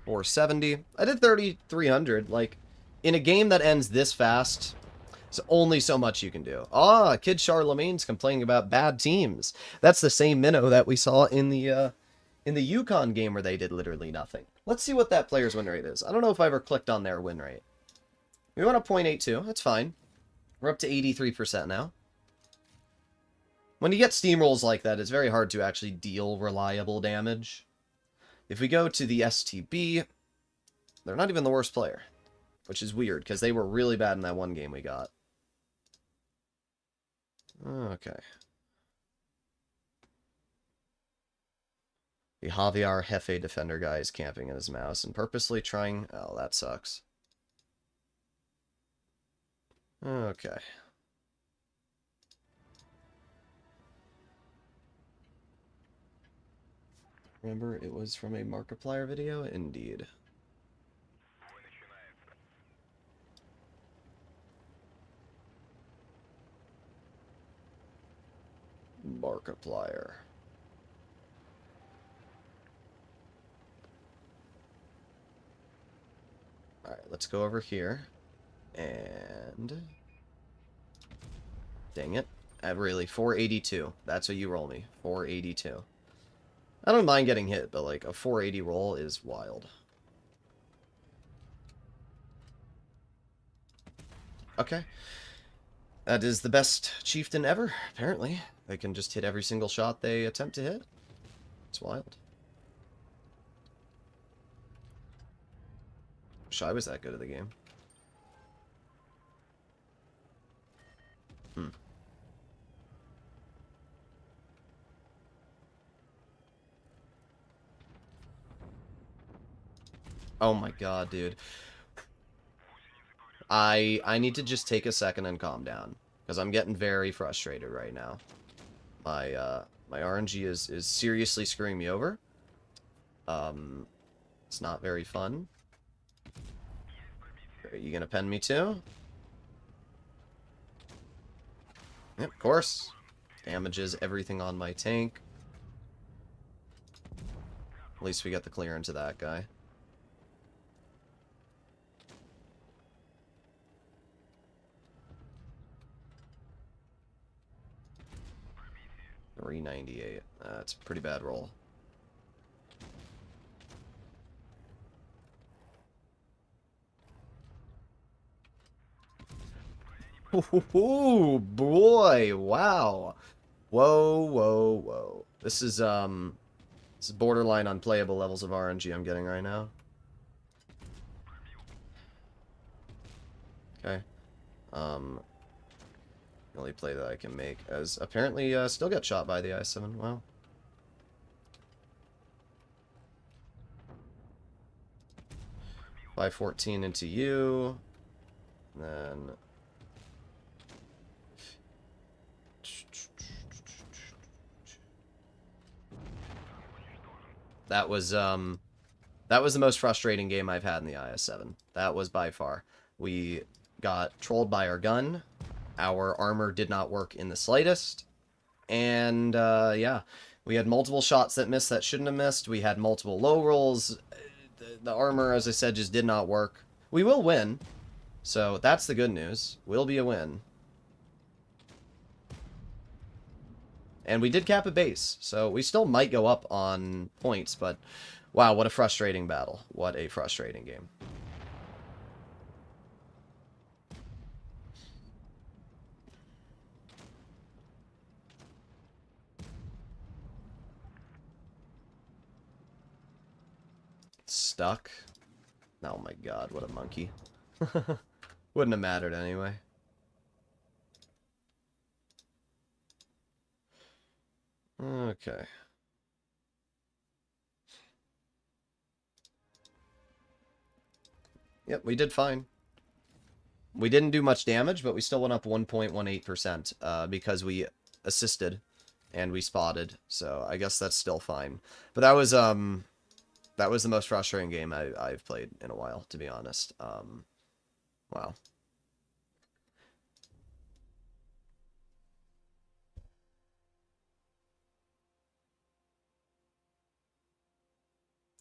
S1: .470. I did 3,300. Like, in a game that ends this fast, there's only so much you can do. Ah, Kid Charlemagne's complaining about bad teams. That's the same minnow that we saw in the Yukon game where they did literally nothing. Let's see what that player's win rate is. I don't know if I ever clicked on their win rate. We went up 0.82. That's fine. We're up to 83% now. When you get steamrolls like that, it's very hard to actually deal reliable damage. If we go to the STB, they're not even the worst player, which is weird, because they were really bad in that one game we got. Okay. The Javier Jefe defender guy is camping in his mouse and purposely trying... Oh, that sucks. Okay. Remember, it was from a Markiplier video? Indeed. Markiplier. Alright, let's go over here. And... Dang it. Really, 482. That's what you roll me. 482. I don't mind getting hit, but like a 480 roll is wild. Okay. That is the best chieftain ever, apparently. They can just hit every single shot they attempt to hit. It's wild. Wish I was that good at the game. Oh my god, dude. I need to just take a second and calm down, because I'm getting very frustrated right now. My RNG is seriously screwing me over. It's not very fun. Are you gonna pen me too? Yep, of course. Damages everything on my tank. At least we got the clear into that guy. $398. That's a pretty bad roll. Oh boy! Wow! Whoa! Whoa! Whoa! This is borderline unplayable levels of RNG I'm getting right now. Okay. The only play that I can make, as apparently still got shot by the IS-7. Wow. By 14 into you. Then that was the most frustrating game I've had in the IS-7. That was by far. We got trolled by our gun. Our armor did not work in the slightest. And yeah, we had multiple shots that missed that shouldn't have missed. We had multiple low rolls. The armor, as I said, just did not work. We will win. So that's the good news. Will be a win. And we did cap a base, so we still might go up on points, but wow, what a frustrating battle. What a frustrating game. Stuck? Oh my god, what a monkey. Wouldn't have mattered anyway. Okay. Yep, we did fine. We didn't do much damage, but we still went up 1.18% because we assisted and we spotted. So I guess that's still fine. But that was the most frustrating game I've played in a while, to be honest. Wow.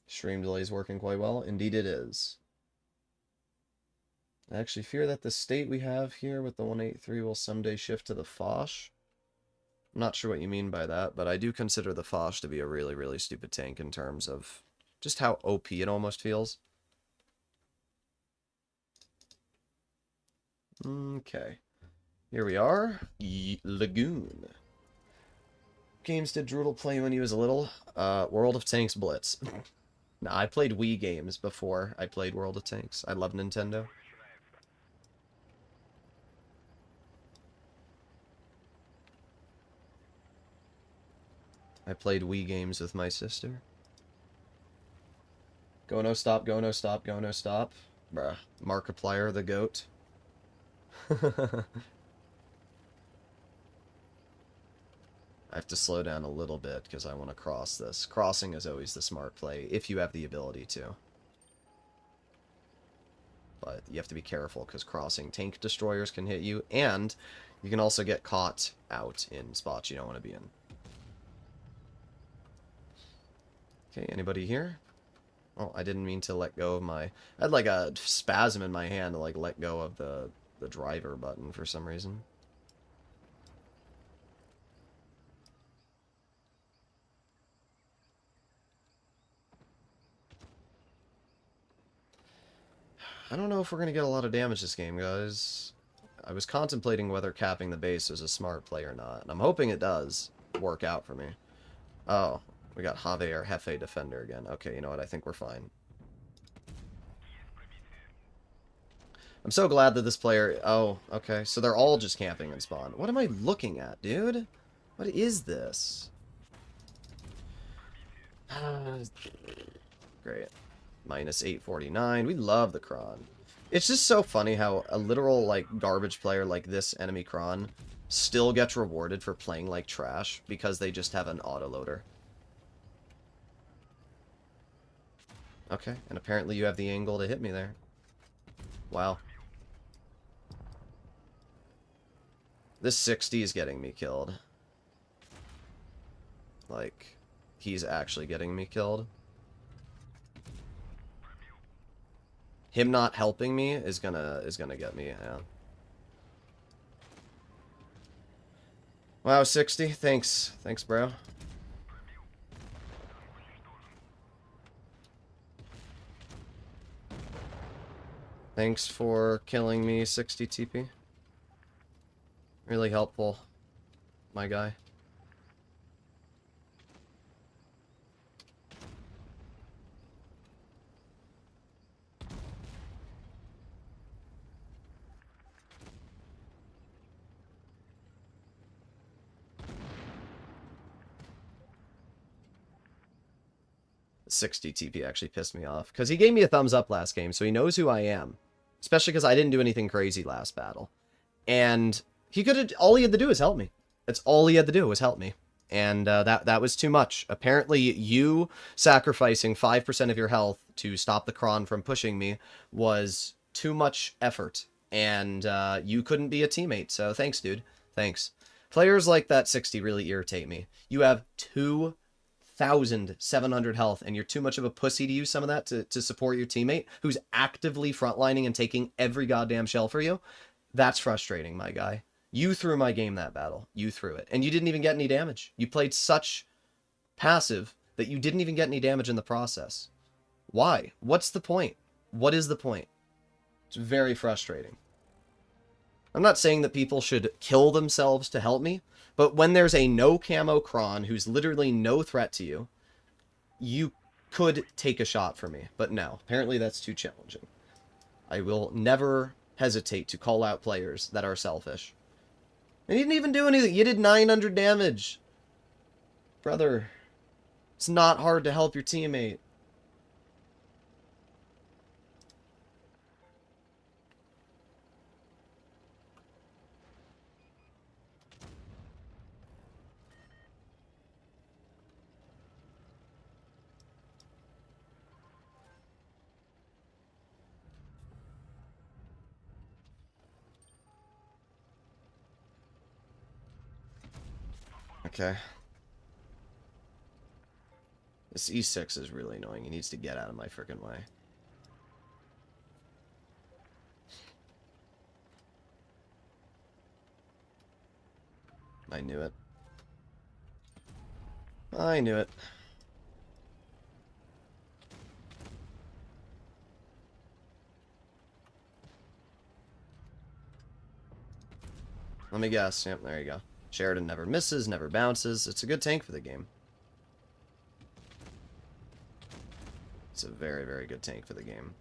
S1: Stream delay is working quite well. Indeed it is. I actually fear that the state we have here with the 183 will someday shift to the Foch. I'm not sure what you mean by that, but I do consider the Foch to be a really, really stupid tank in terms of just how OP it almost feels. Okay. Here we are. Lagoon. Games did Droodle play when he was little? World of Tanks Blitz. Nah, I played Wii games before I played World of Tanks. I love Nintendo. I played Wii games with my sister. Go no stop, go no stop, go no stop. Bruh. Markiplier the goat. I have to slow down a little bit because I want to cross this. Crossing is always the smart play, if you have the ability to. But you have to be careful because crossing tank destroyers can hit you, and you can also get caught out in spots you don't want to be in. Okay, anybody here? Oh, I didn't mean to let go of my... I had like a spasm in my hand to like let go of the driver button for some reason. I don't know if we're going to get a lot of damage this game, guys. I was contemplating whether capping the base was a smart play or not, and I'm hoping it does work out for me. Oh, we got Javier Jefe Defender again. Okay, you know what? I think we're fine. I'm so glad that this player... Oh, okay. So they're all just camping in spawn. What am I looking at, dude? What is this? Great. Minus 849. We love the Kron. It's just so funny how a literal, like, garbage player like this enemy Kron still gets rewarded for playing like trash because they just have an autoloader. Okay, and apparently you have the angle to hit me there. Wow. This 60 is getting me killed. Like, he's actually getting me killed. Him not helping me is gonna get me, yeah. Wow, 60. Thanks. Thanks, bro. Thanks for killing me, 60 TP. Really helpful, my guy. The 60 TP actually pissed me off, because he gave me a thumbs up last game, so he knows who I am. Especially because I didn't do anything crazy last battle. And he could have, all he had to do was help me. That's all he had to do was help me. And that was too much. Apparently, you sacrificing 5% of your health to stop the Kron from pushing me was too much effort. And you couldn't be a teammate, so thanks, dude. Thanks. Players like that 60 really irritate me. You have 2,700 health, and you're too much of a pussy to use some of that to support your teammate who's actively frontlining and taking every goddamn shell for you. That's frustrating, my guy. You threw my game that battle. You threw it. And you didn't even get any damage. You played such passive that you didn't even get any damage in the process. Why? What's the point? What is the point? It's very frustrating. I'm not saying that people should kill themselves to help me, but when there's a no camo Kron who's literally no threat to you, you could take a shot for me. But no, apparently that's too challenging. I will never hesitate to call out players that are selfish. And you didn't even do anything. You did 900 damage. Brother, it's not hard to help your teammate. Okay. This E6 is really annoying. He needs to get out of my freaking way. I knew it. I knew it. Let me guess. Yep, there you go. Sheridan never misses, never bounces. It's a good tank for the game. It's a very, very good tank for the game.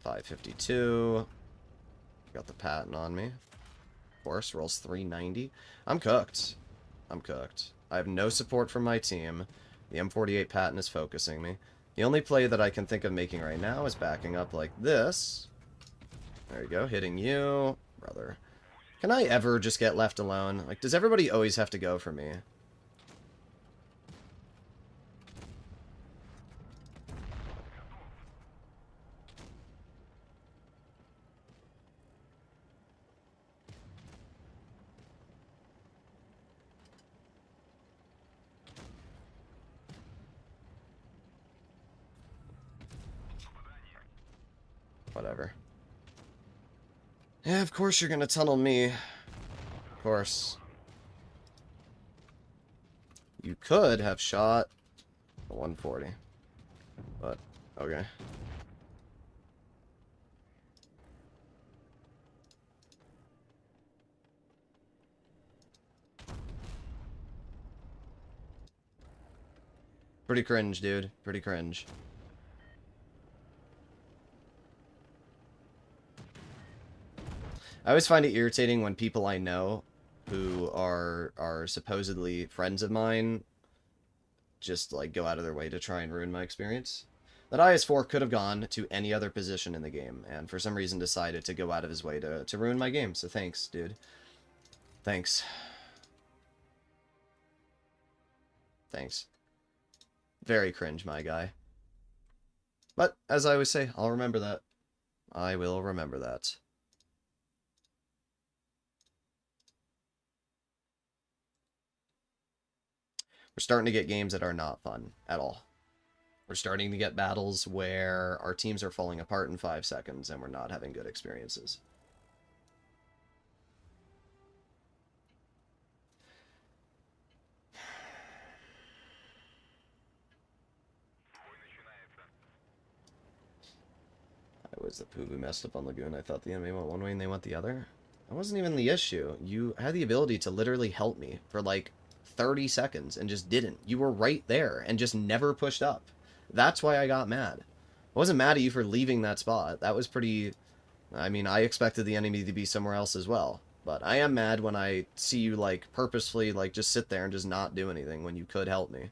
S1: .552. Got the patent on me. Of course, rolls 390. I'm cooked. I'm cooked. I have no support from my team. The M48 patent is focusing me. The only play that I can think of making right now is backing up like this. There you go, hitting you. Brother. Can I ever just get left alone? Like, does everybody always have to go for me? Whatever. Yeah, of course you're gonna tunnel me. Of course. You could have shot a 140. But, okay. Pretty cringe, dude. Pretty cringe. I always find it irritating when people I know who are supposedly friends of mine just, like, go out of their way to try and ruin my experience. That IS-4 could have gone to any other position in the game, and for some reason decided to go out of his way to ruin my game, so thanks, dude. Thanks. Thanks. Very cringe, my guy. But, as I always say, I'll remember that. I will remember that. We're starting to get games that are not fun at all. We're starting to get battles where our teams are falling apart in 5 seconds and we're not having good experiences. I was the poo who messed up on Lagoon. I thought the enemy went one way and they went the other. That wasn't even the issue. You had the ability to literally help me for like 30 seconds and just didn't. You were right there and just never pushed up. That's why I got mad. I wasn't mad at you for leaving that spot. That was pretty... I mean, I expected the enemy to be somewhere else as well. But I am mad when I see you, like, purposefully, like, just sit there and just not do anything when you could help me.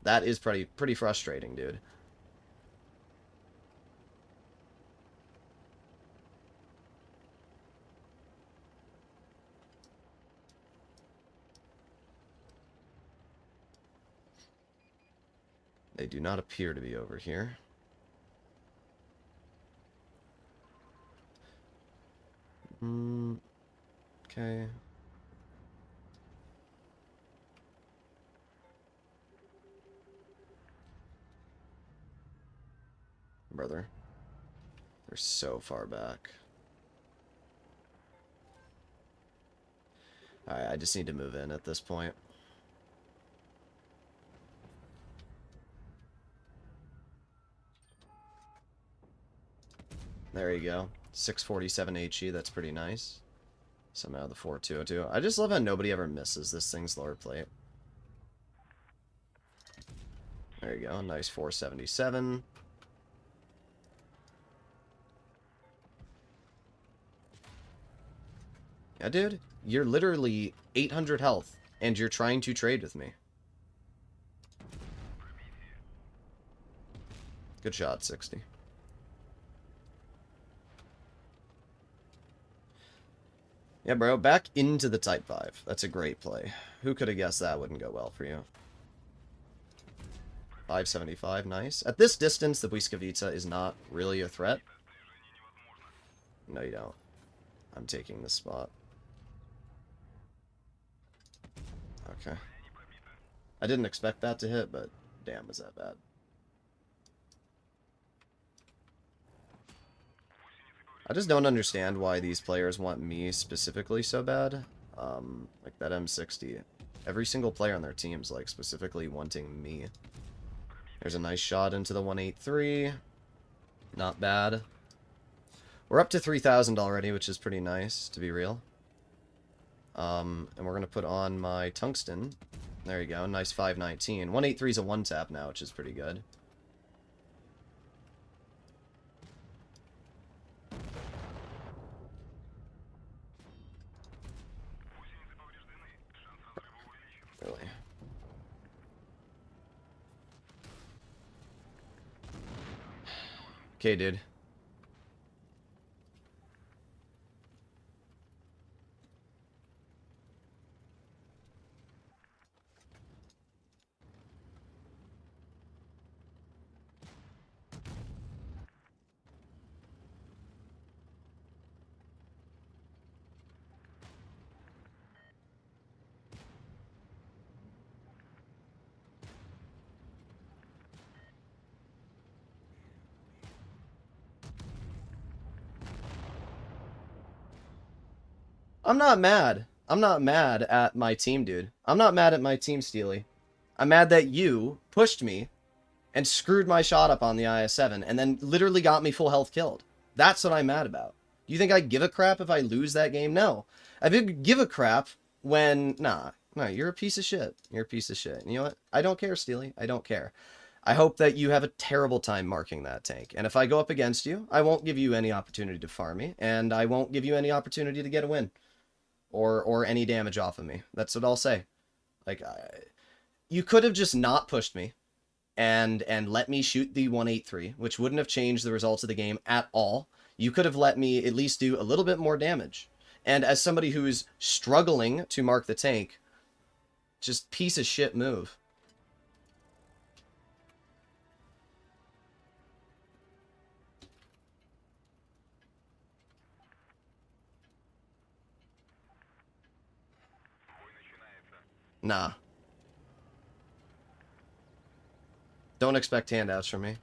S1: That is pretty frustrating, dude. They do not appear to be over here. Okay. Brother. They're so far back. Alright, I just need to move in at this point. There you go. 647 HE, that's pretty nice. Somehow the 4202. I just love how nobody ever misses this thing's lower plate. There you go, nice 477. Yeah, dude, you're literally 800 health, and you're trying to trade with me. Good shot, 60. Yeah, bro, back into the Type 5. That's a great play. Who could have guessed that wouldn't go well for you? 575, nice. At this distance, the Błyskawica is not really a threat. No, you don't. I'm taking this spot. Okay. I didn't expect that to hit, but damn, was that bad. I just don't understand why these players want me specifically so bad. Like that M60. Every single player on their team's like specifically wanting me. There's a nice shot into the 183. Not bad. We're up to 3,000 already, which is pretty nice, to be real. And we're going to put on my tungsten. There you go, nice 519. 183 is a one-tap now, which is pretty good. Really. Okay, dude. I'm not mad. I'm not mad at my team, dude. I'm not mad at my team, Steely. I'm mad that you pushed me and screwed my shot up on the IS-7 and then literally got me full health killed. That's what I'm mad about. Do you think I give a crap if I lose that game? No. I give a crap when... Nah, you're a piece of shit. You're a piece of shit. And you know what? I don't care, Steely. I don't care. I hope that you have a terrible time marking that tank. And if I go up against you, I won't give you any opportunity to farm me. And I won't give you any opportunity to get a win. Or any damage off of me. That's what I'll say. Like, you could have just not pushed me and let me shoot the 183, which wouldn't have changed the results of the game at all. You could have let me at least do a little bit more damage. And as somebody who is struggling to mark the tank, just piece of shit move. Nah. Don't expect handouts from me.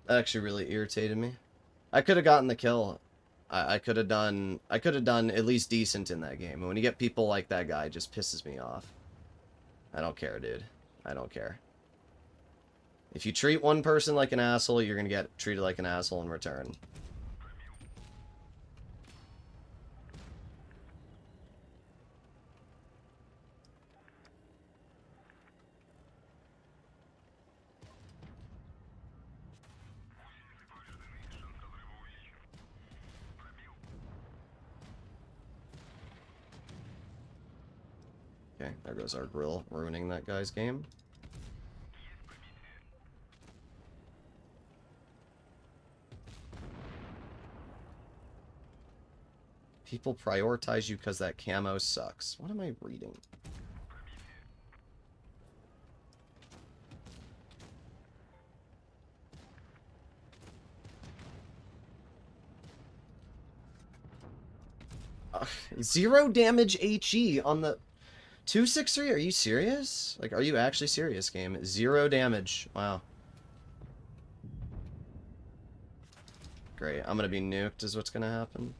S1: That actually really irritated me. I could have gotten the kill. I could have done at least decent in that game. And when you get people like that guy, it just pisses me off. I don't care, dude. I don't care. If you treat one person like an asshole, you're gonna get treated like an asshole in return. Okay, there goes our grill, ruining that guy's game. People prioritize you because that camo sucks. What am I reading? Zero damage HE on the 263? Are you serious? Like, are you actually serious, game? Zero damage. Wow. Great. I'm gonna be nuked is what's gonna happen.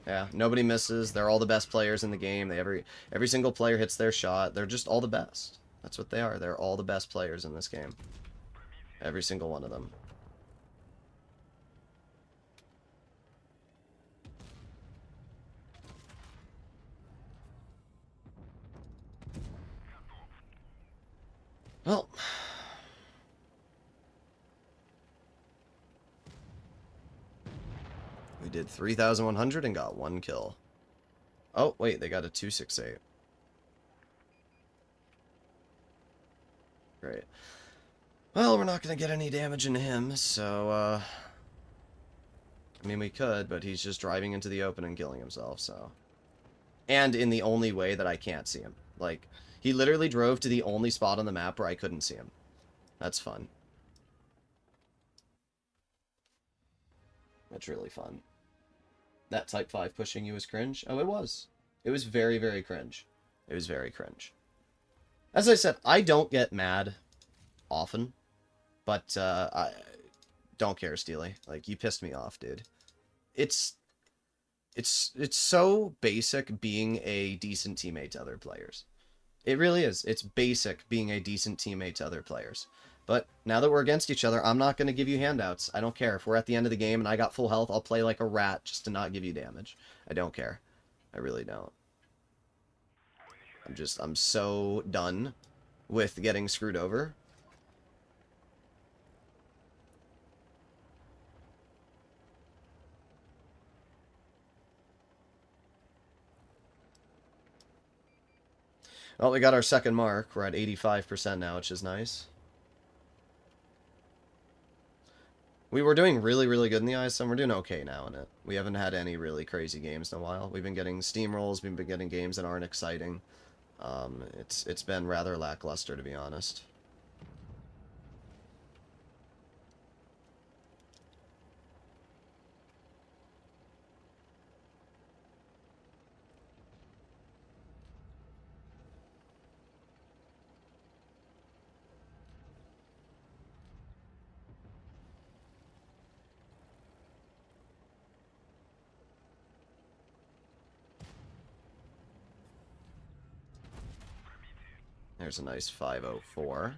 S1: Yeah, nobody misses. They're all the best players in the game. Every single player hits their shot. They're just all the best. That's what they are. They're all the best players in this game. Every single one of them. Well, we did 3,100 and got one kill. Oh, wait, they got a 268. Great. Well, we're not going to get any damage into him, so, I mean, we could, but he's just driving into the open and killing himself, so. And in the only way that I can't see him. Like, he literally drove to the only spot on the map where I couldn't see him. That's fun. That's really fun. That Type 5 pushing you was cringe? Oh, it was. It was very, very cringe. It was very cringe. As I said, I don't get mad often, but I don't care, Steely. Like, you pissed me off, dude. It's so basic being a decent teammate to other players. It really is. It's basic being a decent teammate to other players. But now that we're against each other, I'm not going to give you handouts. I don't care. If we're at the end of the game and I got full health, I'll play like a rat just to not give you damage. I don't care. I really don't. I'm so done with getting screwed over. Well, we got our second mark. We're at 85% now, which is nice. We were doing really, really good in the IS-7. We're doing okay now in it. We haven't had any really crazy games in a while. We've been getting steamrolls. We've been getting games that aren't exciting. It's been rather lackluster, to be honest. There's a nice 504.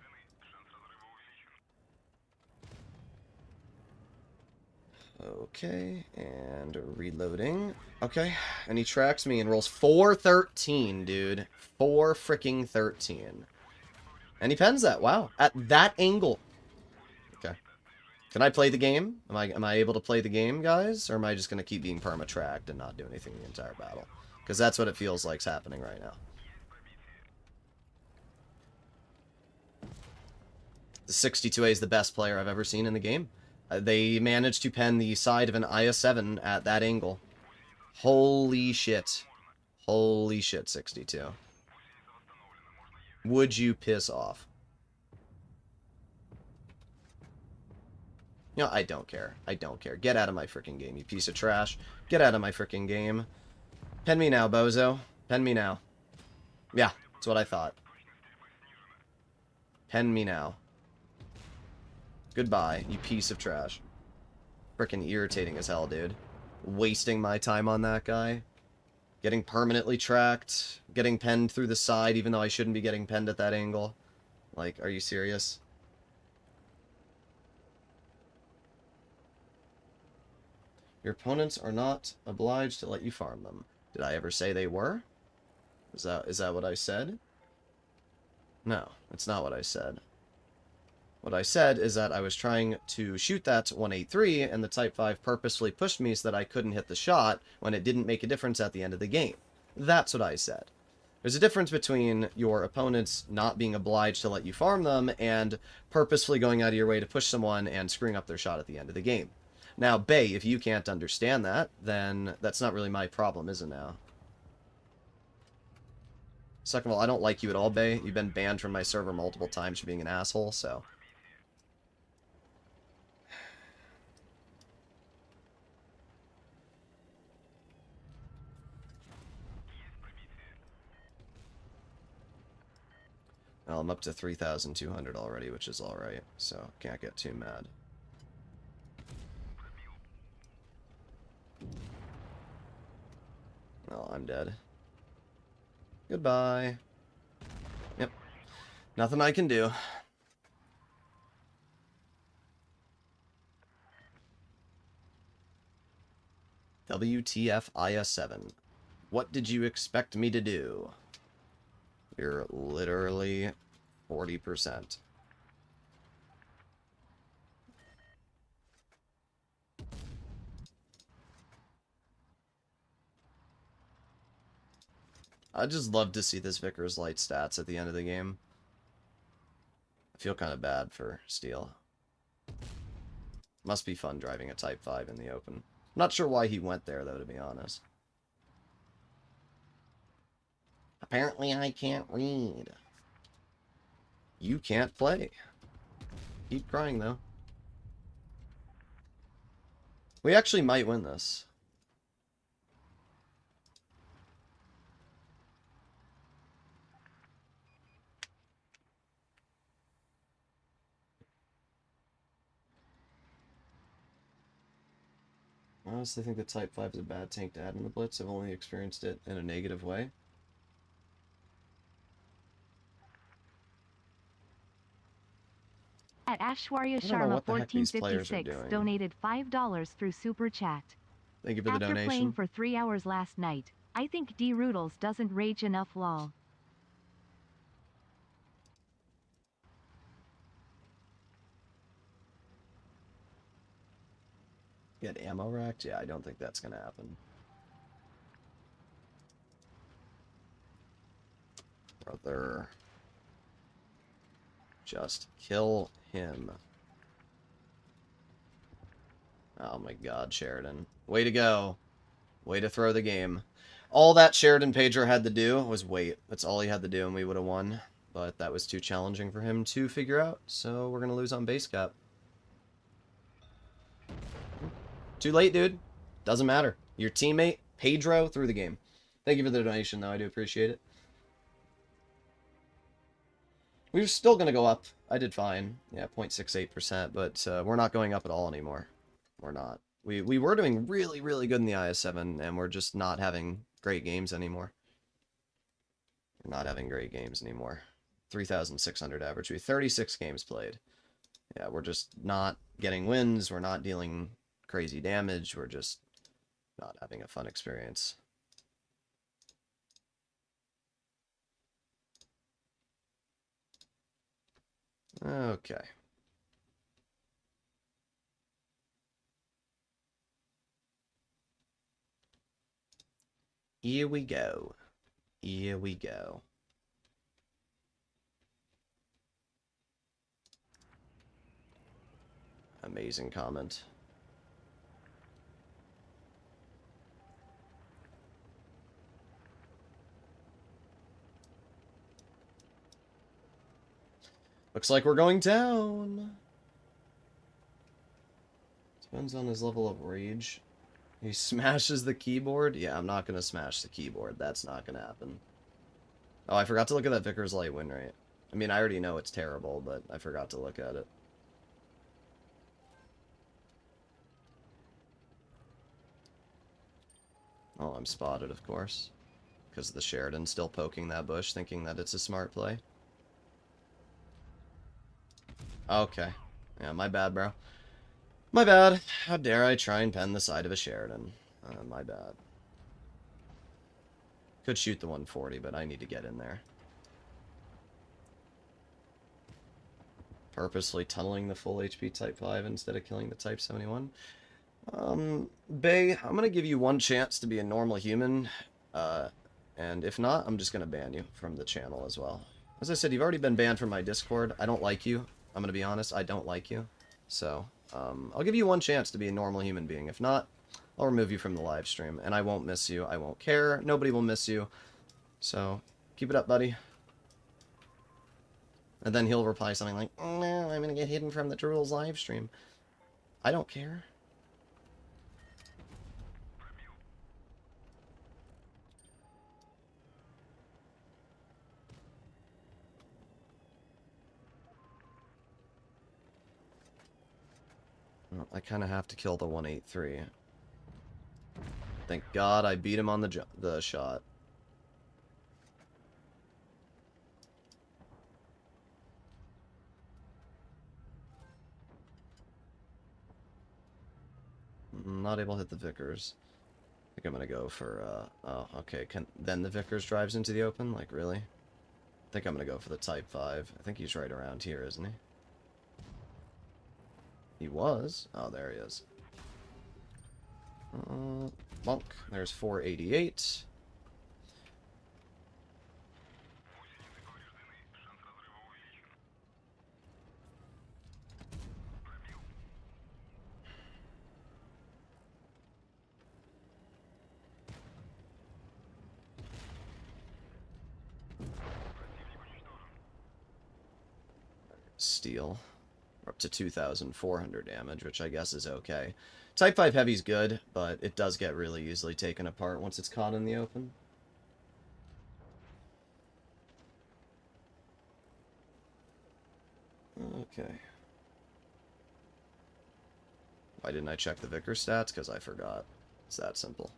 S1: Okay, and reloading. Okay, and he tracks me and rolls 413, dude. 4 freaking 13. And he pens that. Wow. At that angle. Okay. Can I play the game? Am I able to play the game, guys? Or am I just going to keep being perma-tracked and not do anything the entire battle? Because that's what it feels like's happening right now. The 62A is the best player I've ever seen in the game. They managed to pen the side of an IS-7 at that angle. Holy shit. Holy shit, 62. Would you piss off? You know, I don't care. I don't care. Get out of my freaking game, you piece of trash. Get out of my freaking game. Pen me now, bozo. Pen me now. Yeah, that's what I thought. Pen me now. Goodbye, you piece of trash. Frickin' irritating as hell, dude. Wasting my time on that guy. Getting permanently tracked. Getting penned through the side, even though I shouldn't be getting penned at that angle. Like, are you serious? Your opponents are not obliged to let you farm them. Did I ever say they were? Is that what I said? No, that's not what I said. What I said is that I was trying to shoot that 183, and the Type 5 purposefully pushed me so that I couldn't hit the shot when it didn't make a difference at the end of the game. That's what I said. There's a difference between your opponents not being obliged to let you farm them and purposefully going out of your way to push someone and screwing up their shot at the end of the game. Now, Bay, if you can't understand that, then that's not really my problem, is it now? Second of all, I don't like you at all, Bay. You've been banned from my server multiple times for being an asshole, so... Well, I'm up to 3,200 already, which is alright, so can't get too mad. Well, I'm dead. Goodbye. Yep. Nothing I can do. WTF IS-7. What did you expect me to do? You're literally 40%. I'd just love to see this Vickers Light stats at the end of the game. I feel kind of bad for Steel. Must be fun driving a Type 5 in the open. Not sure why he went there, though, to be honest. Apparently I can't read. You can't play. Keep crying, though. We actually might win this. I honestly think the Type 5 is a bad tank to add in the Blitz. I've only experienced it in a negative way.
S2: At Ashwarya
S1: I don't know
S2: Sharma
S1: what the heck these players are
S2: 1456
S1: doing.
S2: donated $5 through Super Chat.
S1: Thank you for the
S2: After
S1: donation.
S2: playing for 3 hours last night, I think Droodles doesn't rage enough lol.
S1: Get ammo racked? Yeah, I don't think that's gonna happen. Brother. Just kill him. Oh my god, Sheridan. Way to go. Way to throw the game. All that Sheridan Pager had to do was wait. That's all he had to do and we would have won. But that was too challenging for him to figure out, so we're gonna lose on base cap. Too late, dude. Doesn't matter. Your teammate, Pedro, threw the game. Thank you for the donation, though. I do appreciate it. We're still going to go up. I did fine. Yeah, 0.68%, but we're not going up at all anymore. We're not. We were doing really, really good in the IS-7, and we're just not having great games anymore. We're not having great games anymore. 3,600 average. We have 36 games played. Yeah, we're just not getting wins. We're not dealing crazy damage. We're just not having a fun experience. Okay. Here we go. Here we go. Amazing comment. Looks like we're going down. Depends on his level of rage. He smashes the keyboard? Yeah, I'm not going to smash the keyboard. That's not going to happen. Oh, I forgot to look at that Vickers Light win rate. I mean, I already know it's terrible, but I forgot to look at it. Oh, I'm spotted, of course. Because the Sheridan's still poking that bush, thinking that it's a smart play. Okay. Yeah, my bad, bro. My bad. How dare I try and pen the side of a Sheridan. My bad. Could shoot the 140, but I need to get in there. Purposely tunneling the full HP Type 5 instead of killing the Type 71. Bay, I'm going to give you one chance to be a normal human. And if not, I'm just going to ban you from the channel as well. As I said, you've already been banned from my Discord. I don't like you. I'm going to be honest. I don't like you. So, I'll give you one chance to be a normal human being. If not, I'll remove you from the live stream. And I won't miss you. I won't care. Nobody will miss you. So, keep it up, buddy. And then he'll reply something like, "Oh, no, I'm going to get hidden from the Droodles live stream." I don't care. Well, I kind of have to kill the 183. Thank God I beat him on the shot. Not able to hit the Vickers. I think I'm gonna go for, oh, okay, then the Vickers drives into the open? Like, really? I think I'm gonna go for the Type 5. I think he's right around here, isn't he? He was? Oh, there he is. Monk. There's 488. Steel. We're up to 2,400 damage, which I guess is okay. Type 5 Heavy's good, but it does get really easily taken apart once it's caught in the open. Okay. Why didn't I check the Vickers stats? Because I forgot. It's that simple.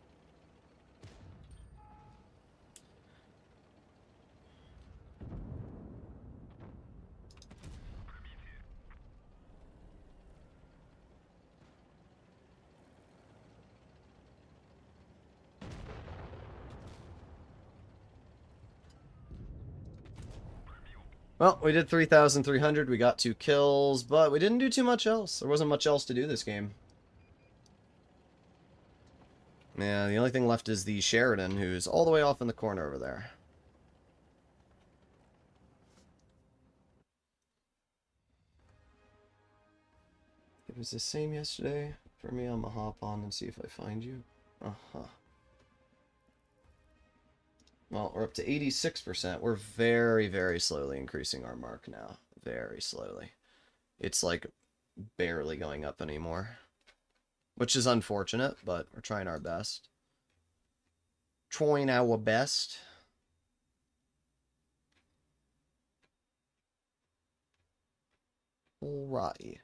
S1: Well, we did 3,300. We got 2 kills, but we didn't do too much else. There wasn't much else to do this game. Yeah, the only thing left is the Sheridan, who's all the way off in the corner over there. It was the same yesterday. For me, I'm gonna hop on and see if I find you. Uh-huh. Well, we're up to 86%. We're very, very slowly increasing our mark now. Very slowly. It's like barely going up anymore. Which is unfortunate, but we're trying our best. Trying our best. Alright.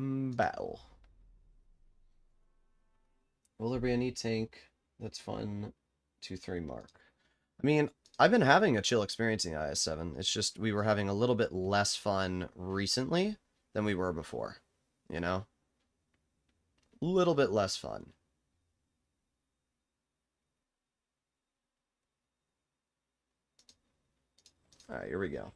S1: Battle. Will there be any tank that's fun? 2-3 mark. I mean, I've been having a chill experience in the IS-7. It's just we were having a little bit less fun recently than we were before. You know? A little bit less fun. Alright, here we go.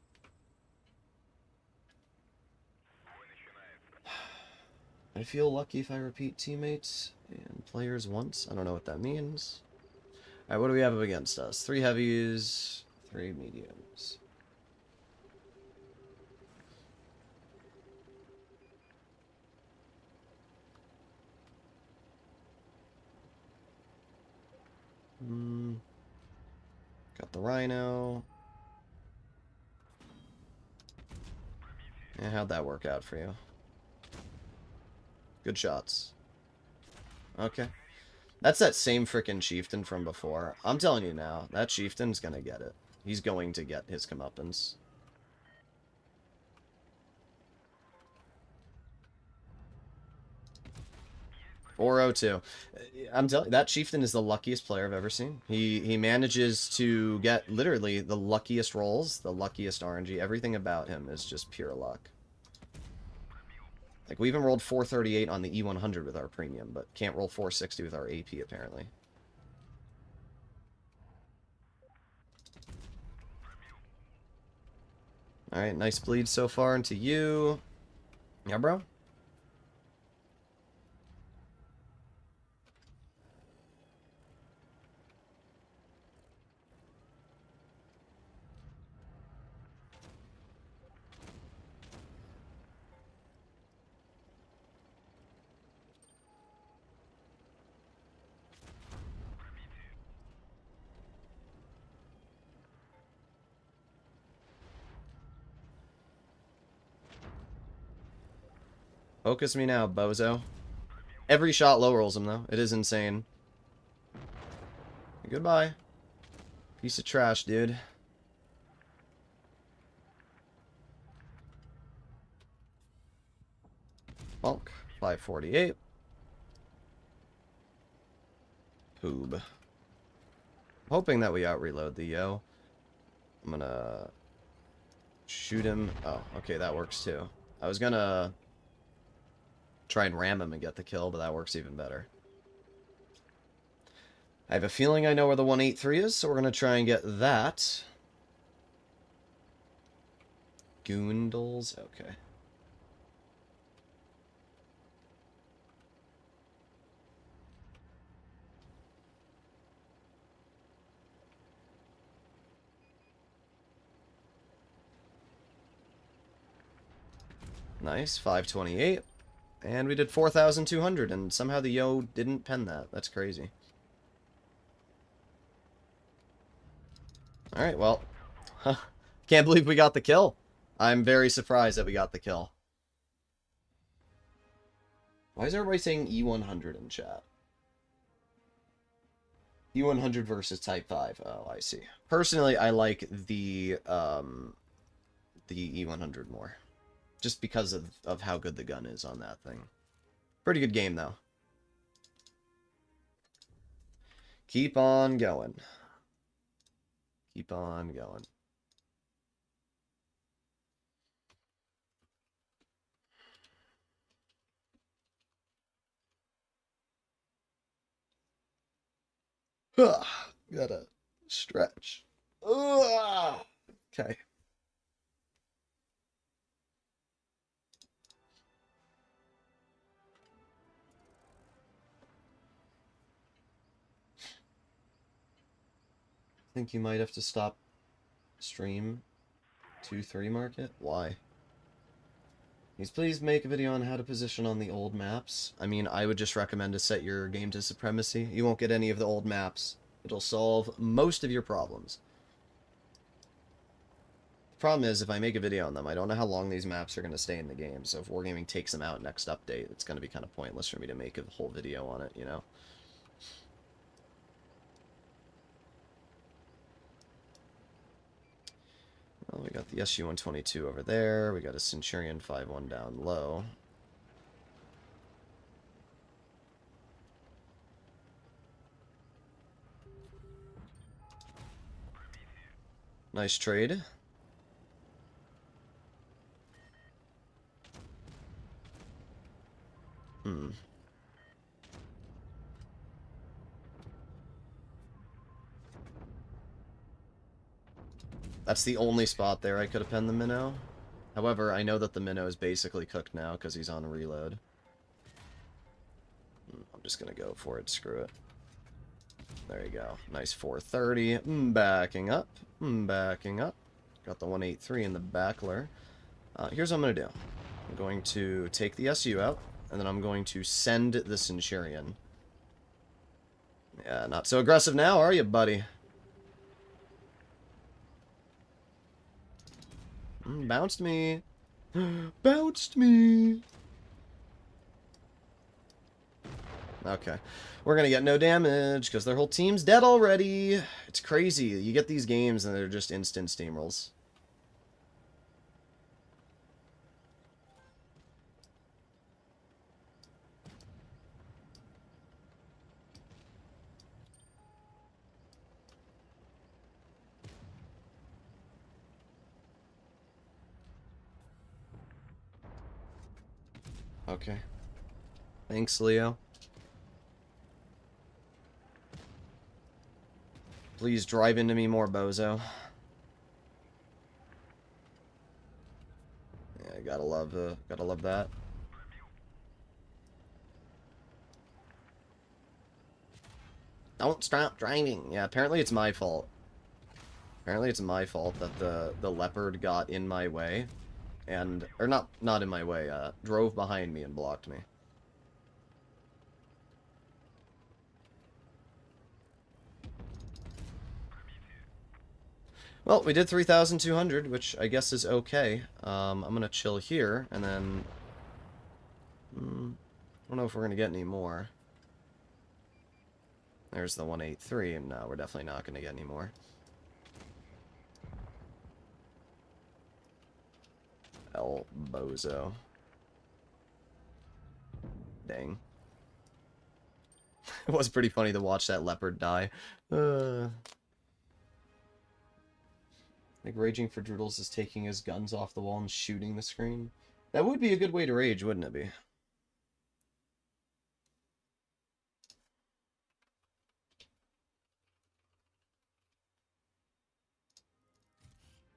S1: I feel lucky if I repeat teammates and players once. I don't know what that means. Alright, what do we have up against us? 3 heavies, 3 mediums. Got the Rhino. Yeah, how'd that work out for you? Good shots. Okay. That's that same frickin' chieftain from before. I'm telling you now, that chieftain's gonna get it. He's going to get his comeuppance. $402. I'm telling you, that chieftain is the luckiest player I've ever seen. He manages to get literally the luckiest rolls, the luckiest RNG. Everything about him is just pure luck. Like, we even rolled 438 on the E100 with our premium, but can't roll 460 with our AP, apparently. Alright, nice bleed so far into you. Yeah, bro? Focus me now, bozo. Every shot low rolls him, though. It is insane. Goodbye. Piece of trash, dude. Bonk. 548. Poob. Hoping that we out-reload the yo. I'm gonna shoot him. Oh, okay, that works too. I was gonna try and ram him and get the kill, but that works even better. I have a feeling I know where the 183 is, so we're gonna try and get that. Goondles? Okay. Nice, 528. And we did 4,200, and somehow the yo didn't pen that. That's crazy. Alright, well. Huh. Can't believe we got the kill. I'm very surprised that we got the kill. Why is everybody saying E100 in chat? E100 versus Type 5. Oh, I see. Personally, I like the E100 more. Just because of how good the gun is on that thing. Pretty good game, though. Keep on going. Keep on going. Gotta stretch. Okay. Think you might have to stop stream 2-3 market? Why? Please make a video on how to position on the old maps. I mean, I would just recommend to set your game to supremacy. You won't get any of the old maps. It'll solve most of your problems. The problem is, if I make a video on them, I don't know how long these maps are going to stay in the game. So if Wargaming takes them out next update, it's going to be kind of pointless for me to make a whole video on it, you know? Well, we got the SU-122 over there. We got a Centurion 5-1 down low. Nice trade. Hmm. That's the only spot there I could have penned the minnow. However, I know that the minnow is basically cooked now because he's on reload. I'm just going to go for it. Screw it. There you go. Nice 430. Backing up. Backing up. Got the 183 in the backler. Here's what I'm going to do. I'm going to take the SU out, and then I'm going to send the Centurion. Yeah, not so aggressive now, are you, buddy? Bounced me. Bounced me. Okay. We're going to get no damage because their whole team's dead already. It's crazy. You get these games and they're just instant steamrolls. Okay. Thanks, Leo. Please drive into me more, bozo. Yeah, gotta love that. Don't stop driving. Yeah, apparently it's my fault. Apparently it's my fault that the leopard got in my way. And, or not in my way, drove behind me and blocked me. Well, we did 3,200, which I guess is okay. I'm gonna chill here, and then... I don't know if we're gonna get any more. There's the 183, and no, we're definitely not gonna get any more. El Bozo. Dang. It was pretty funny to watch that leopard die. Like, raging for Droodles is taking his guns off the wall and shooting the screen. That would be a good way to rage, wouldn't it be?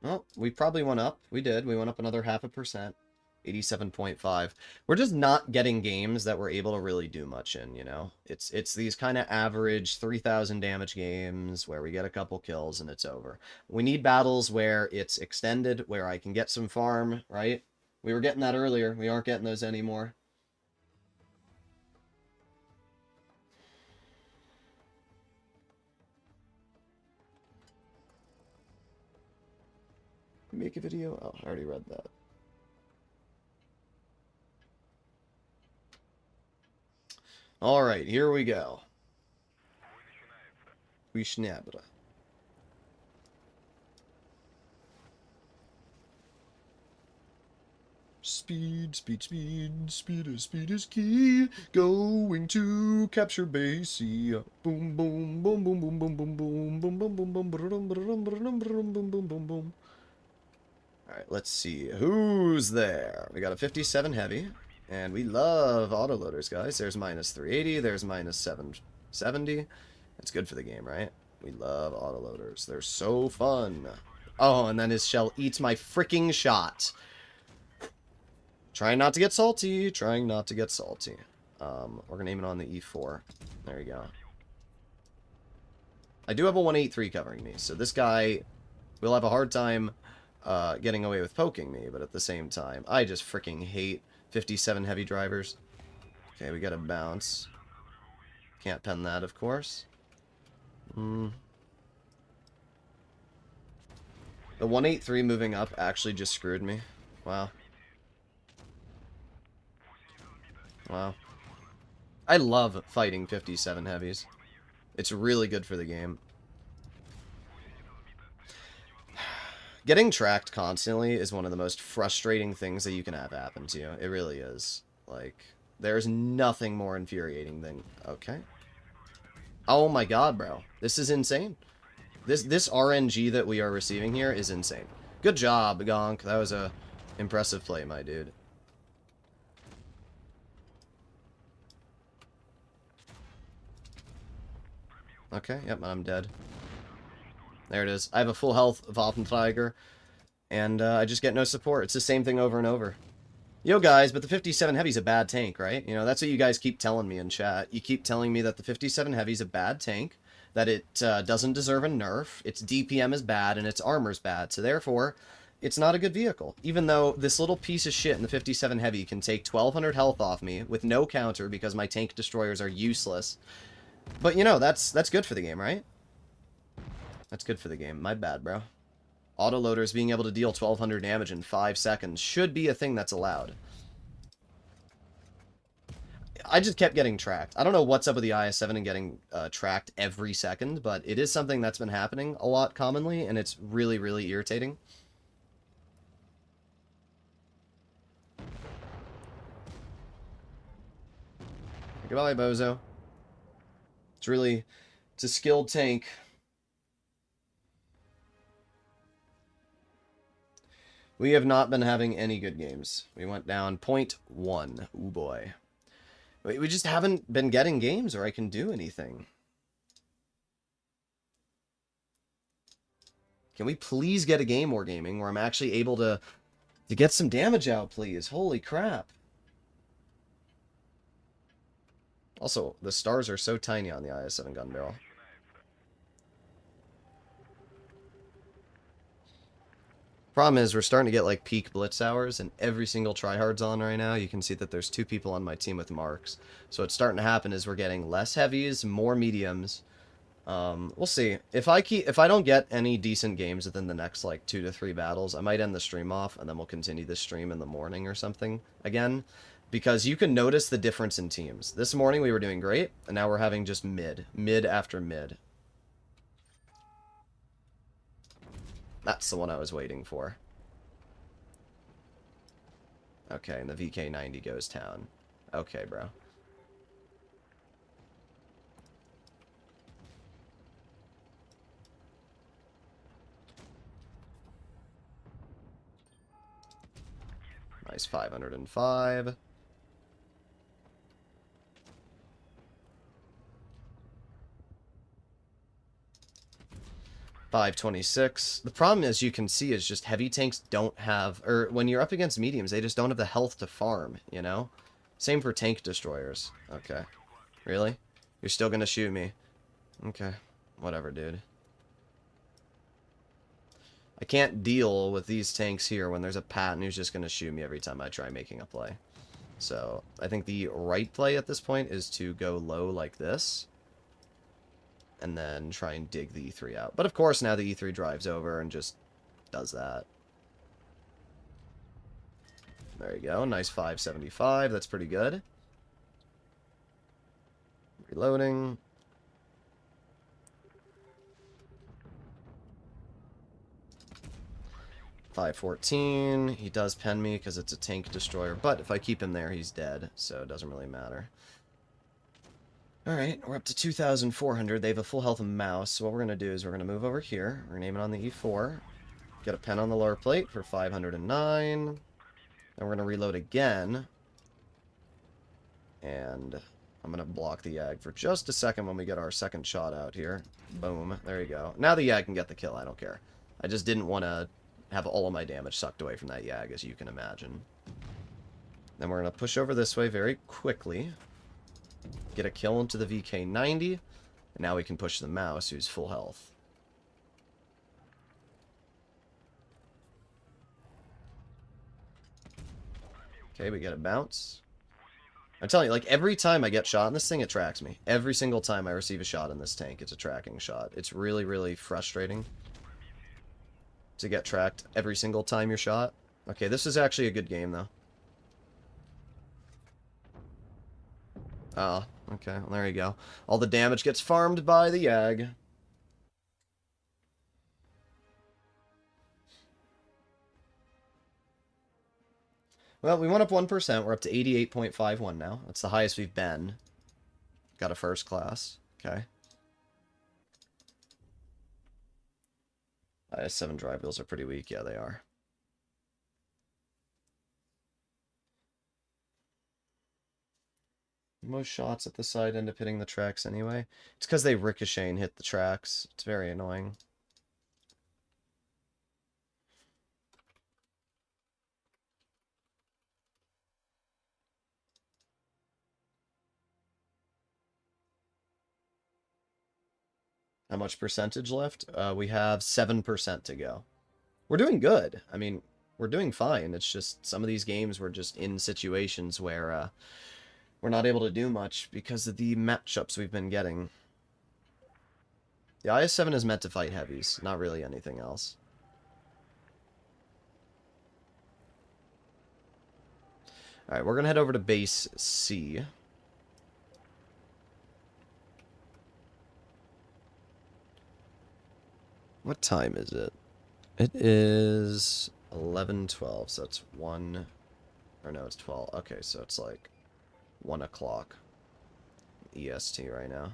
S1: Well, we probably went up. We did. We went up another 0.5%. 87.5. We're just not getting games that we're able to really do much in, you know? It's these kind of average 3,000 damage games where we get a couple kills and it's over. We need battles where it's extended, where I can get some farm, right? We were getting that earlier. We aren't getting those anymore. Make a video? Oh, I already read that. Alright, here we go. Wishnabra. Speed, speed, speed, speed is key. Going to capture base. Boom, boom, boom, boom, boom, boom, boom, boom, boom, boom, boom, boom, boom, boom, boom, boom, boom, boom. Alright, let's see. Who's there? We got a 57 heavy. And we love autoloaders, guys. There's minus 380. There's minus 770. That's good for the game, right? We love autoloaders. They're so fun. Oh, and then his shell eats my freaking shot. Trying not to get salty. Trying not to get salty. We're going to aim it on the E4. There you go. I do have a 183 covering me, so this guy will have a hard time getting away with poking me, but at the same time, I just freaking hate 57 heavy drivers. Okay, we got a bounce. Can't pen that, of course. The 183 moving up actually just screwed me. Wow. Wow. I love fighting 57 heavies. It's really good for the game. Getting tracked constantly is one of the most frustrating things that you can have happen to you. It really is. Like, there's nothing more infuriating than... Okay. Oh my god, bro. This is insane. This RNG that we are receiving here is insane. Good job, Gonk. That was a impressive play, my dude. Okay, yep, I'm dead. There it is. I have a full health of Waffentiger, and I just get no support. It's the same thing over and over. Yo, guys, but the 57 Heavy's a bad tank, right? You know, that's what you guys keep telling me in chat. You keep telling me that the 57 Heavy's a bad tank, that it doesn't deserve a nerf, its DPM is bad, and its armor's bad, so therefore, it's not a good vehicle. Even though this little piece of shit in the 57 Heavy can take 1200 health off me with no counter because my tank destroyers are useless. But, you know, that's good for the game, right? That's good for the game. My bad, bro. Autoloaders being able to deal 1200 damage in 5 seconds should be a thing that's allowed. I just kept getting tracked. I don't know what's up with the IS-7 and getting tracked every second, but it is something that's been happening a lot commonly, and it's really, really irritating. Goodbye, Bozo. It's a skilled tank. We have not been having any good games. We went down 0.1. Ooh, boy. We just haven't been getting games or I can do anything. Can we please get a game or gaming where I'm actually able to get some damage out, please? Holy crap. Also, the stars are so tiny on the IS-7 gun barrel. Problem is, we're starting to get, like, peak blitz hours, and every single tryhard's on right now. You can see that there's 2 people on my team with marks. So what's starting to happen is we're getting less heavies, more mediums. We'll see. If I don't get any decent games within the next, like, 2 to 3 battles, I might end the stream off, and then we'll continue the stream in the morning or something again. Because you can notice the difference in teams. This morning we were doing great, and now we're having just mid. Mid after mid. That's the one I was waiting for. Okay, and the VK90 goes down. Okay, bro. Nice 505. .526. The problem, as you can see, is just heavy tanks don't have, or when you're up against mediums, they just don't have the health to farm, you know? Same for tank destroyers. Okay. Really? You're still gonna shoot me? Okay. Whatever, dude. I can't deal with these tanks here when there's a Patton who's just gonna shoot me every time I try making a play. So, I think the right play at this point is to go low like this. And then try and dig the E3 out. But of course, now the E3 drives over and just does that. There you go. Nice 575. That's pretty good. Reloading. .514. He does pen me because it's a tank destroyer. But if I keep him there, he's dead. So it doesn't really matter. Alright, we're up to 2,400. They have a full health of mouse. So what we're going to do is we're going to move over here. We're going to aim it on the E4. Get a pen on the lower plate for 509. Then we're going to reload again. And I'm going to block the Yag for just a second when we get our second shot out here. Boom. There you go. Now the Yag can get the kill. I don't care. I just didn't want to have all of my damage sucked away from that Yag, as you can imagine. Then we're going to push over this way very quickly. Get a kill into the VK90. And now we can push the mouse, who's full health. Okay, we get a bounce. I'm telling you, like, every time I get shot in this thing, it tracks me. Every single time I receive a shot in this tank, it's a tracking shot. It's really, really frustrating to get tracked every single time you're shot. Okay, this is actually a good game, though. Oh, okay, well, there you go. All the damage gets farmed by the Yag. Well, we went up 1%. We're up to 88.51 now. That's the highest we've been. Got a first class. Okay. IS-7 drive wheels are pretty weak. Yeah, they are. Most shots at the side end up hitting the tracks anyway. It's because they ricochet and hit the tracks. It's very annoying. How much percentage left? We have 7% to go. We're doing good. I mean, we're doing fine. It's just some of these games we're just in situations where we're not able to do much because of the matchups we've been getting. The IS-7 is meant to fight heavies, not really anything else. Alright, we're going to head over to base C. What time is it? It is 11:12, so it's 1... Or no, it's 12. Okay, so it's like 1 o'clock EST right now.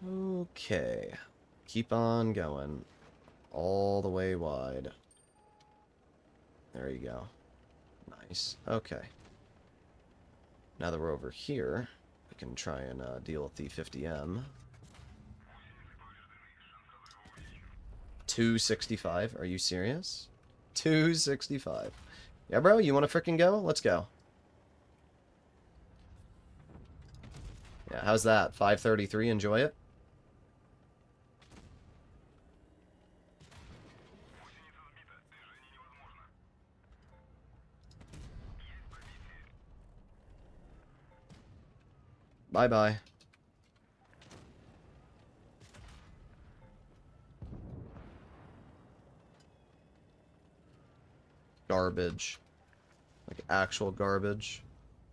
S1: Okay. Keep on going. All the way wide. There you go. Nice. Okay. Now that we're over here, we can try and deal with the 50M. 265. Are you serious? 265. Yeah, bro, you want to frickin' go? Let's go. Yeah, how's that? 533, enjoy it? Bye-bye. Garbage. Like, actual garbage.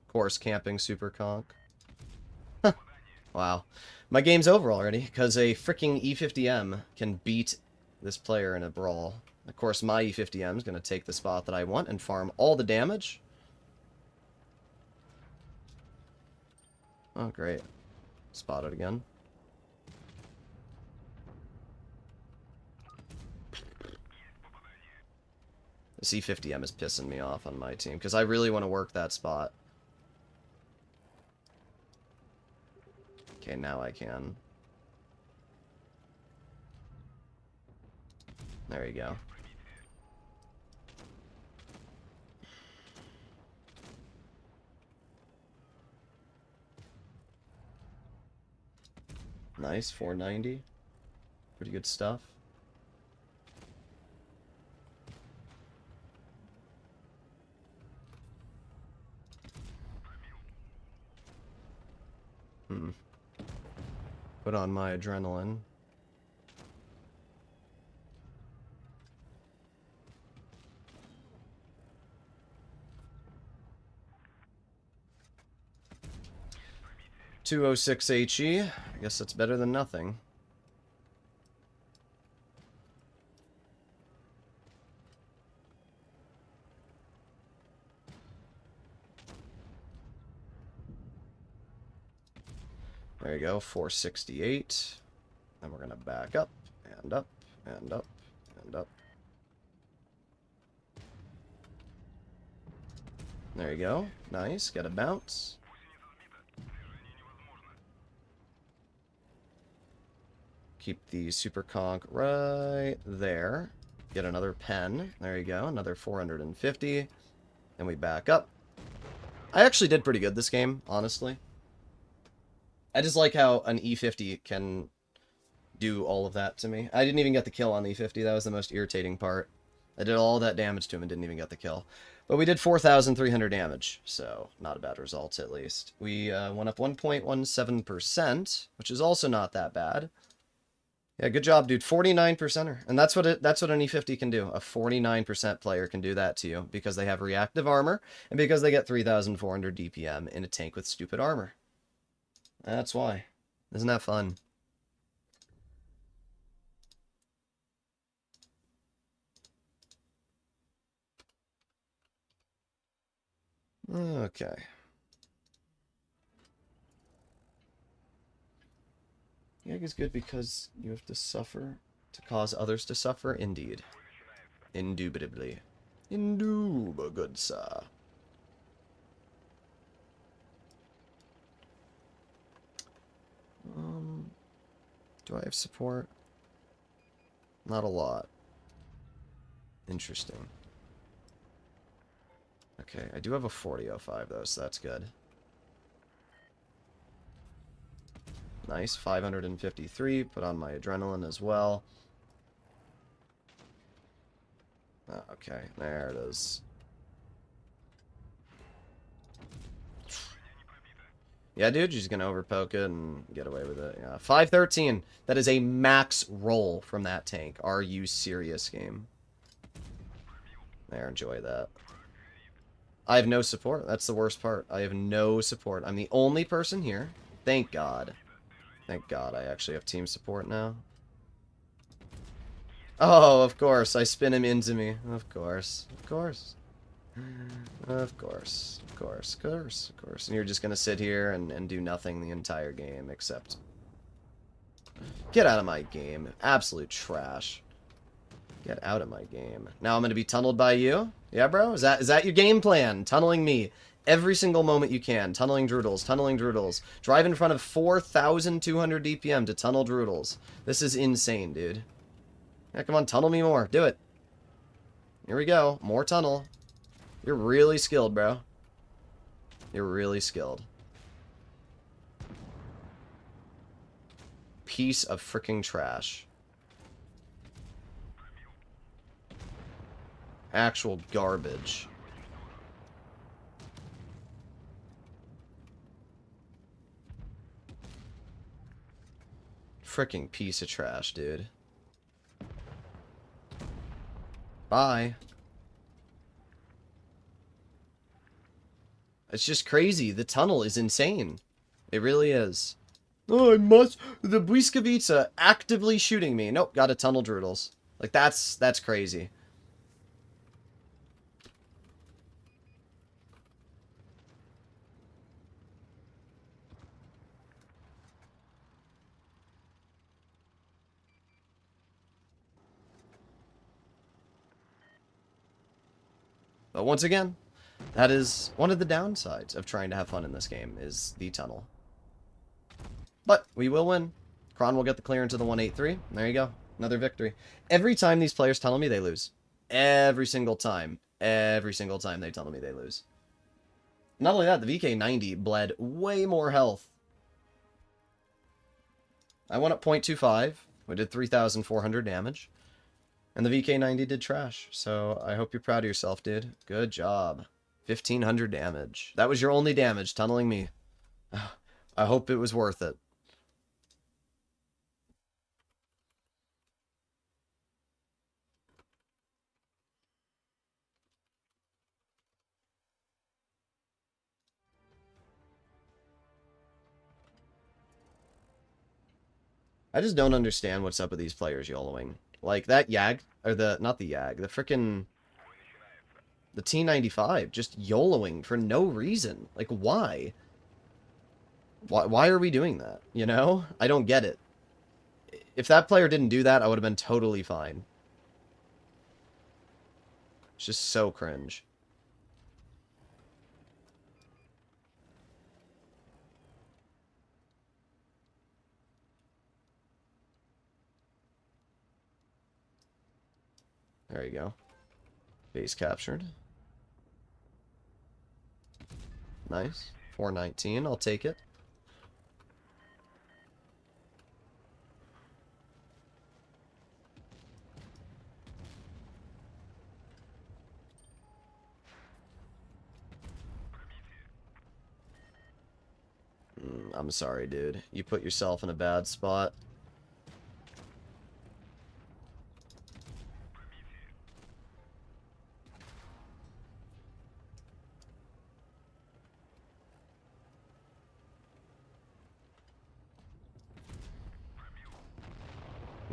S1: Course camping super conk. Wow. My game's over already, because a freaking E50M can beat this player in a brawl. Of course, my E50M is going to take the spot that I want and farm all the damage. Oh, great. Spotted again. The C50M is pissing me off on my team, because I really want to work that spot. Okay, now I can. There you go. Nice, 490. Pretty good stuff. Put on my adrenaline. .206 HE. I guess that's better than nothing. There you go, 468. Then we're going to back up, and up, and up, and up. There you go. Nice, get a bounce. Keep the super conch right there. Get another pen. There you go, another 450. And we back up. I actually did pretty good this game, honestly. I just like how an E50 can do all of that to me. I didn't even get the kill on the E50. That was the most irritating part. I did all that damage to him and didn't even get the kill. But we did 4,300 damage, so not a bad result at least. We went up 1.17%, which is also not that bad. Yeah, good job, dude. 49%er. And that's what an E50 can do. A 49% player can do that to you because they have reactive armor and because they get 3,400 DPM in a tank with stupid armor. That's why. Isn't that fun? Okay. Yag is good because you have to suffer to cause others to suffer. Indeed. Indubitably. Induba, good sir. Do I have support? Not a lot. Interesting. Okay, I do have a 4005 though, so that's good. Nice, 553. Put on my adrenaline as well. Okay, there it is. Yeah, dude, you're just gonna overpoke it and get away with it. Yeah, 513. That is a max roll from that tank. Are you serious, game? There, enjoy that. I have no support. That's the worst part. I have no support. I'm the only person here. Thank God. Thank God I actually have team support now. Oh, of course. I spin him into me. Of course. Of course. Of course. Of course. Of course. Of course. And you're just going to sit here and do nothing the entire game except... Get out of my game. Absolute trash. Get out of my game. Now I'm going to be tunneled by you? Yeah, bro? Is that your game plan? Tunneling me. Every single moment you can. Tunneling Droodles. Tunneling Droodles. Drive in front of 4,200 DPM to tunnel Droodles. This is insane, dude. Yeah, come on, tunnel me more. Do it. Here we go. More tunnel. You're really skilled, bro. You're really skilled. Piece of freaking trash. Actual garbage. Freaking piece of trash, dude. Bye. It's just crazy. The tunnel is insane. It really is. Oh, I must... The Błyskawica actively shooting me. Nope, gotta tunnel Droodles. Like, that's crazy. But once again, that is one of the downsides of trying to have fun in this game, is the tunnel. But we will win. Kron will get the clear into the 183. There you go. Another victory. Every time these players tunnel me, they lose. Every single time. Every single time they tunnel me, they lose. Not only that, the VK90 bled way more health. I went up 0.25. We did 3,400 damage. And the VK90 did trash. So I hope you're proud of yourself, dude. Good job. 1,500 damage. That was your only damage, tunneling me. I hope it was worth it. I just don't understand what's up with these players YOLOing. Like, that Yag, or not the Yag, the frickin', the T95, just YOLOing for no reason. Like, why? Why are we doing that, you know? I don't get it. If that player didn't do that, I would have been totally fine. It's just so cringe. There you go. Base captured. Nice. 419. I'll take it. I'm sorry, dude. You put yourself in a bad spot.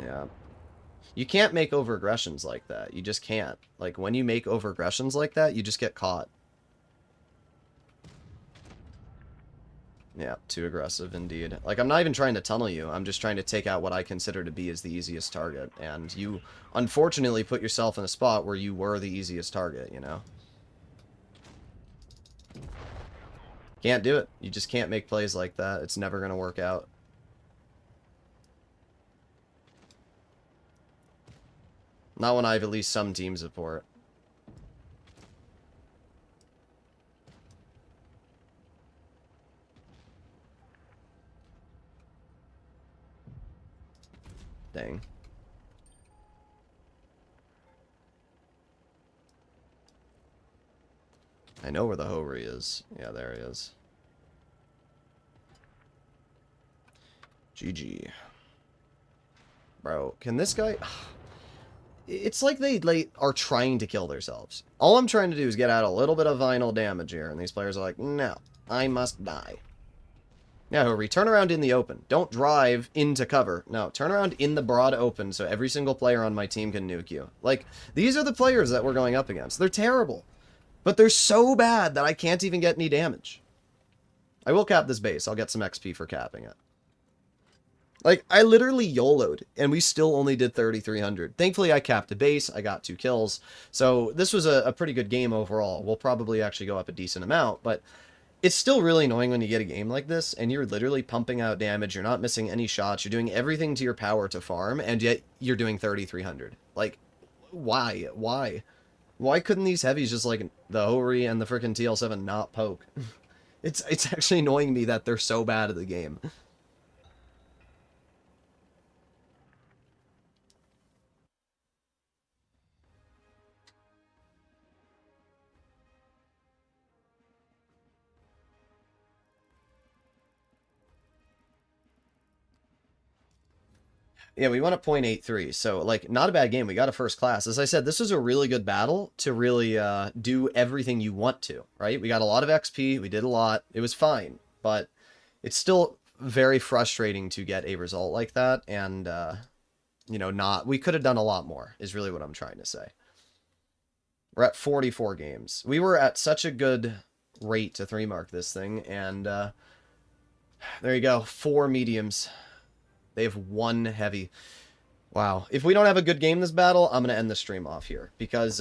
S1: Yeah. You can't make over-aggressions like that. You just can't. Like, when you make over-aggressions like that, you just get caught. Yeah, too aggressive indeed. Like, I'm not even trying to tunnel you. I'm just trying to take out what I consider to be as the easiest target. And you, unfortunately, put yourself in a spot where you were the easiest target, you know? Can't do it. You just can't make plays like that. It's never going to work out. Not when I have at least some team support. Dang. I know where the Hori is. Yeah, there he is. GG. Bro, can this guy... It's like they are trying to kill themselves. All I'm trying to do is get out a little bit of vinyl damage here, and these players are like, no, I must die. Yeah, Hori, turn around in the open. Don't drive into cover. No, turn around in the broad open so every single player on my team can nuke you. Like, these are the players that we're going up against. They're terrible. But they're so bad that I can't even get any damage. I will cap this base. I'll get some XP for capping it. Like, I literally YOLO'd, and we still only did 3,300. Thankfully, I capped the base. I got 2 kills. So, this was a pretty good game overall. We'll probably actually go up a decent amount, but it's still really annoying when you get a game like this, and you're literally pumping out damage. You're not missing any shots. You're doing everything to your power to farm, and yet you're doing 3,300. Like, why? Why? Why couldn't these heavies just, like, the Hori and the frickin' TL7 not poke? It's actually annoying me that they're so bad at the game. Yeah, we won at 0.83, so, like, not a bad game. We got a first class. As I said, this was a really good battle to really do everything you want to, right? We got a lot of XP. We did a lot. It was fine, but it's still very frustrating to get a result like that, and, you know, we could have done a lot more, is really what I'm trying to say. We're at 44 games. We were at such a good rate to 3-mark this thing, and there you go, 4 mediums. They have 1 heavy. Wow. If we don't have a good game this battle, I'm going to end the stream off here. Because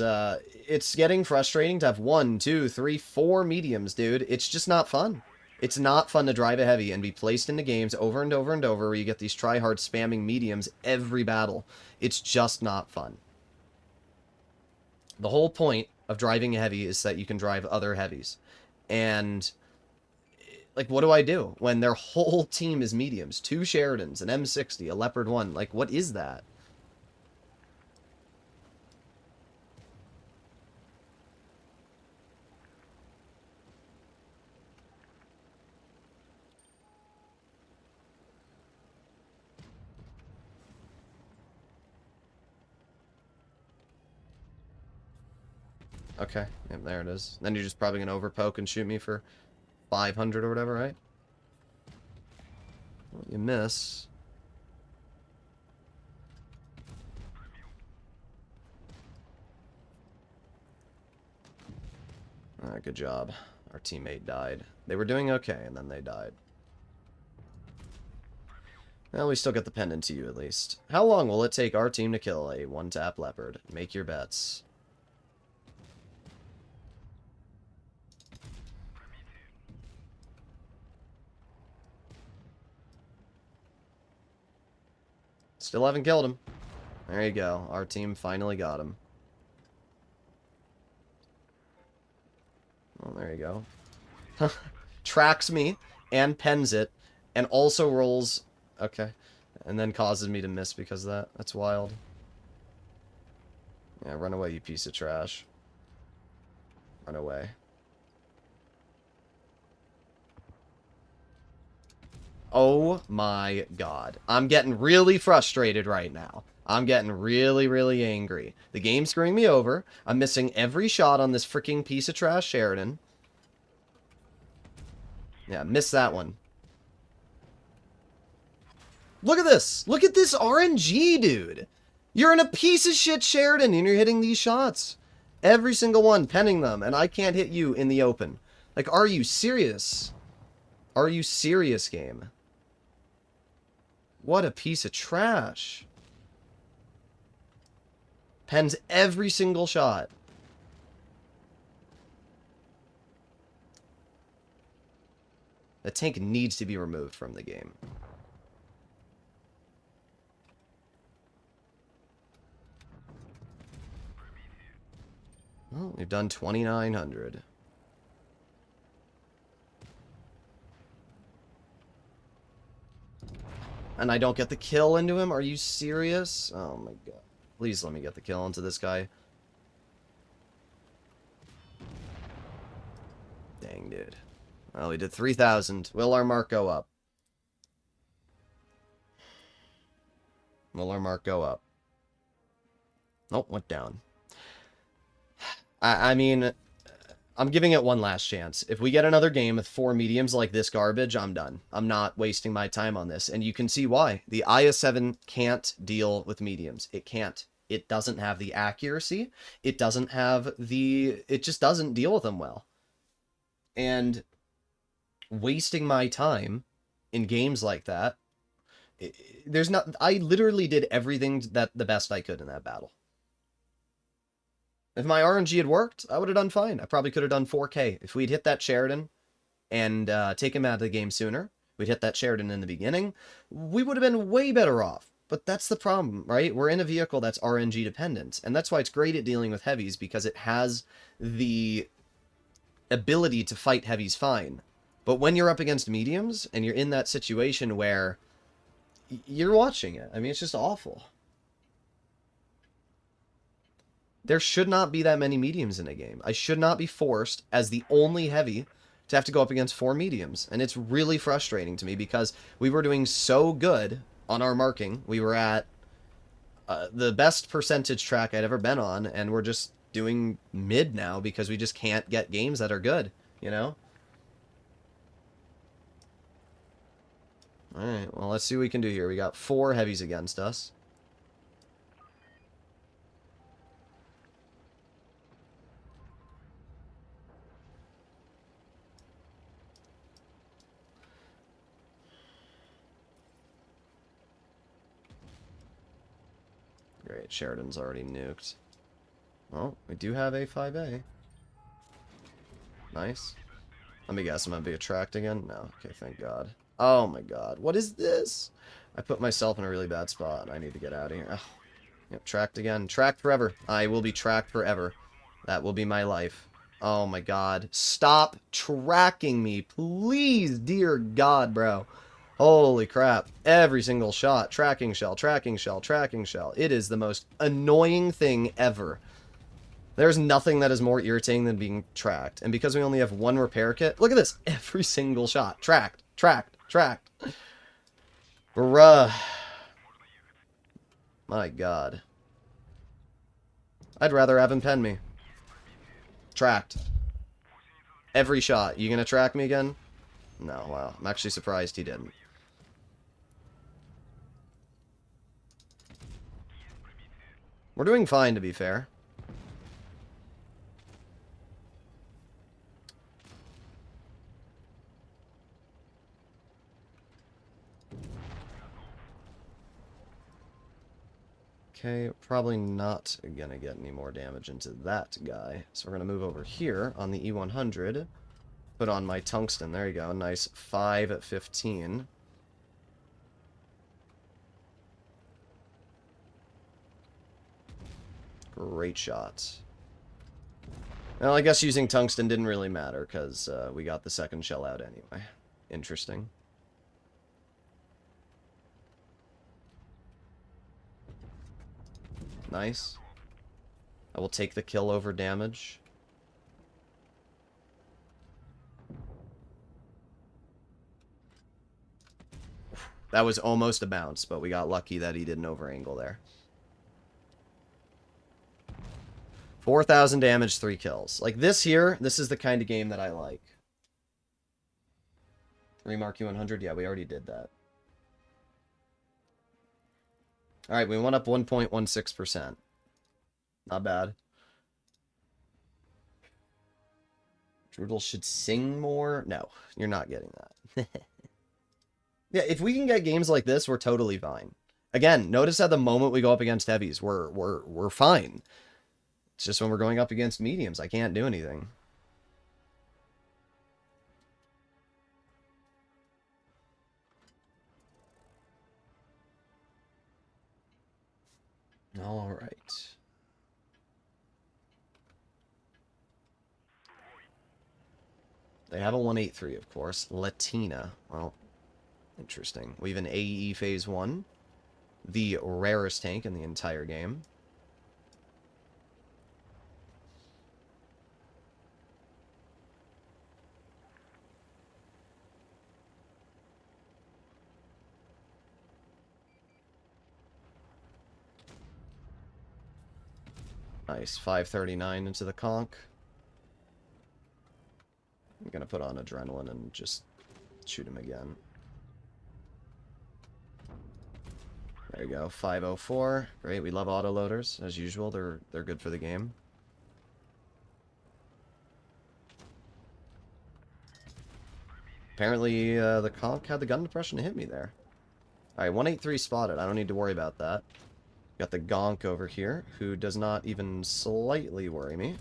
S1: it's getting frustrating to have 1, 2, 3, 4 mediums, dude. It's just not fun. It's not fun to drive a heavy and be placed into games over and over and over where you get these try-hard spamming mediums every battle. It's just not fun. The whole point of driving a heavy is that you can drive other heavies. And... like, what do I do when their whole team is mediums? 2 Sheridans, an M60, a Leopard 1. Like, what is that? Okay, yep, there it is. Then you're just probably going to overpoke and shoot me for 500 or whatever, right? Well, you miss. Alright, good job. Our teammate died. They were doing okay, and then they died. Well, we still get the pendant to you, at least. How long will it take our team to kill a 1-tap leopard? Make your bets. Still haven't killed him. There you go. Our team finally got him. Well, there you go. Tracks me and pens it and also rolls... okay. And then causes me to miss because of that. That's wild. Yeah, run away, you piece of trash. Run away. Oh my god. I'm getting really frustrated right now. I'm getting really, really angry. The game's screwing me over. I'm missing every shot on this freaking piece of trash Sheridan. Yeah, missed that one. Look at this! Look at this RNG, dude! You're in a piece of shit Sheridan and you're hitting these shots. Every single one, penning them, and I can't hit you in the open. Like, are you serious? Are you serious, game? What a piece of trash. Pens every single shot. The tank needs to be removed from the game. Well, we've done 2,900. And I don't get the kill into him? Are you serious? Oh my god. Please let me get the kill into this guy. Dang, dude. Well, we did 3,000. Will our mark go up? Will our mark go up? Nope, went down. I mean, I'm giving it one last chance. If we get another game with 4 mediums like this garbage, I'm done. I'm not wasting my time on this. And you can see why. The IS-7 can't deal with mediums. It can't. It doesn't have the accuracy. It doesn't have the... It just doesn't deal with them well. And wasting my time in games like that, there's not... I literally did everything that the best I could in that battle. If my RNG had worked, I would have done fine. I probably could have done 4K. If we'd hit that Sheridan and take him out of the game sooner, we'd hit that Sheridan in the beginning, we would have been way better off. But that's the problem, right? We're in a vehicle that's RNG dependent, and that's why it's great at dealing with heavies, because it has the ability to fight heavies fine. But when you're up against mediums, and you're in that situation where you're watching it, I mean, it's just awful. There should not be that many mediums in a game. I should not be forced, as the only heavy, to have to go up against 4 mediums. And it's really frustrating to me because we were doing so good on our marking. We were at the best percentage track I'd ever been on, and we're just doing mid now because we just can't get games that are good, you know? Alright, well, let's see what we can do here. We got 4 heavies against us. Great, Sheridan's already nuked. Well, we do have a 5A. Nice. Let me guess, I'm gonna be attract again? No. Okay, thank God. Oh my god, what is this? I put myself in a really bad spot, and I need to get out of here. Ugh. Yep, tracked again. Tracked forever. I will be tracked forever. That will be my life. Oh my god. Stop tracking me, please, dear God, bro. Holy crap. Every single shot. Tracking shell, tracking shell, tracking shell. It is the most annoying thing ever. There's nothing that is more irritating than being tracked. And because we only have 1 repair kit, look at this. Every single shot. Tracked, tracked, tracked. Bruh. My god. I'd rather have him pen me. Tracked. Every shot. You gonna track me again? No, wow. I'm actually surprised he didn't. We're doing fine, to be fair. Okay, probably not gonna get any more damage into that guy. So we're gonna move over here on the E100. Put on my tungsten. There you go. Nice 5-15. Great shots. Well, I guess using tungsten didn't really matter, because we got the second shell out anyway. Interesting. Nice. I will take the kill over damage. That was almost a bounce, but we got lucky that he didn't over-angle there. 4,000 damage, 3 kills. Like, this here, this is the kind of game that I like. Remark U100? Yeah, we already did that. Alright, we went up 1.16%. Not bad. Droodles should sing more? No, you're not getting that. Yeah, if we can get games like this, we're totally fine. Again, notice at the moment we go up against heavies, we're fine. It's just when we're going up against mediums, I can't do anything. All right. They have a 183, of course. Latina. Well, interesting. We have an AE Phase 1. The rarest tank in the entire game. Nice. 539 into the conch. I'm going to put on adrenaline and just shoot him again. There you go. 504. Great. We love autoloaders. As usual, they're good for the game. Apparently, the conch had the gun depression to hit me there. Alright, 183 spotted. I don't need to worry about that. Got the gonk over here, who does not even slightly worry me.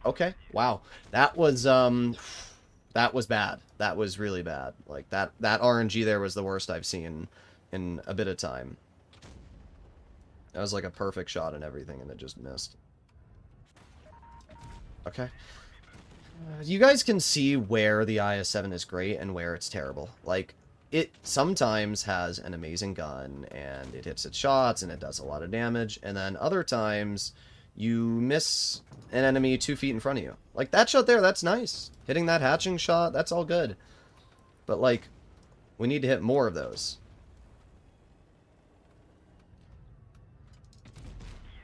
S1: Okay, wow. That was bad. That was really bad. Like, that RNG there was the worst I've seen in a bit of time. That was like a perfect shot and everything, and it just missed. Okay. You guys can see where the IS-7 is great and where it's terrible. Like, it sometimes has an amazing gun, and it hits its shots, and it does a lot of damage, and then other times, you miss an enemy 2 feet in front of you. Like, that shot there, that's nice. Hitting that hatching shot, that's all good. But, like, we need to hit more of those.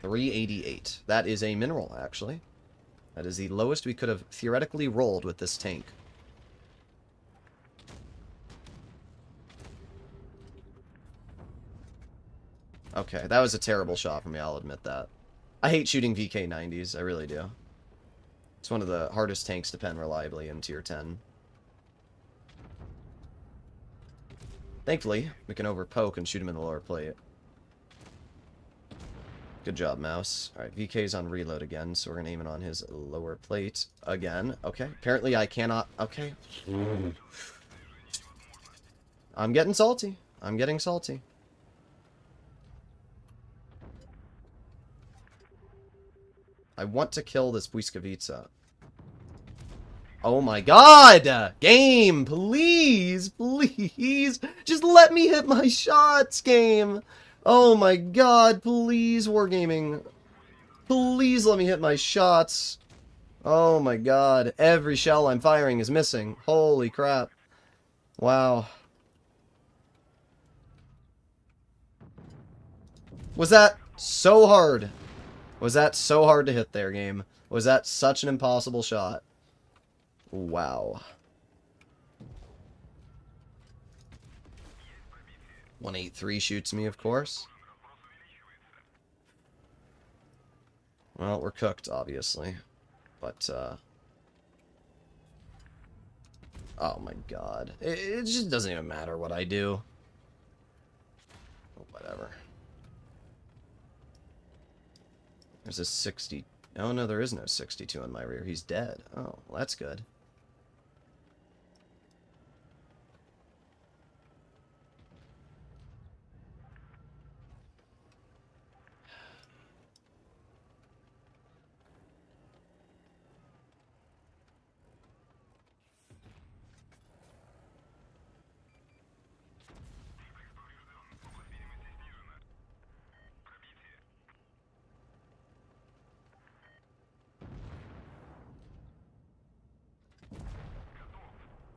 S1: 388. That is a mineral, actually. That is the lowest we could have theoretically rolled with this tank. Okay, that was a terrible shot for me, I'll admit that. I hate shooting VK-90s, I really do. It's one of the hardest tanks to pen reliably in Tier 10. Thankfully, we can overpoke and shoot him in the lower plate. Good job, Mouse. Alright, VK's on reload again, so we're going to aim it on his lower plate again. Okay, apparently I cannot... Okay. I'm getting salty. I'm getting salty. I want to kill this Błyskawica. Oh my god! Game, please, please. Just let me hit my shots, game. Oh my god, please, Wargaming. Please let me hit my shots. Oh my god, every shell I'm firing is missing. Holy crap. Wow. Was that so hard? Was that so hard to hit there, game? Was that such an impossible shot? Wow. 183 shoots me, of course. Well, we're cooked, obviously. But, oh my god. It just doesn't even matter what I do. Whatever. There's a 60... Oh, no, there is no 62 in my rear. He's dead. Oh, well, that's good.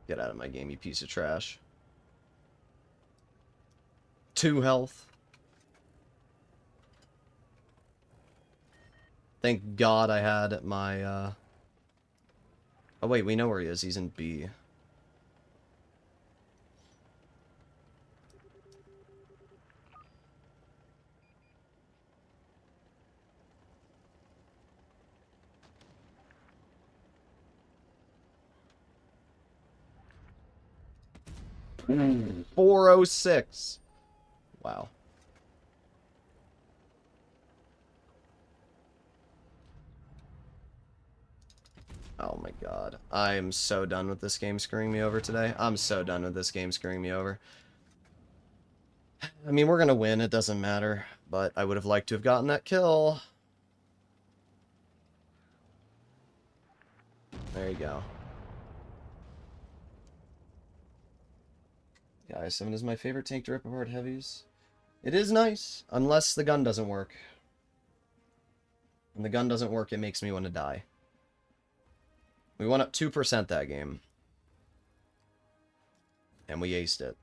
S1: Get out of my game, you piece of trash. 2 health. Thank God I had my, Oh wait, we know where he is. He's in B. 406. Wow. Oh my god. I am so done with this game screwing me over today. I'm so done with this game screwing me over. I mean, we're gonna win, it doesn't matter. But I would have liked to have gotten that kill. There you go. Yeah, IS-7 is my favorite tank to rip apart heavies. It is nice, unless the gun doesn't work. When the gun doesn't work, it makes me want to die. We went up 2% that game. And we aced it.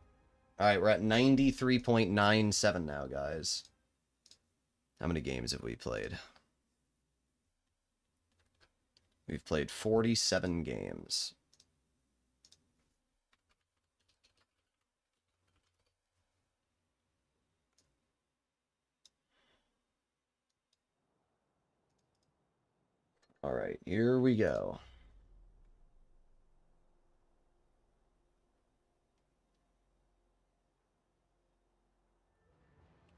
S1: Alright, we're at 93.97 now, guys. How many games have we played? We've played 47 games. Alright, here we go.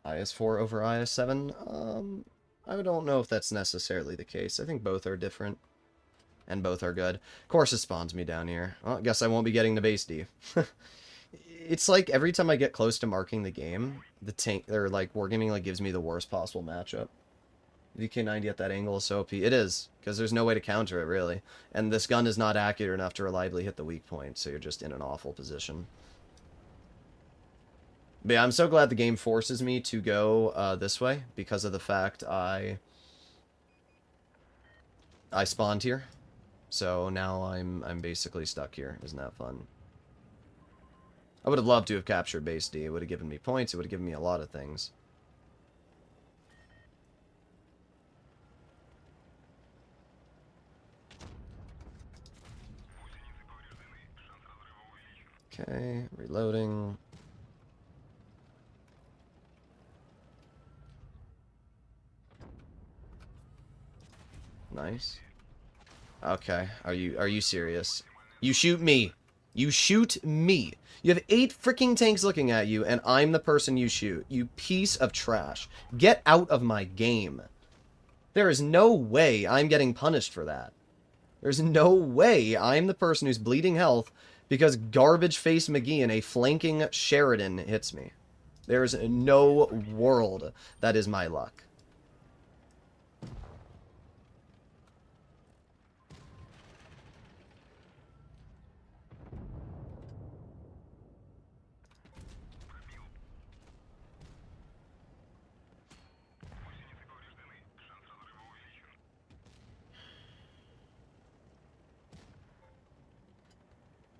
S1: IS-4 over IS-7? I don't know if that's necessarily the case. I think both are different. And both are good. Of course it spawns me down here. Well, I guess I won't be getting the base D. It's like every time I get close to marking the game, the tank, or like Wargaming like gives me the worst possible matchup. VK90 at that angle is so OP. It is, because there's no way to counter it, really. And this gun is not accurate enough to reliably hit the weak point, so you're just in an awful position. But yeah, I'm so glad the game forces me to go this way, because of the fact I spawned here. So now I'm basically stuck here. Isn't that fun? I would have loved to have captured base D. It would have given me points. It would have given me a lot of things. Okay, reloading. Nice. Okay, are you serious? You shoot me. You shoot me. You have 8 freaking tanks looking at you, and I'm the person you shoot. You piece of trash. Get out of my game. There is no way I'm getting punished for that. There's no way I'm the person who's bleeding health because garbage face McGee and a flanking Sheridan hits me. There's no world that is my luck.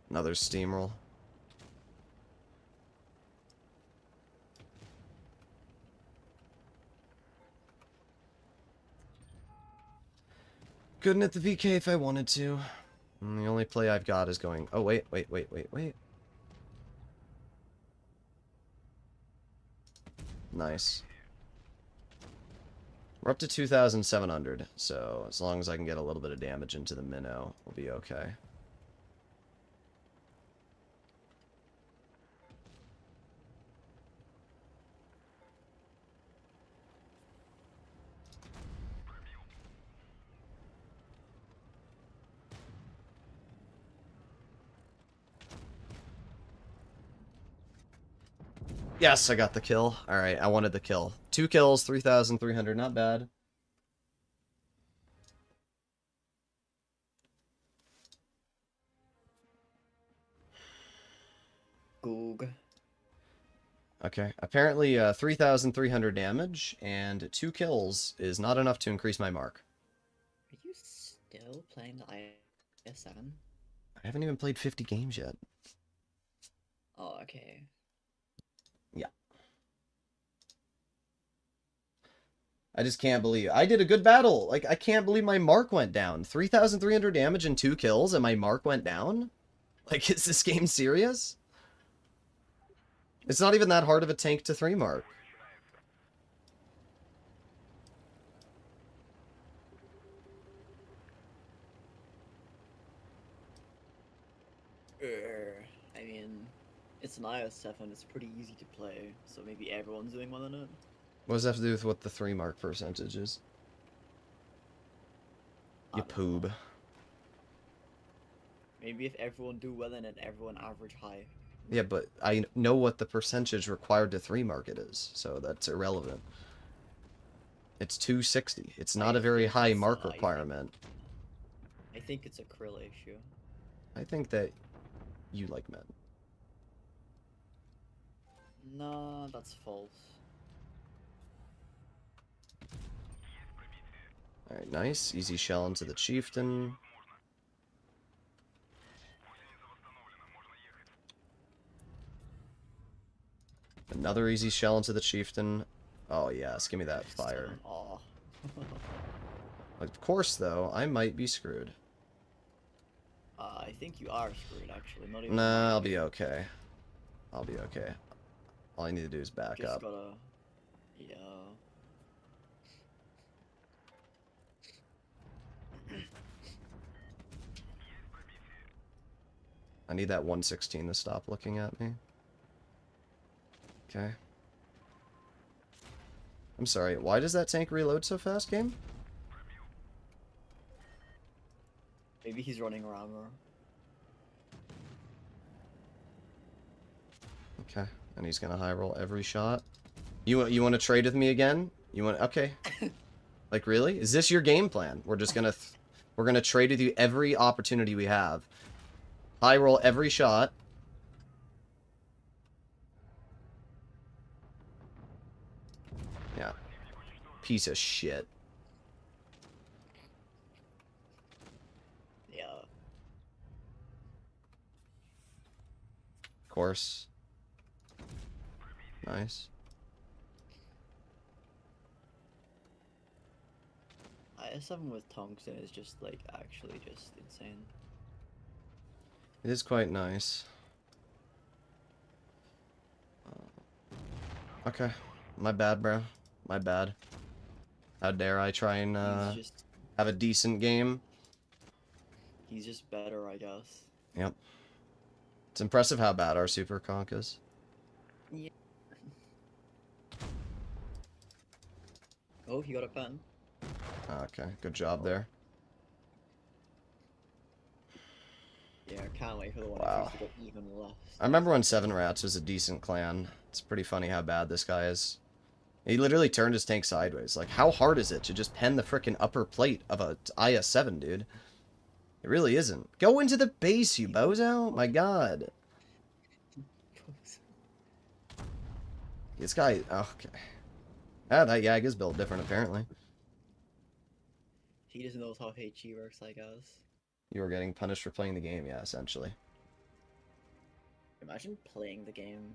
S1: Another steamroll. Couldn't hit the VK if I wanted to. And the only play I've got is going... Oh, wait. Nice. We're up to 2,700, so as long as I can get a little bit of damage into the minnow, we'll be okay. Yes, I got the kill. Alright, I wanted the kill. 2 kills, 3,300, not bad.
S3: Goog.
S1: Okay, apparently 3,300 damage and 2 kills is not enough to increase my mark.
S3: Are you still playing the IS-7?
S1: I haven't even played 50 games yet.
S3: Oh, okay.
S1: Yeah. I just can't believe... I did a good battle! Like, I can't believe my mark went down. 3,300 damage and 2 kills and my mark went down? Like, is this game serious? It's not even that hard of a tank to 3 mark.
S3: I mean, It's an IS-7. It's pretty easy to play, so maybe everyone's doing well in it.
S1: What does that have to do with what the 3 mark percentage is?
S3: I
S1: You
S3: don't know.
S1: poob.
S3: Maybe if everyone do well in it, everyone average high.
S1: Yeah, but I know what the percentage required to 3 mark it is, so that's irrelevant. It's 260. It's not a very high mark requirement.
S3: I think it's a krill issue.
S1: I think that you like men.
S3: No, that's false.
S1: Alright, nice. Easy shell into the chieftain. Another easy shell into the chieftain. Oh yes, give me that fire.
S3: Aw.
S1: Of course, though, I might be screwed.
S3: I think you are screwed, actually. Not even.
S1: Nah, I'll be okay. I'll be okay. All I need to do is back
S3: Just
S1: up.
S3: gotta. Yeah.
S1: I need that 116 to stop looking at me. Okay. I'm sorry, why does that tank reload so fast, game?
S3: Maybe he's running rammer.
S1: Okay, and he's gonna high roll every shot. You want to trade with me again? You want? Okay. Like really? Is this your game plan? We're just gonna we're gonna trade with you every opportunity we have. High roll every shot. Yeah. Piece of shit.
S3: Yeah.
S1: Of course. Nice.
S3: IS-7 with tungsten is just like actually just insane.
S1: It is quite nice. Okay. My bad, bro. My bad. How dare I try and have a decent game?
S3: He's just better, I guess.
S1: Yep. It's impressive how bad our super conk is.
S3: Yeah. Oh, he got a pen.
S1: Okay, good job there.
S3: Yeah, I can't wait for the one
S1: Wow.
S3: to get even less.
S1: I remember when 7 Rats was a decent clan. It's pretty funny how bad this guy is. He literally turned his tank sideways. Like, how hard is it to just pen the frickin' upper plate of a IS-7, dude? It really isn't. Go into the base, you bozo! My god. This guy... Oh, okay. Ah, that Yag is built different, apparently.
S3: He doesn't know how HE works, I guess.
S1: You were getting punished for playing the game, yeah, essentially.
S3: Imagine playing the game.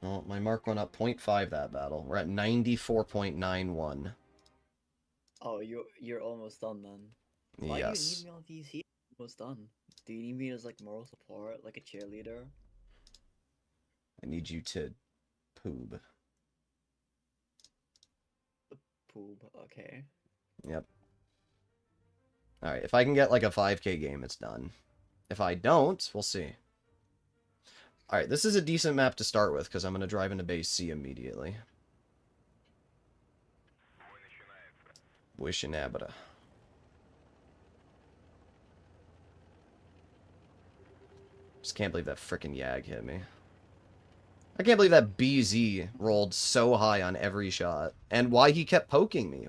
S1: Well, my mark went up 0.5 that battle. We're at 94.91.
S3: Oh, you're almost done then. Why
S1: Yes.
S3: do you need me on VC? Almost done. Do you need me as like moral support, like a cheerleader?
S1: I need you to poob.
S3: Poop. Okay.
S1: Yep. Alright, if I can get like a 5k game, it's done. If I don't, we'll see. Alright, this is a decent map to start with, because I'm going to drive into base C immediately. Wishinabada. Just can't believe that frickin' Yag hit me. I can't believe that BZ rolled so high on every shot. And why he kept poking me.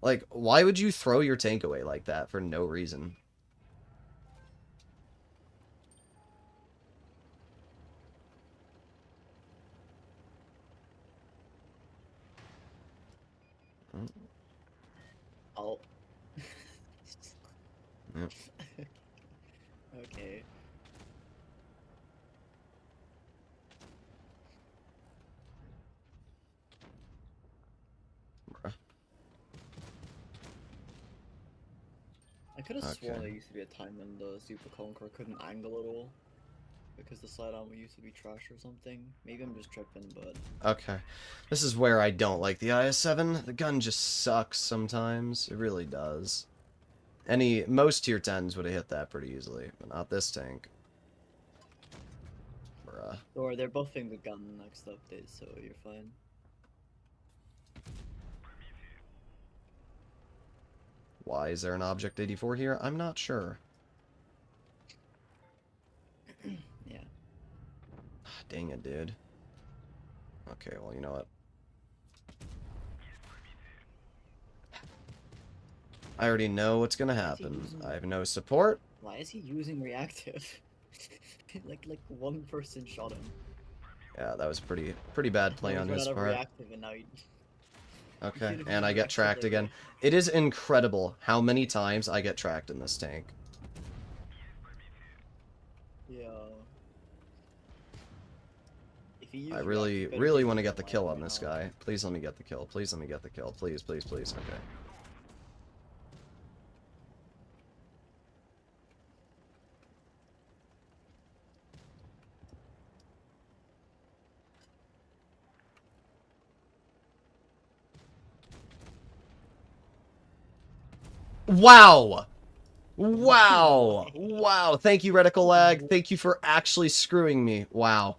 S1: Like, why would you throw your tank away like that for no reason?
S3: Oh.
S1: Yep.
S3: Okay.
S1: Bruh.
S3: I could have sworn
S1: Okay.
S3: there used to be a time when the Super Conqueror couldn't angle at all. Because the side armor used to be trash or something. Maybe I'm just tripping, but...
S1: Okay. This is where I don't like the IS-7. The gun just sucks sometimes. It really does. Most tier 10s would have hit that pretty easily, but not this tank.
S3: Or they're both in the gun next update, so you're fine.
S1: Why is there an Object 84 here? I'm not sure.
S3: Yeah.
S1: Dang it, dude. Okay, well, you know what? I already know what's gonna happen. I have no support.
S3: Why is he using reactive? like one person shot him.
S1: Yeah, that was pretty bad play on his
S3: Out of
S1: part.
S3: reactive and now
S1: Okay, and I get tracked again. It is incredible how many times I get tracked in this tank.
S3: Yeah.
S1: I really want to get the kill on this guy. Please let me get the kill. Please let me get the kill. Please, please, please. Okay. Wow! Wow! Wow! Thank you, Reticle Lag. Thank you for actually screwing me. Wow.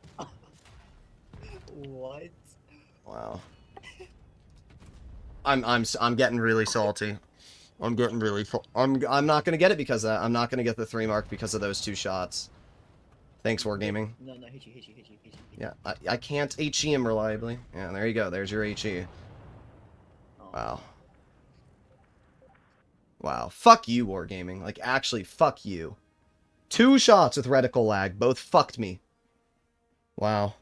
S3: What?
S1: Wow. I'm getting really salty. I'm getting really I'm not gonna get it because of that. I'm not gonna get the 3 mark because of those 2 shots. Thanks, Wargaming.
S3: No, hit you.
S1: Yeah, I can't HE him reliably. Yeah, there you go. There's your HE.
S3: Oh.
S1: Wow. Wow. Fuck you, Wargaming. Like, actually, fuck you. 2 shots with reticle lag. Both fucked me. Wow.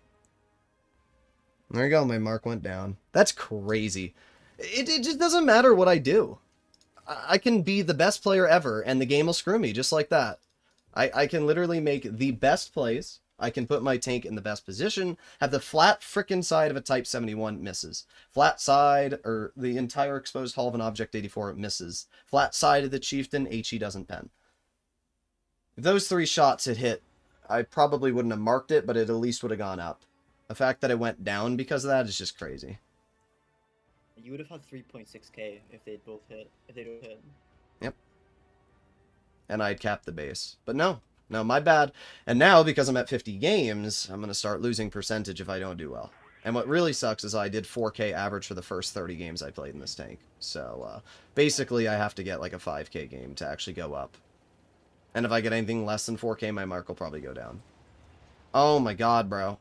S1: There you go. My mark went down. That's crazy. It just doesn't matter what I do. I can be the best player ever, and the game will screw me just like that. I can literally make the best plays. I can put my tank in the best position, have the flat frickin' side of a Type 71 misses. Flat side, or the entire exposed hull of an Object 84 misses. Flat side of the Chieftain, HE doesn't pen. If those 3 shots had hit, I probably wouldn't have marked it, but it at least would have gone up. The fact that it went down because of that is just crazy.
S3: You would have had 3.6k if they'd both hit. If they don't hit.
S1: Yep. And I'd cap the base. But no, my bad. And now, because I'm at 50 games, I'm going to start losing percentage if I don't do well. And what really sucks is I did 4k average for the first 30 games I played in this tank. So, basically, I have to get like a 5k game to actually go up. And if I get anything less than 4k, my mark will probably go down. Oh my god, bro.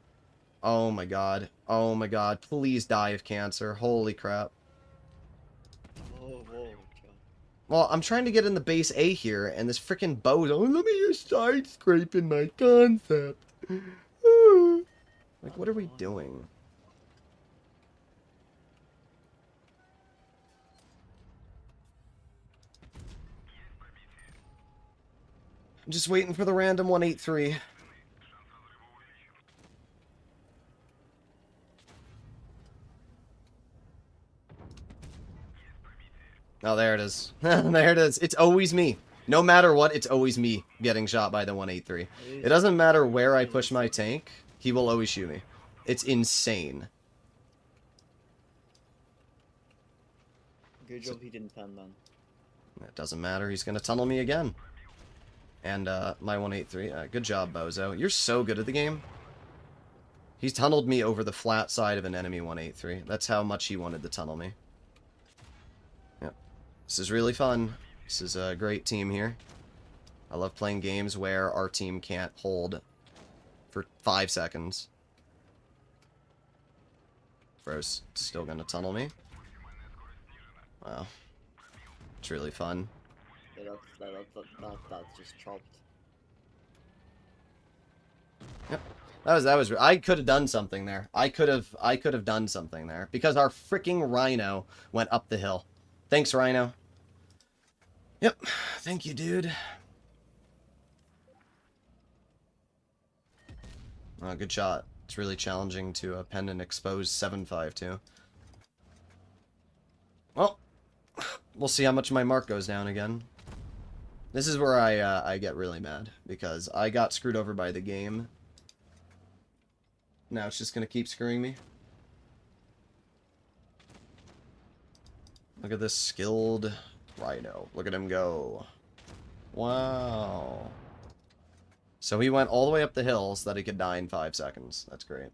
S1: Oh my god. Oh my god. Please die of cancer. Holy crap.
S3: Oh, whoa, God.
S1: Well, I'm trying to get in the base A here, and this freaking boat. Oh, let me just side scraping my concept. Like, what are we doing? I'm just waiting for the random 183. Oh, there it is. There it is. It's always me. No matter what, it's always me getting shot by the 183. It doesn't matter where I push my tank. He will always shoot me. It's insane.
S3: Good job he didn't pen then.
S1: It doesn't matter. He's going to tunnel me again. And my 183. Good job, Bozo. You're so good at the game. He's tunneled me over the flat side of an enemy 183. That's how much he wanted to tunnel me. Yep. This is really fun. This is a great team here. I love playing games where our team can't hold for 5 seconds. Bro's still gonna tunnel me. Wow. It's really fun.
S3: Yeah, that's just chopped.
S1: Yep. That was I could have done something there. I could have done something there because our freaking Rhino went up the hill. Thanks, Rhino. Yep. Thank you, dude. Oh, good shot. It's really challenging to pen and expose 7.52. Well, we'll see how much my mark goes down again. This is where I get really mad because I got screwed over by the game. Now it's just gonna keep screwing me. Look at this skilled Rhino. Look at him go. Wow. So he went all the way up the hill so that he could die in 5 seconds. That's great.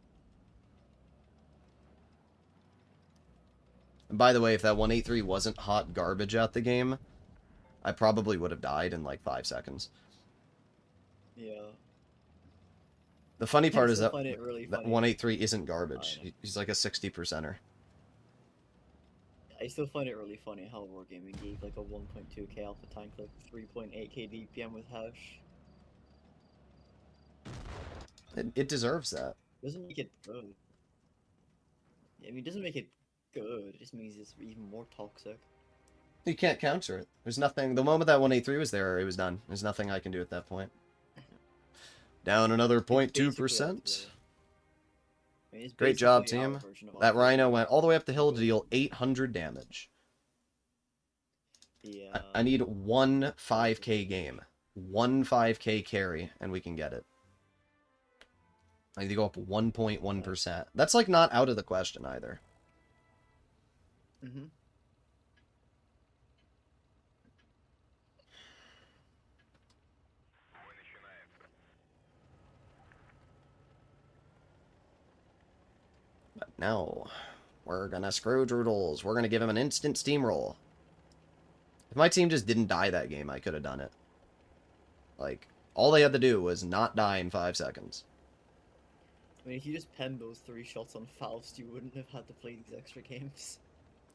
S1: And by the way, if that 183 wasn't hot garbage at the game, I probably would have died in like 5 seconds.
S3: Yeah.
S1: The funny part
S3: I
S1: is
S3: still
S1: that,
S3: find it really
S1: that
S3: funny.
S1: 183 isn't garbage. He's like a 60%er.
S3: I still find it really funny how Wargaming gave like a 1.2k alpha tank like 3.8k DPM with hash.
S1: It deserves that.
S3: Doesn't make it good. I mean, it doesn't make it good. It just means it's even more toxic.
S1: You can't counter it. There's nothing. The moment that 183 was there, it was done. There's nothing I can do at that point. Down another 0.2%.
S3: I mean, it's
S1: Great job,
S3: basically our
S1: team.
S3: version of
S1: That
S3: Alpha
S1: Rhino
S3: Tank.
S1: went all the way up the hill to deal 800 damage.
S3: Yeah.
S1: I need one 5k game. One 5k carry, and we can get it. I need to go up 1.1%. That's like not out of the question either.
S3: Mm-hmm.
S1: But no. We're gonna screw Droodles. We're gonna give him an instant steamroll. If my team just didn't die that game, I could have done it. Like, all they had to do was not die in 5 seconds.
S3: I mean, if you just penned those 3 shots on Faust, you wouldn't have had to play these extra games.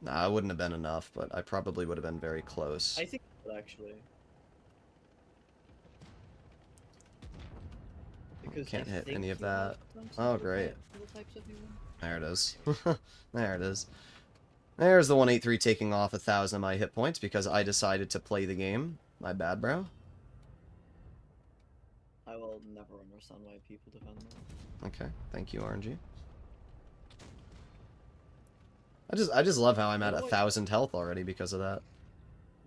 S1: Nah, it wouldn't have been enough, but I probably would have been very close.
S3: I think actually. Because
S1: Can't
S3: I
S1: hit
S3: think
S1: any of
S3: you have
S1: that.
S3: some
S1: Oh,
S3: sort of
S1: great.
S3: little types of human.
S1: There it is. There it is. There's the 183 taking off 1,000 of my hit points because I decided to play the game. My bad, bro.
S3: I will never understand why people defend that.
S1: Okay, thank you, RNG. I just love how I'm at
S3: You know
S1: 1,000 health already because of that.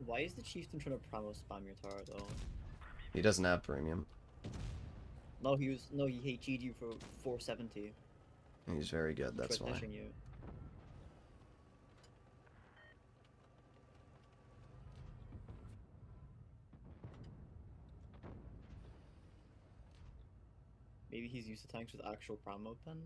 S3: Why is the chieftain trying to pramo spam your tower though?
S1: He doesn't have premium.
S3: No, he HG'd you for 470.
S1: He's very good, that's
S3: Tried
S1: why.
S3: dashing you. Maybe he's used to tanks with actual pramo pen.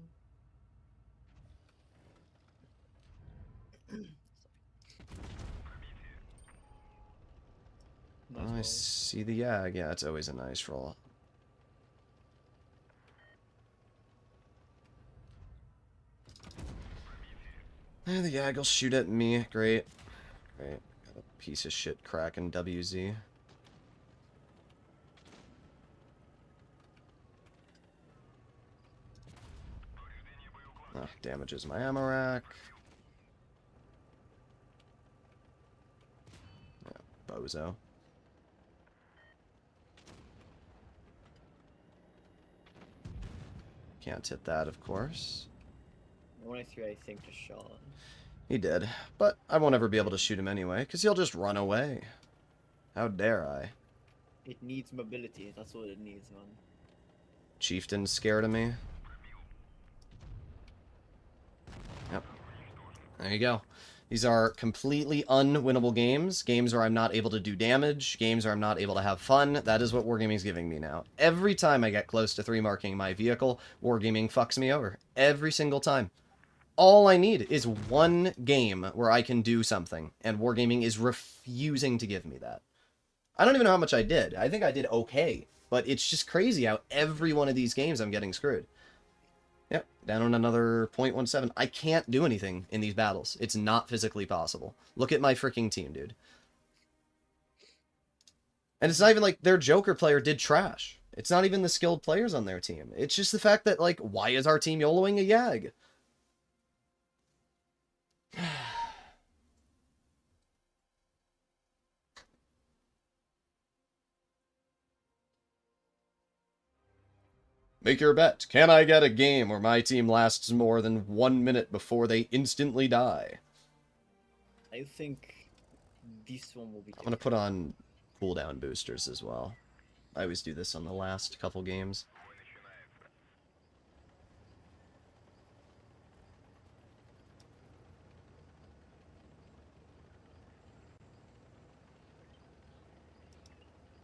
S3: Nice
S1: I
S3: roll.
S1: see the Yag. Yeah, it's always a nice roll. Yeah, the Yag will shoot at me. Great. Great. Got a piece of shit cracking WZ. Damages my ammo rack. Yeah, bozo. Can't hit that, of course.
S3: 183, I think, just shot.
S1: He did, but I won't ever be able to shoot him anyway, because he'll just run away. How dare I?
S3: It needs mobility, that's what it needs, man.
S1: Chieftain's scared of me. Yep. There you go. These are completely unwinnable games. Games where I'm not able to do damage. Games where I'm not able to have fun. That is what Wargaming's giving me now. Every time I get close to 3-marking my vehicle, Wargaming fucks me over. Every single time. All I need is one game where I can do something, and Wargaming is refusing to give me that. I don't even know how much I did. I think I did okay, but it's just crazy how every one of these games I'm getting screwed. Yep, down on another 0.17. I can't do anything in these battles. It's not physically possible. Look at my freaking team, dude. And it's not even like their Joker player did trash. It's not even the skilled players on their team. It's just the fact that, like, why is our team YOLOing a Yag? Make your bet. Can I get a game where my team lasts more than 1 minute before they instantly die?
S3: I think this one will be
S1: I'm going to put on cooldown boosters as well. I always do this on the last couple games.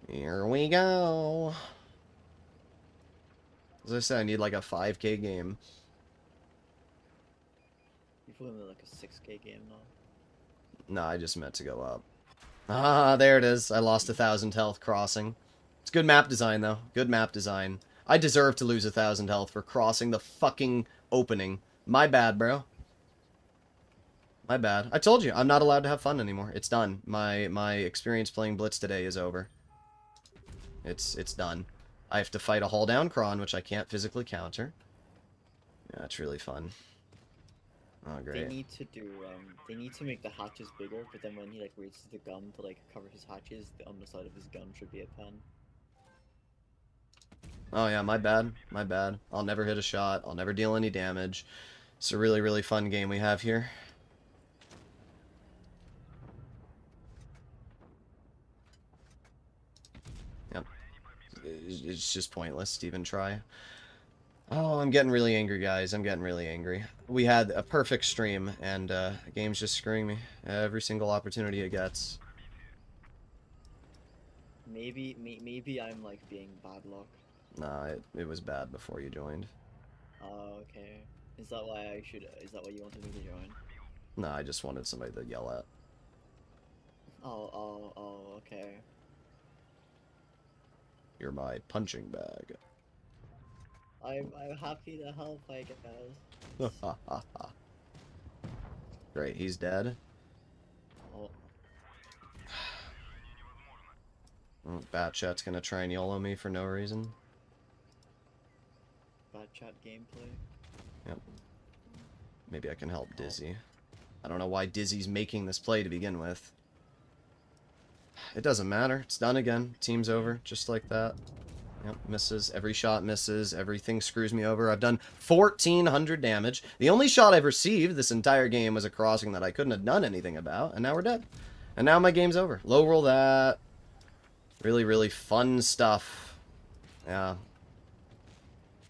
S1: Here we go. As I said, I need like a 5K game.
S3: You put him in like a 6K game now.
S1: No, I just meant to go up. Ah, there it is. I lost 1,000 health crossing. It's good map design, though. Good map design. I deserve to lose 1,000 health for crossing the fucking opening. My bad, bro. My bad. I told you, I'm not allowed to have fun anymore. It's done. My experience playing Blitz today is over. It's done. I have to fight a hull down Kron, which I can't physically counter. Yeah, it's really fun. Oh, great.
S3: They need to make the hatches bigger, but then when he like raises the gun to like cover his hatches, the underside of his gun should be a pen.
S1: Oh yeah, my bad. My bad. I'll never hit a shot. I'll never deal any damage. It's a really, really fun game we have here. Yep. It's just pointless to even try. Oh, I'm getting really angry, guys. I'm getting really angry. We had a perfect stream, and the game's just screwing me every single opportunity it gets.
S3: Maybe I'm like being bad luck.
S1: Nah, it was bad before you joined.
S3: Oh, okay. Is that why you wanted me to join?
S1: Nah, I just wanted somebody to yell at.
S3: Oh, okay.
S1: You're my punching bag.
S3: I'm happy to help, I guess.
S1: Great, he's dead.
S3: Oh,
S1: Oh, Batchat's gonna try and YOLO me for no reason.
S3: bad chat gameplay.
S1: Yep. Maybe I can help Dizzy. I don't know why Dizzy's making this play to begin with. It doesn't matter. It's done again. Team's over. Just like that. Yep, misses. Every shot misses. Everything screws me over. I've done 1,400 damage. The only shot I've received this entire game was a crossing that I couldn't have done anything about, and now we're dead. And now my game's over. Low roll that. Really, really fun stuff. Yeah.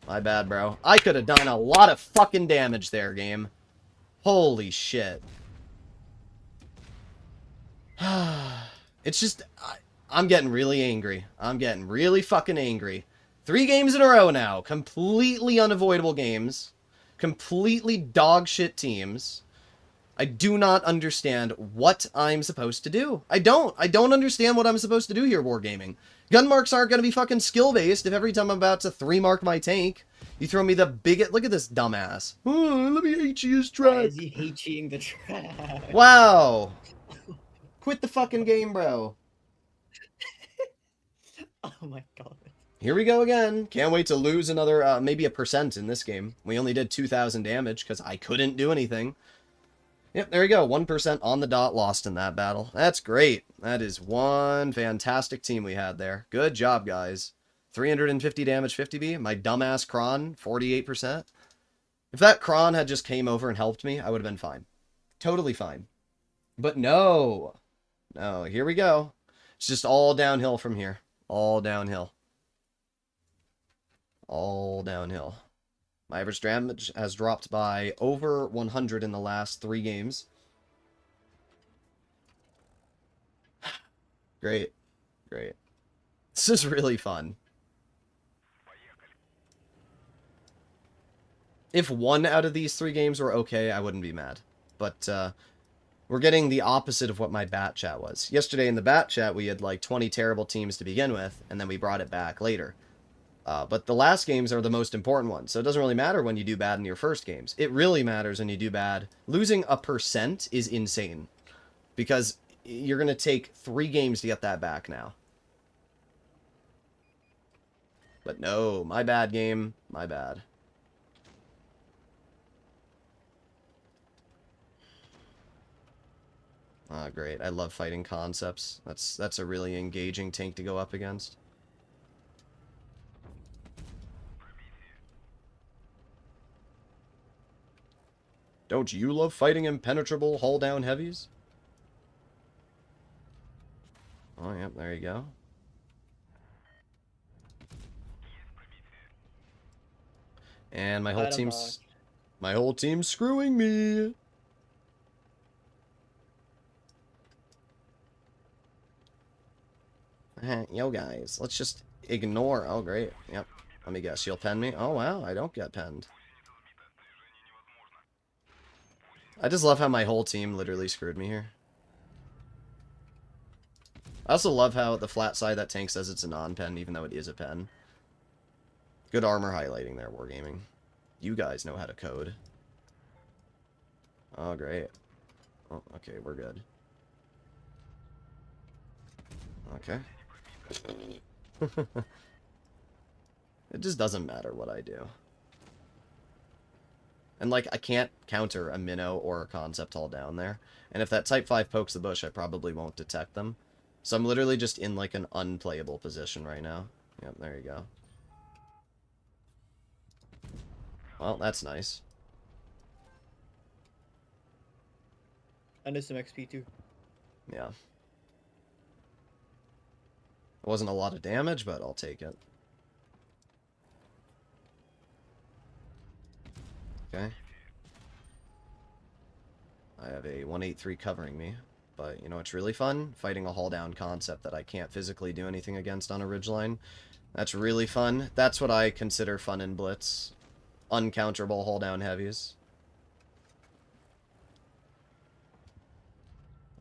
S1: My bad, bro. I could have done a lot of fucking damage there, game. Holy shit. It's just... I'm getting really angry. I'm getting really fucking angry. 3 games in a row now. Completely unavoidable games. Completely dog shit teams. I do not understand what I'm supposed to do. I don't understand what I'm supposed to do here, Wargaming. Gun marks aren't going to be fucking skill-based if every time I'm about to 3-mark my tank, you throw me the bigot... Look at this dumbass. Oh, let me HE his
S3: Why
S1: track.
S3: is he HEing the track?
S1: Wow. Quit the fucking game, bro.
S3: Oh my god.
S1: Here we go again. Can't wait to lose another, maybe a percent in this game. We only did 2,000 damage because I couldn't do anything. Yep, there you go. 1% on the dot lost in that battle. That's great. That is one fantastic team we had there. Good job, guys. 350 damage, 50B. My dumbass Kron, 48%. If that Kron had just came over and helped me, I would have been fine. Totally fine. But no. No, here we go. It's just all downhill from here. All downhill. All downhill. My average damage has dropped by over 100 in the last 3 games. Great. Great. This is really fun. If 1 out of these 3 games were okay, I wouldn't be mad. But, we're getting the opposite of what my bat chat was. Yesterday in the bat chat, we had like 20 terrible teams to begin with, and then we brought it back later. But the last games are the most important ones, so it doesn't really matter when you do bad in your first games. It really matters when you do bad. Losing a percent is insane, because you're going to take 3 games to get that back now. But no, my bad game, my bad. Ah, great. I love fighting concepts. That's a really engaging tank to go up against. Don't you love fighting impenetrable hull-down heavies? Oh, yep, there you go. And my whole team's screwing me. Yo, guys, let's just ignore... Oh, great. Yep. Let me guess, you'll pen me? Oh, wow, I don't get penned. I just love how my whole team literally screwed me here. I also love how the flat side that tank says it's a non-pen, even though it is a pen. Good armor highlighting there, Wargaming. You guys know how to code. Oh, great. Oh, okay, we're good. Okay. It just doesn't matter what I do. And, like, I can't counter a minnow or a concept all down there. And if that Type 5 pokes the bush, I probably won't detect them. So I'm literally just in, like, an unplayable position right now. Yep, there you go. Well, that's nice.
S3: And there's some XP too.
S1: Yeah. It wasn't a lot of damage, but I'll take it. Okay. I have a 183 covering me. But, you know, it's really fun fighting a haul-down concept that I can't physically do anything against on a ridgeline. That's really fun. That's what I consider fun in Blitz. Uncounterable haul-down heavies.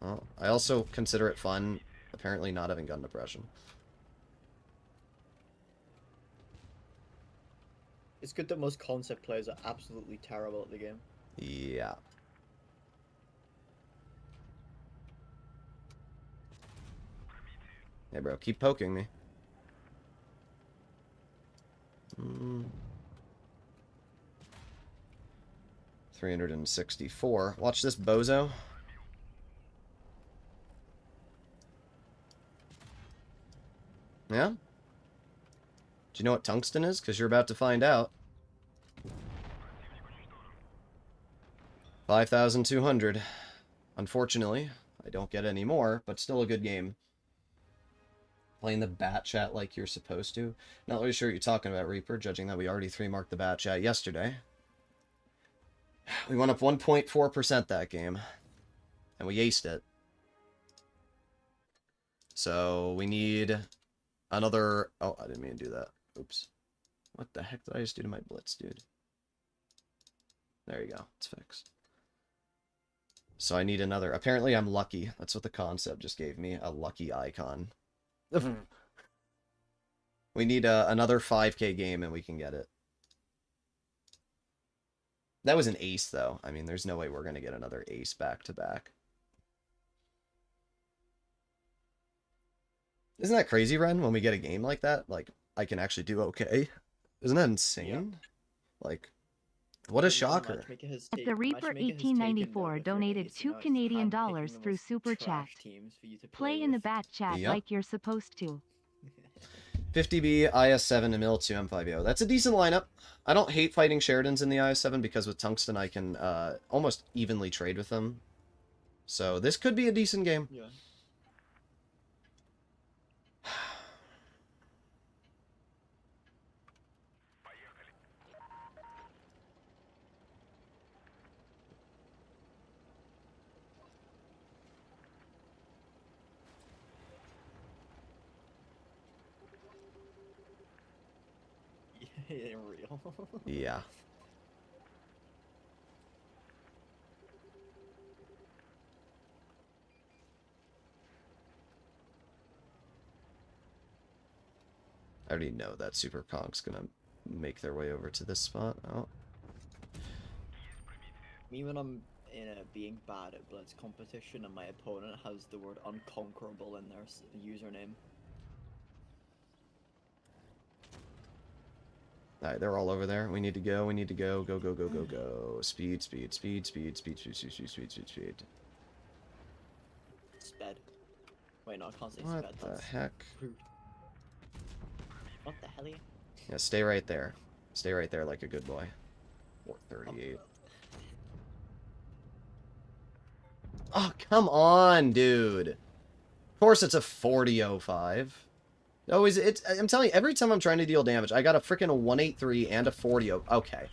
S1: Well, I also consider it fun, apparently not having gun depression.
S3: It's good that most concept players are absolutely terrible at the game.
S1: Yeah. Hey, bro, keep poking me. 364. Watch this, bozo. Yeah? Do you know what tungsten is? Because you're about to find out. 5,200. Unfortunately, I don't get any more, but still a good game. Playing the bat chat like you're supposed to. Not really sure what you're talking about, Reaper, judging that we already 3-marked the bat chat yesterday. We went up 1.4% that game. And we aced it. So we need another... Oh, I didn't mean to do that. Oops. What the heck did I just do to my blitz, dude? There you go. It's fixed. So I need another... Apparently I'm lucky. That's what the concept just gave me. A lucky icon. We need another 5k game and we can get it. That was an ace, though. I mean, there's no way we're going to get another ace back-to-back. Isn't that crazy, Ren, when we get a game like that? Like, I can actually do okay. Isn't that insane? Yeah. Like, what a shocker.
S2: The Reaper 1894 donated $2 Canadian through Super Chat. Play in the bat chat like you're supposed to.
S1: 50B, IS-7, and MIL-2 M5O. That's a decent lineup. I don't hate fighting Sheridans in the IS-7 because with Tungsten I can almost evenly trade with them. So this could be a decent game.
S3: Yeah. Real.
S1: Yeah. I already know that Super Conk's gonna make their way over to this spot. Oh.
S3: Me when I'm in a being bad at Blitz competition and my opponent has the word unconquerable in their username.
S1: Alright, they're all over there. We need to go, we need to go. Go, go, go, go, go. Speed, speed, speed, speed, speed, speed, speed, speed, speed, speed, speed.
S3: Sped. Wait, no, I can't say
S1: what
S3: sped.
S1: What the heck?
S3: Rude. What the hell?
S1: Yeah, stay right there. Stay right there like a good boy. 438. Oh, come on, dude. Of course it's a 4005. Always, I'm telling you, every time I'm trying to deal damage, I got a freaking 183 and a 40. Okay.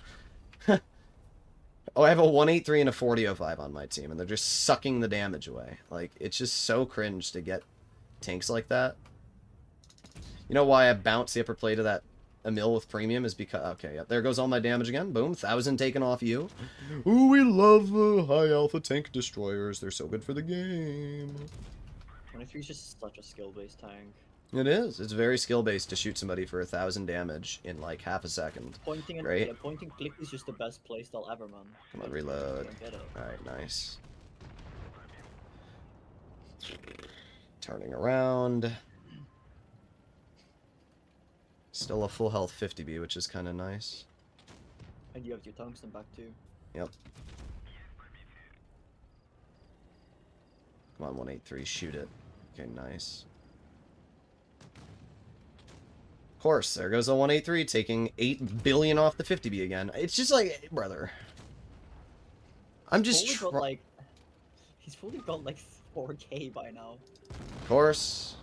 S1: Oh, I have a 183 and a 4005 on my team, and they're just sucking the damage away. Like, it's just so cringe to get tanks like that. You know why I bounced the upper plate of that a mill with premium is because... Okay, yep, there goes all my damage again. Boom, 1,000 taken off you. Ooh, we love the high alpha tank destroyers. They're so good for the game.
S3: 23 is just such a skill-based tank.
S1: It is. It's very skill-based to shoot somebody for 1,000 damage in like half a second.
S3: Pointing and
S1: Right?
S3: yeah, pointing click is just the best playstyle ever, man.
S1: Come on, reload.
S3: Don't get it.
S1: Alright, nice. Turning around. Still a full health 50B, which is kind of nice.
S3: And you have your tungsten back too.
S1: Yep. Come on, 183, shoot it. Okay, nice. Of course, there goes a 183, taking 8 billion off the 50B again. It's just like, brother. I'm just
S3: he's fully got like 4K by now.
S1: Of course.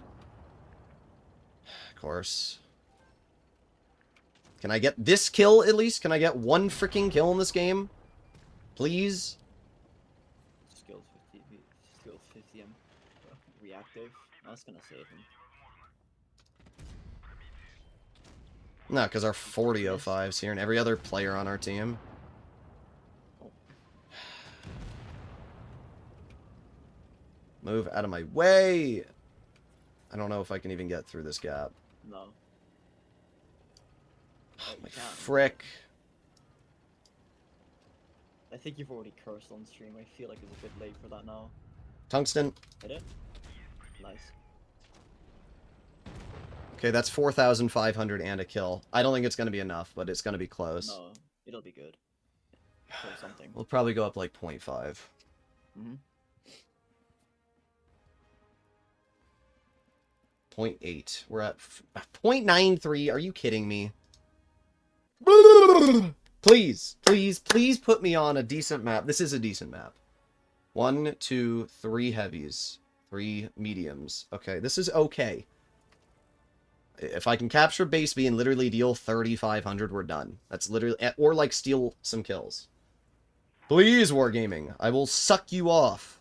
S1: Of course. Can I get this kill at least? Can I get one freaking kill in this game? Please?
S3: Skills 50 reactive. That's gonna save him.
S1: No, because our 40-05's here and every other player on our team. Move out of my way! I don't know if I can even get through this gap.
S3: No.
S1: Oh, my frick.
S3: I think you've already cursed on stream. I feel like it's a bit late for that now.
S1: Tungsten.
S3: Hit it? Nice.
S1: Okay, that's 4,500 and a kill. I don't think it's going to be enough, but it's going to be close.
S3: No, it'll be good. Kill something.
S1: We'll probably go up like 0.5.
S3: Mm-hmm.
S1: 0.8. We're at 0.93. Are you kidding me? Please, please, please put me on a decent map. This is a decent map. 1, 2, 3 heavies. 3 mediums. Okay, this is okay. If I can capture base B and literally deal 3,500, we're done. That's literally... Or, like, steal some kills. Please, Wargaming. I will suck you off.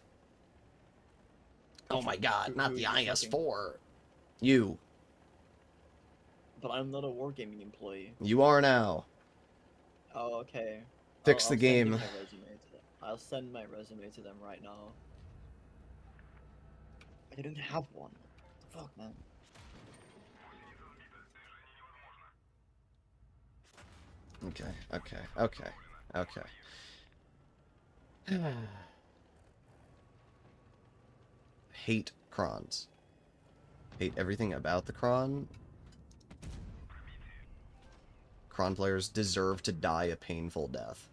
S1: Oh my god, not the IS-4. You.
S3: But I'm not a wargaming employee.
S1: You are now.
S3: Oh, okay.
S1: Fix the game.
S3: I'll send my resume to them right now. I didn't have one. Fuck, man.
S1: Okay, okay, okay, okay. Hate crons. Hate everything about the cron. Cron players deserve to die a painful death.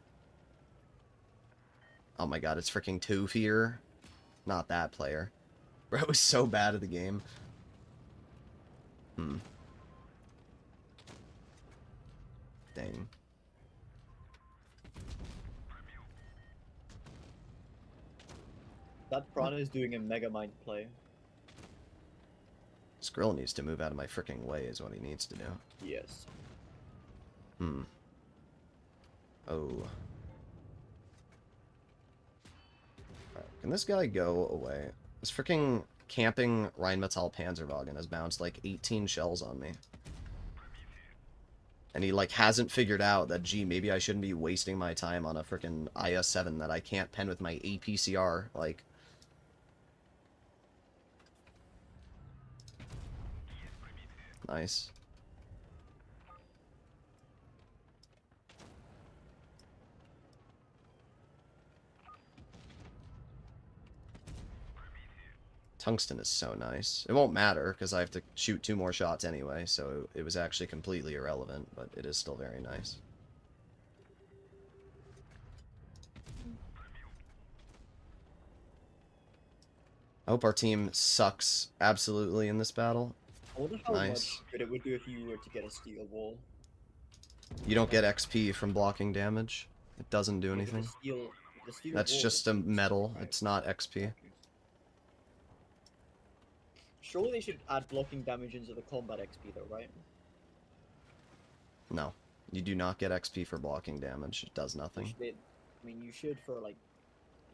S1: Oh my god, it's freaking Two-Fear. Not that player. Bro was so bad at the game. Dang.
S3: That Prana is doing a mega mind play.
S1: Skrill needs to move out of my freaking way is what he needs to do.
S3: Yes.
S1: Oh. Alright, can this guy go away? This freaking camping Rheinmetall Panzerwagen has bounced like 18 shells on me. And he like hasn't figured out that, gee, maybe I shouldn't be wasting my time on a freaking IS-7 that I can't pen with my APCR, like... Nice. Tungsten is so nice. It won't matter, because I have to shoot 2 more shots anyway, so it was actually completely irrelevant, but it is still very nice. I hope our team sucks absolutely in this battle.
S3: I wonder how
S1: Nice.
S3: much good it would do if you were to get a steel wall.
S1: You don't get XP from blocking damage. It doesn't do anything.
S3: The steel
S1: That's
S3: wall
S1: just a
S3: is-
S1: metal.
S3: right.
S1: It's not XP.
S3: Surely they should add blocking damage into the combat XP though, right?
S1: No. You do not get XP for blocking damage. It does nothing.
S3: I mean, you should for like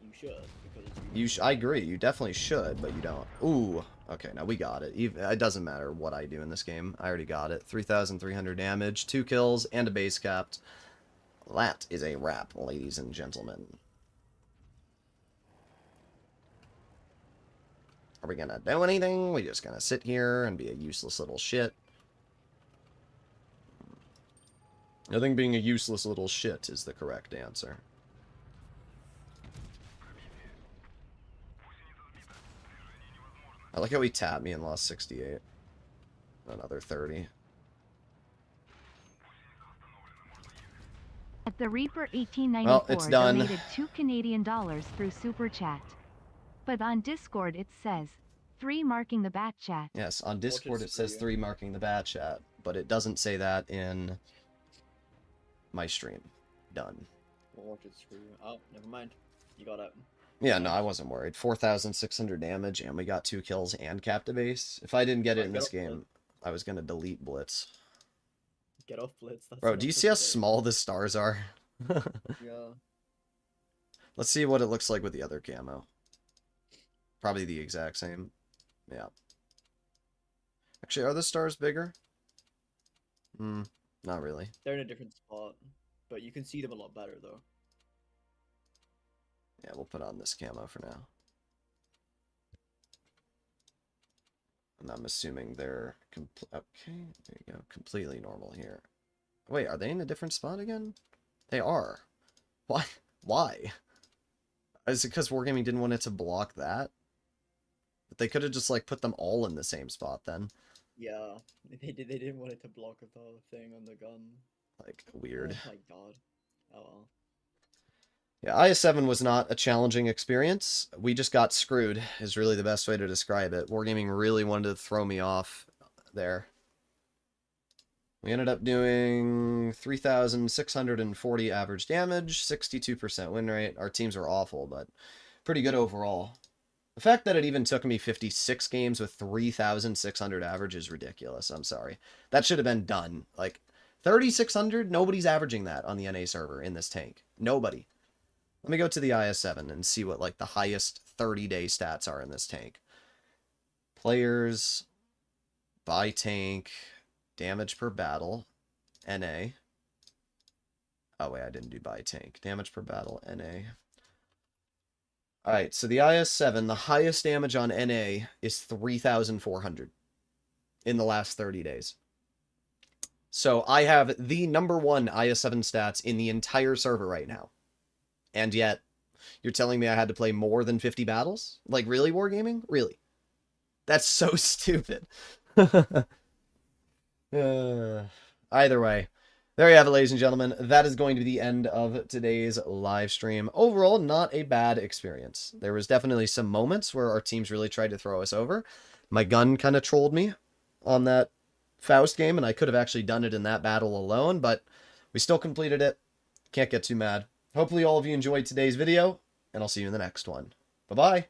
S3: You should, because
S1: I agree, you definitely should, but you don't. Ooh, okay, now we got it. It doesn't matter what I do in this game. I already got it. 3,300 damage, 2 kills, and a base capped. That is a wrap, ladies and gentlemen. Are we gonna do anything? We just gonna sit here and be a useless little shit? I think being a useless little shit is the correct answer. I like how he tapped me and lost 68. Another 30.
S2: At the Reaper 1894
S1: Well, it's done.
S2: donated $2 through Super Chat. But on Discord it says 3 marking the bat chat.
S1: Yes, on Discord it says
S3: 3.
S1: 3 marking the bat chat, but it doesn't say that in my stream. Done.
S3: We'll watch it screw. Oh, never mind. You got it.
S1: Yeah, no, I wasn't worried. 4,600 damage, and we got 2 kills and capped a base. If I didn't get it in this game, I was gonna delete Blitz.
S3: Get off Blitz. That's
S1: Bro, do you see how small the stars are?
S3: Yeah.
S1: Let's see what it looks like with the other camo. Probably the exact same. Yeah. Actually, are the stars bigger? Not really.
S3: They're in a different spot, but you can see them a lot better though.
S1: Yeah, we'll put on this camo for now. And I'm assuming they're okay, there you go. Completely normal here. Wait, are they in a different spot again? They are. Why? Why? Is it because Wargaming didn't want it to block that? But they could have just, like, put them all in the same spot then.
S3: Yeah, they didn't want it to block the thing on the gun.
S1: Like, weird.
S3: Oh my god. Oh well.
S1: Yeah, IS-7 was not a challenging experience. We just got screwed, is really the best way to describe it. Wargaming really wanted to throw me off there. We ended up doing 3,640 average damage, 62% win rate. Our teams were awful, but pretty good overall. The fact that it even took me 56 games with 3,600 average is ridiculous. I'm sorry. That should have been done. Like, 3,600? Nobody's averaging that on the NA server in this tank. Nobody. Let me go to the IS-7 and see what, like, the highest 30-day stats are in this tank. Players, buy tank, damage per battle, NA. Oh, wait, I didn't do buy tank. Damage per battle, NA. Alright, so the IS-7, the highest damage on NA is 3,400 in the last 30 days. So I have the #1 IS-7 stats in the entire server right now. And yet, you're telling me I had to play more than 50 battles? Like, really, Wargaming? Really? That's so stupid. Either way, there you have it, ladies and gentlemen. That is going to be the end of today's live stream. Overall, not a bad experience. There was definitely some moments where our teams really tried to throw us over. My gun kind of trolled me on that Faust game, and I could have actually done it in that battle alone, but we still completed it. Can't get too mad. Hopefully all of you enjoyed today's video, and I'll see you in the next one. Bye-bye.